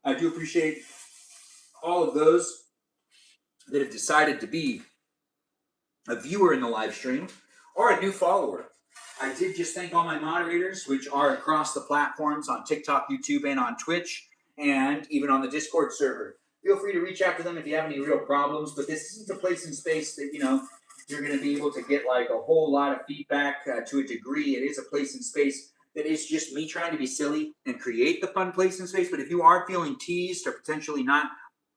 I do appreciate all of those that have decided to be a viewer in the live stream or a new follower. I did just thank all my moderators, which are across the platforms on TikTok, YouTube, and on Twitch, and even on the Discord server. feel free to reach out to them if you have any real problems. But this isn't a place and space that, you're going to be able to get like a whole lot of feedback to a degree. It is a place and space that is just me trying to be silly and create the fun place and space. But if you are feeling teased or potentially not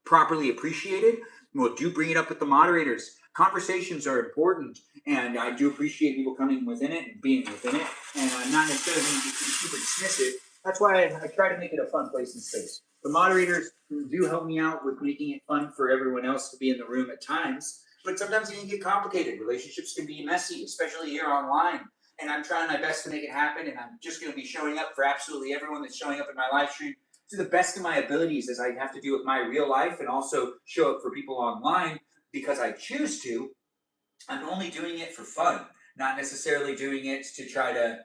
properly appreciated, well, do bring it up with the moderators. Conversations are important, and I do appreciate people coming within it and being within it, and not necessarily being super dismissive. That's why I try to make it a fun place and space. The moderators do help me out with making it fun for everyone else to be in the room at times, but sometimes it can get complicated. Relationships can be messy, especially here online, and I'm trying my best to make it happen, and I'm just going to be showing up for absolutely everyone that's showing up in my live stream to the best of my abilities, as I have to do with my real life, and also show up for people online because I choose to. I'm only doing it for fun, not necessarily doing it to try to,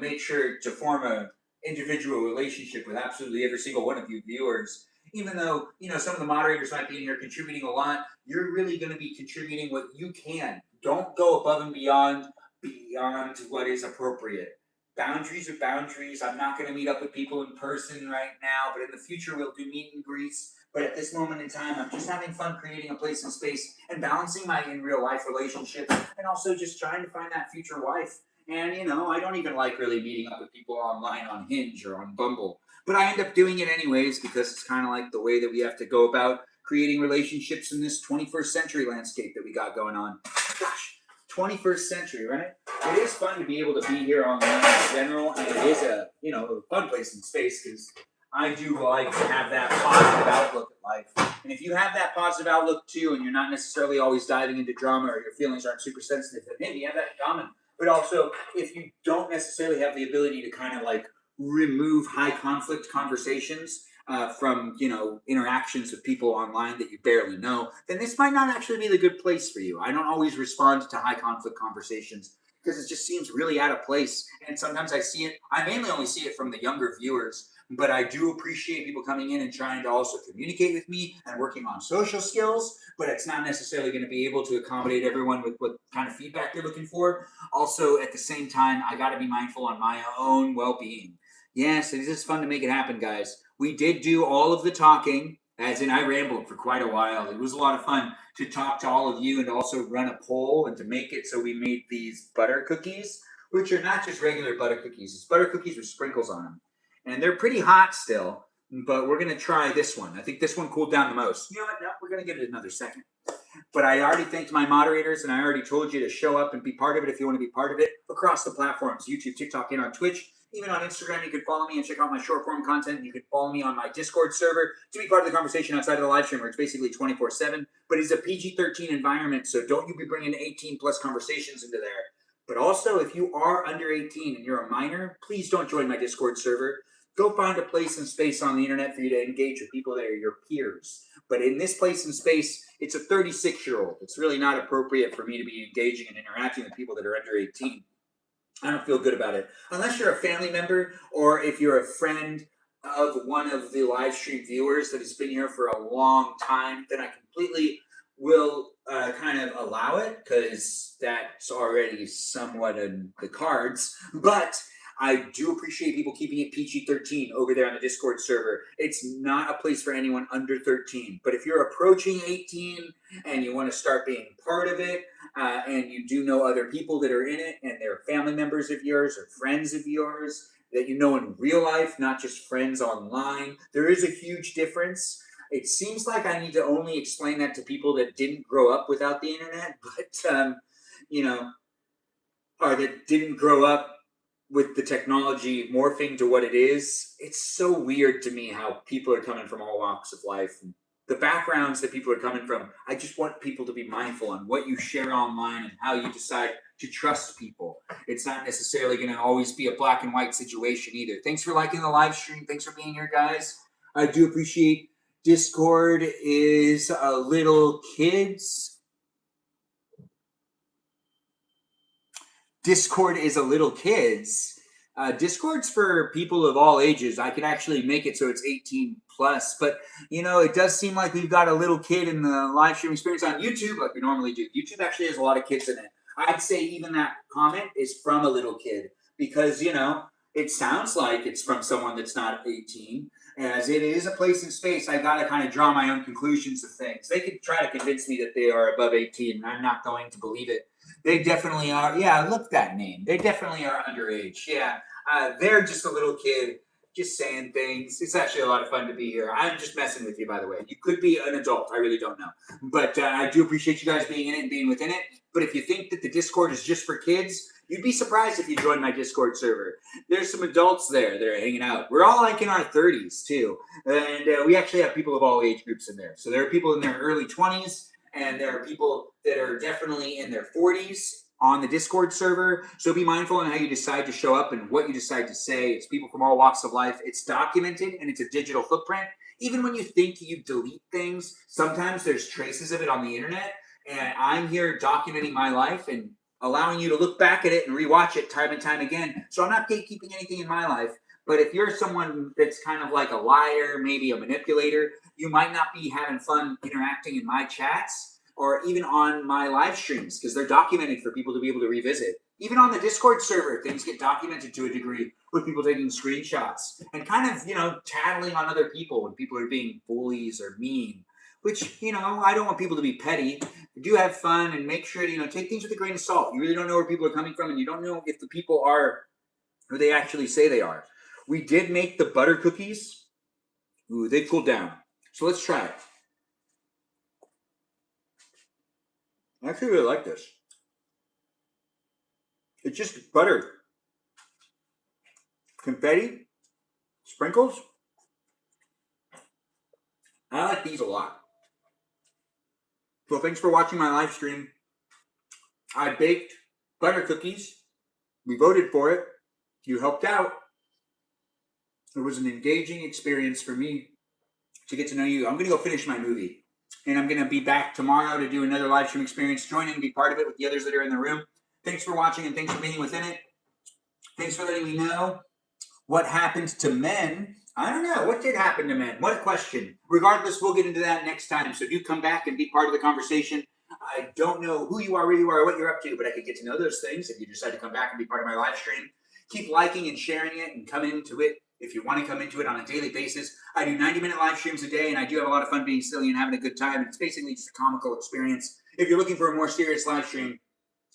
make sure to form a individual relationship with absolutely every single one of you viewers. Even though, some of the moderators might be in here contributing a lot, you're really going to be contributing what you can. Don't go above and beyond what is appropriate. Boundaries are boundaries. I'm not going to meet up with people in person right now, but in the future we'll do meet and greets. But at this moment in time, I'm just having fun creating a place and space and balancing my in real life relationships, and also just trying to find that future wife. And I don't even like really meeting up with people online on Hinge or on Bumble, but I end up doing it anyways because it's kind of like the way that we have to go about creating relationships in this 21st century landscape that we got going on. Gosh, 21st century, right? It is fun to be able to be here online in general, and it is a fun place and space because I do like to have that positive outlook at life. And if you have that positive outlook too, and you're not necessarily always diving into drama, or your feelings aren't super sensitive, then maybe you have that in common. But also, if you don't necessarily have the ability to kind of like remove high conflict conversations from interactions with people online that you barely know, then this might not actually be the good place for you. I don't always respond to high conflict conversations because it just seems really out of place. And sometimes I mainly only see it from the younger viewers, but I do appreciate people coming in and trying to also communicate with me and working on social skills, but it's not necessarily going to be able to accommodate everyone with what kind of feedback they're looking for. Also, at the same time, I got to be mindful on my own well-being. Yes, it is fun to make it happen, guys. We did do all of the talking, as in I rambled for quite a while. It was a lot of fun to talk to all of you and also run a poll and to make it so we made these butter cookies, which are not just regular butter cookies. It's butter cookies with sprinkles on them. And they're pretty hot still, but we're going to try this one. I think this one cooled down the most. You know what? No, we're going to give it another second. But I already thanked my moderators, and I already told you to show up and be part of it if you want to be part of it across the platforms, YouTube, TikTok, and on Twitch. Even on Instagram, you can follow me and check out my short form content. You can follow me on my Discord server to be part of the conversation outside of the live stream, where it's basically 24/7. But it's a PG-13 environment, so don't you be bringing 18-plus conversations into there. But also, if you are under 18 and you're a minor, please don't join my Discord server. Go find a place and space on the internet for you to engage with people that are your peers. But in this place and space, it's a 36-year-old. It's really not appropriate for me to be engaging and interacting with people that are under 18. I don't feel good about it. Unless you're a family member or if you're a friend of one of the live stream viewers that has been here for a long time, then I completely will kind of allow it because that's already somewhat in the cards. But I do appreciate people keeping it PG-13 over there on the Discord server. It's not a place for anyone under 13. But if you're approaching 18 and you want to start being part of it, and you do know other people that are in it, and they're family members of yours or friends of yours that you know in real life, not just friends online, there is a huge difference. It seems like I need to only explain that to people that didn't grow up without the internet, but, or that didn't grow up with the technology morphing to what it is. It's so weird to me how people are coming from all walks of life. And the backgrounds that people are coming from, I just want people to be mindful on what you share online and how you decide to trust people. It's not necessarily going to always be a black and white situation either. Thanks for liking the live stream. Thanks for being here, guys. I do appreciate Discord is a little kids. Discord is a little kids. Discord's for people of all ages. I can actually make it so it's 18 plus, but it does seem like we've got a little kid in the live stream experience on YouTube like we normally do. YouTube actually has a lot of kids in it. I'd say even that comment is from a little kid because, it sounds like it's from someone that's not 18. As it is a place in space, I got to kind of draw my own conclusions of things. They could try to convince me that they are above 18, and I'm not going to believe it. They definitely are. Yeah, look at that name. They definitely are underage. Yeah, they're just a little kid just saying things. It's actually a lot of fun to be here. I'm just messing with you, by the way. You could be an adult. I really don't know. But I do appreciate you guys being in it and being within it. But if you think that the Discord is just for kids, you'd be surprised if you join my Discord server. There's some adults there that are hanging out. We're all like in our 30s, too. And we actually have people of all age groups in there. So there are people in their early 20s, and there are people that are definitely in their 40s on the Discord server. So be mindful on how you decide to show up and what you decide to say. It's people from all walks of life. It's documented, and it's a digital footprint. Even when you think you delete things, sometimes there's traces of it on the internet. And I'm here documenting my life and allowing you to look back at it and rewatch it time and time again. So I'm not gatekeeping anything in my life. But if you're someone that's kind of like a liar, maybe a manipulator, you might not be having fun interacting in my chats or even on my live streams, because they're documented for people to be able to revisit. Even on the Discord server, things get documented to a degree with people taking screenshots and kind of, tattling on other people when people are being bullies or mean, which, I don't want people to be petty. Do have fun and make sure to, take things with a grain of salt. You really don't know where people are coming from, and you don't know if the people are who they actually say they are. We did make the butter cookies. Ooh, they cooled down. So let's try it. I actually really like this. It's just butter, confetti, sprinkles. I like these a lot. So thanks for watching my live stream. I baked butter cookies. We voted for it. You helped out. It was an engaging experience for me to get to know you. I'm going to go finish my movie. And I'm going to be back tomorrow to do another live stream experience. Join in and be part of it with the others that are in the room. Thanks for watching, and thanks for being within it. Thanks for letting me know what happened to men. I don't know. What did happen to men? What a question. Regardless, we'll get into that next time. So do come back and be part of the conversation. I don't know who you are, where you are, or what you're up to, but I could get to know those things if you decide to come back and be part of my live stream. Keep liking and sharing it and come into it if you want to come into it on a daily basis. I do 90-minute live streams a day, and I do have a lot of fun being silly and having a good time. It's basically just a comical experience. If you're looking for a more serious live stream,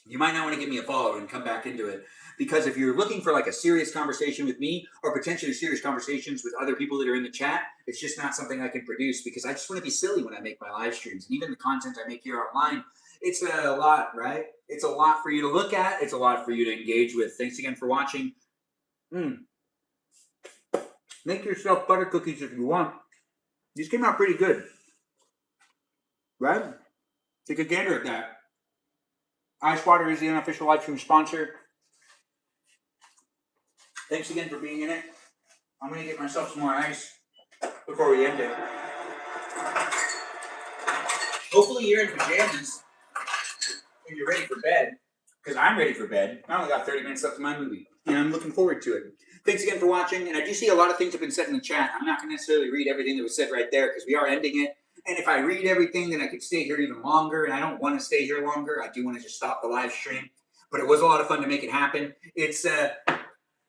you might not want to give me a follow and come back into it. Because if you're looking for like a serious conversation with me or potentially serious conversations with other people that are in the chat, it's just not something I can produce because I just want to be silly when I make my live streams. And even the content I make here online, it's a lot, right? It's a lot for you to look at. It's a lot for you to engage with. Thanks again for watching. Make yourself butter cookies if you want. These came out pretty good, right? Take a gander at that. Ice Water is the unofficial live stream sponsor. Thanks again for being in it. I'm going to get myself some more ice before we end it. Hopefully you're in pajamas and you're ready for bed, because I'm ready for bed. I only got 30 minutes left of my movie, and I'm looking forward to it. Thanks again for watching, and I do see a lot of things have been said in the chat. I'm not going to necessarily read everything that was said right there, because we are ending it. And if I read everything, then I could stay here even longer, and I don't want to stay here longer. I do want to just stop the live stream. But it was a lot of fun to make it happen. It's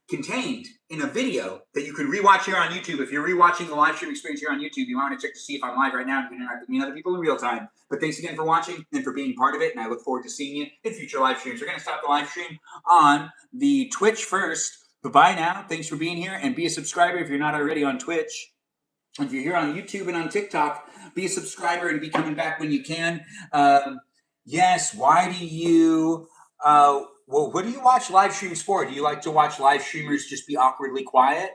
contained in a video that you can rewatch here on YouTube. If you're rewatching the live stream experience here on YouTube, you want to check to see if I'm live right now and you can interact with me and other people in real time. But thanks again for watching and for being part of it, and I look forward to seeing you in future live streams. We're going to stop the live stream on the Twitch first. Bye now. Thanks for being here, and be a subscriber if you're not already on Twitch. If you're here on YouTube and on TikTok, be a subscriber and be coming back when you can. Yes, why do you... well, what do you watch live streams for? Do you like to watch live streamers just be awkwardly quiet?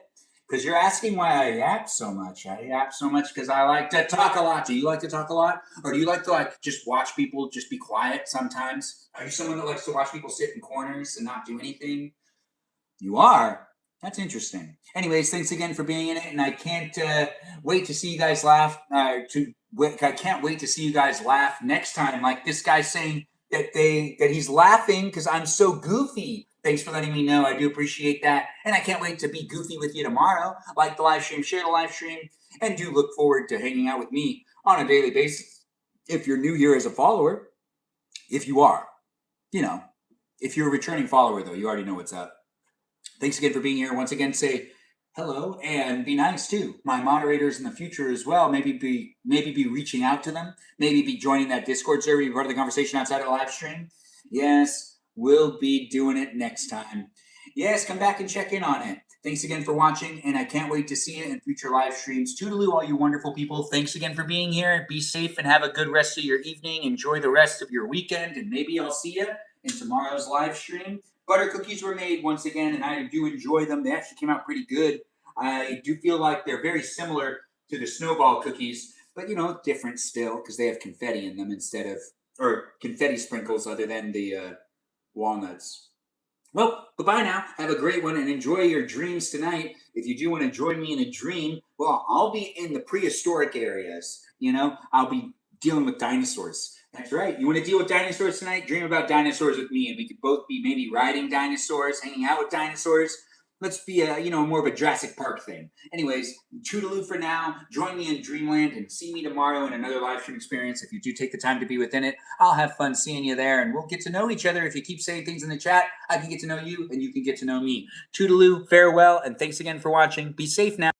Because you're asking why I yap so much. I yap so much because I like to talk a lot. Do you like to talk a lot? Or do you like to just watch people just be quiet sometimes? Are you someone that likes to watch people sit in corners and not do anything? You are? That's interesting. Anyways, thanks again for being in it, and I can't wait to see you guys laugh. I can't wait to see you guys laugh next time. Like this guy saying that he's laughing because I'm so goofy. Thanks for letting me know. I do appreciate that, and I can't wait to be goofy with you tomorrow. Like the live stream, share the live stream, and do look forward to hanging out with me on a daily basis. If you're new here as a follower, if you are, if you're a returning follower though, you already know what's up. Thanks again for being here. Once again, say hello, and be nice too. My moderators in the future as well. Maybe be reaching out to them. Maybe be joining that Discord server. Be part of the conversation outside of the live stream. Yes, we'll be doing it next time. Yes, come back and check in on it. Thanks again for watching, and I can't wait to see you in future live streams. Toodaloo, all you wonderful people. Thanks again for being here. Be safe and have a good rest of your evening. Enjoy the rest of your weekend, and maybe I'll see you in tomorrow's live stream. Butter cookies were made once again, and I do enjoy them. They actually came out pretty good. I do feel like they're very similar to the snowball cookies, but different still because they have confetti in them instead of, or confetti sprinkles other than the walnuts. Well, goodbye now. Have a great one and enjoy your dreams tonight. If you do want to join me in a dream, well, I'll be in the prehistoric areas. I'll be dealing with dinosaurs. That's right. You want to deal with dinosaurs tonight? Dream about dinosaurs with me, and we could both be maybe riding dinosaurs, hanging out with dinosaurs. Let's be more of a Jurassic Park thing. Anyways, toodaloo for now. Join me in Dreamland and see me tomorrow in another live stream experience. If you do take the time to be within it, I'll have fun seeing you there, and we'll get to know each other. If you keep saying things in the chat, I can get to know you, and you can get to know me. Toodaloo, farewell, and thanks again for watching. Be safe now.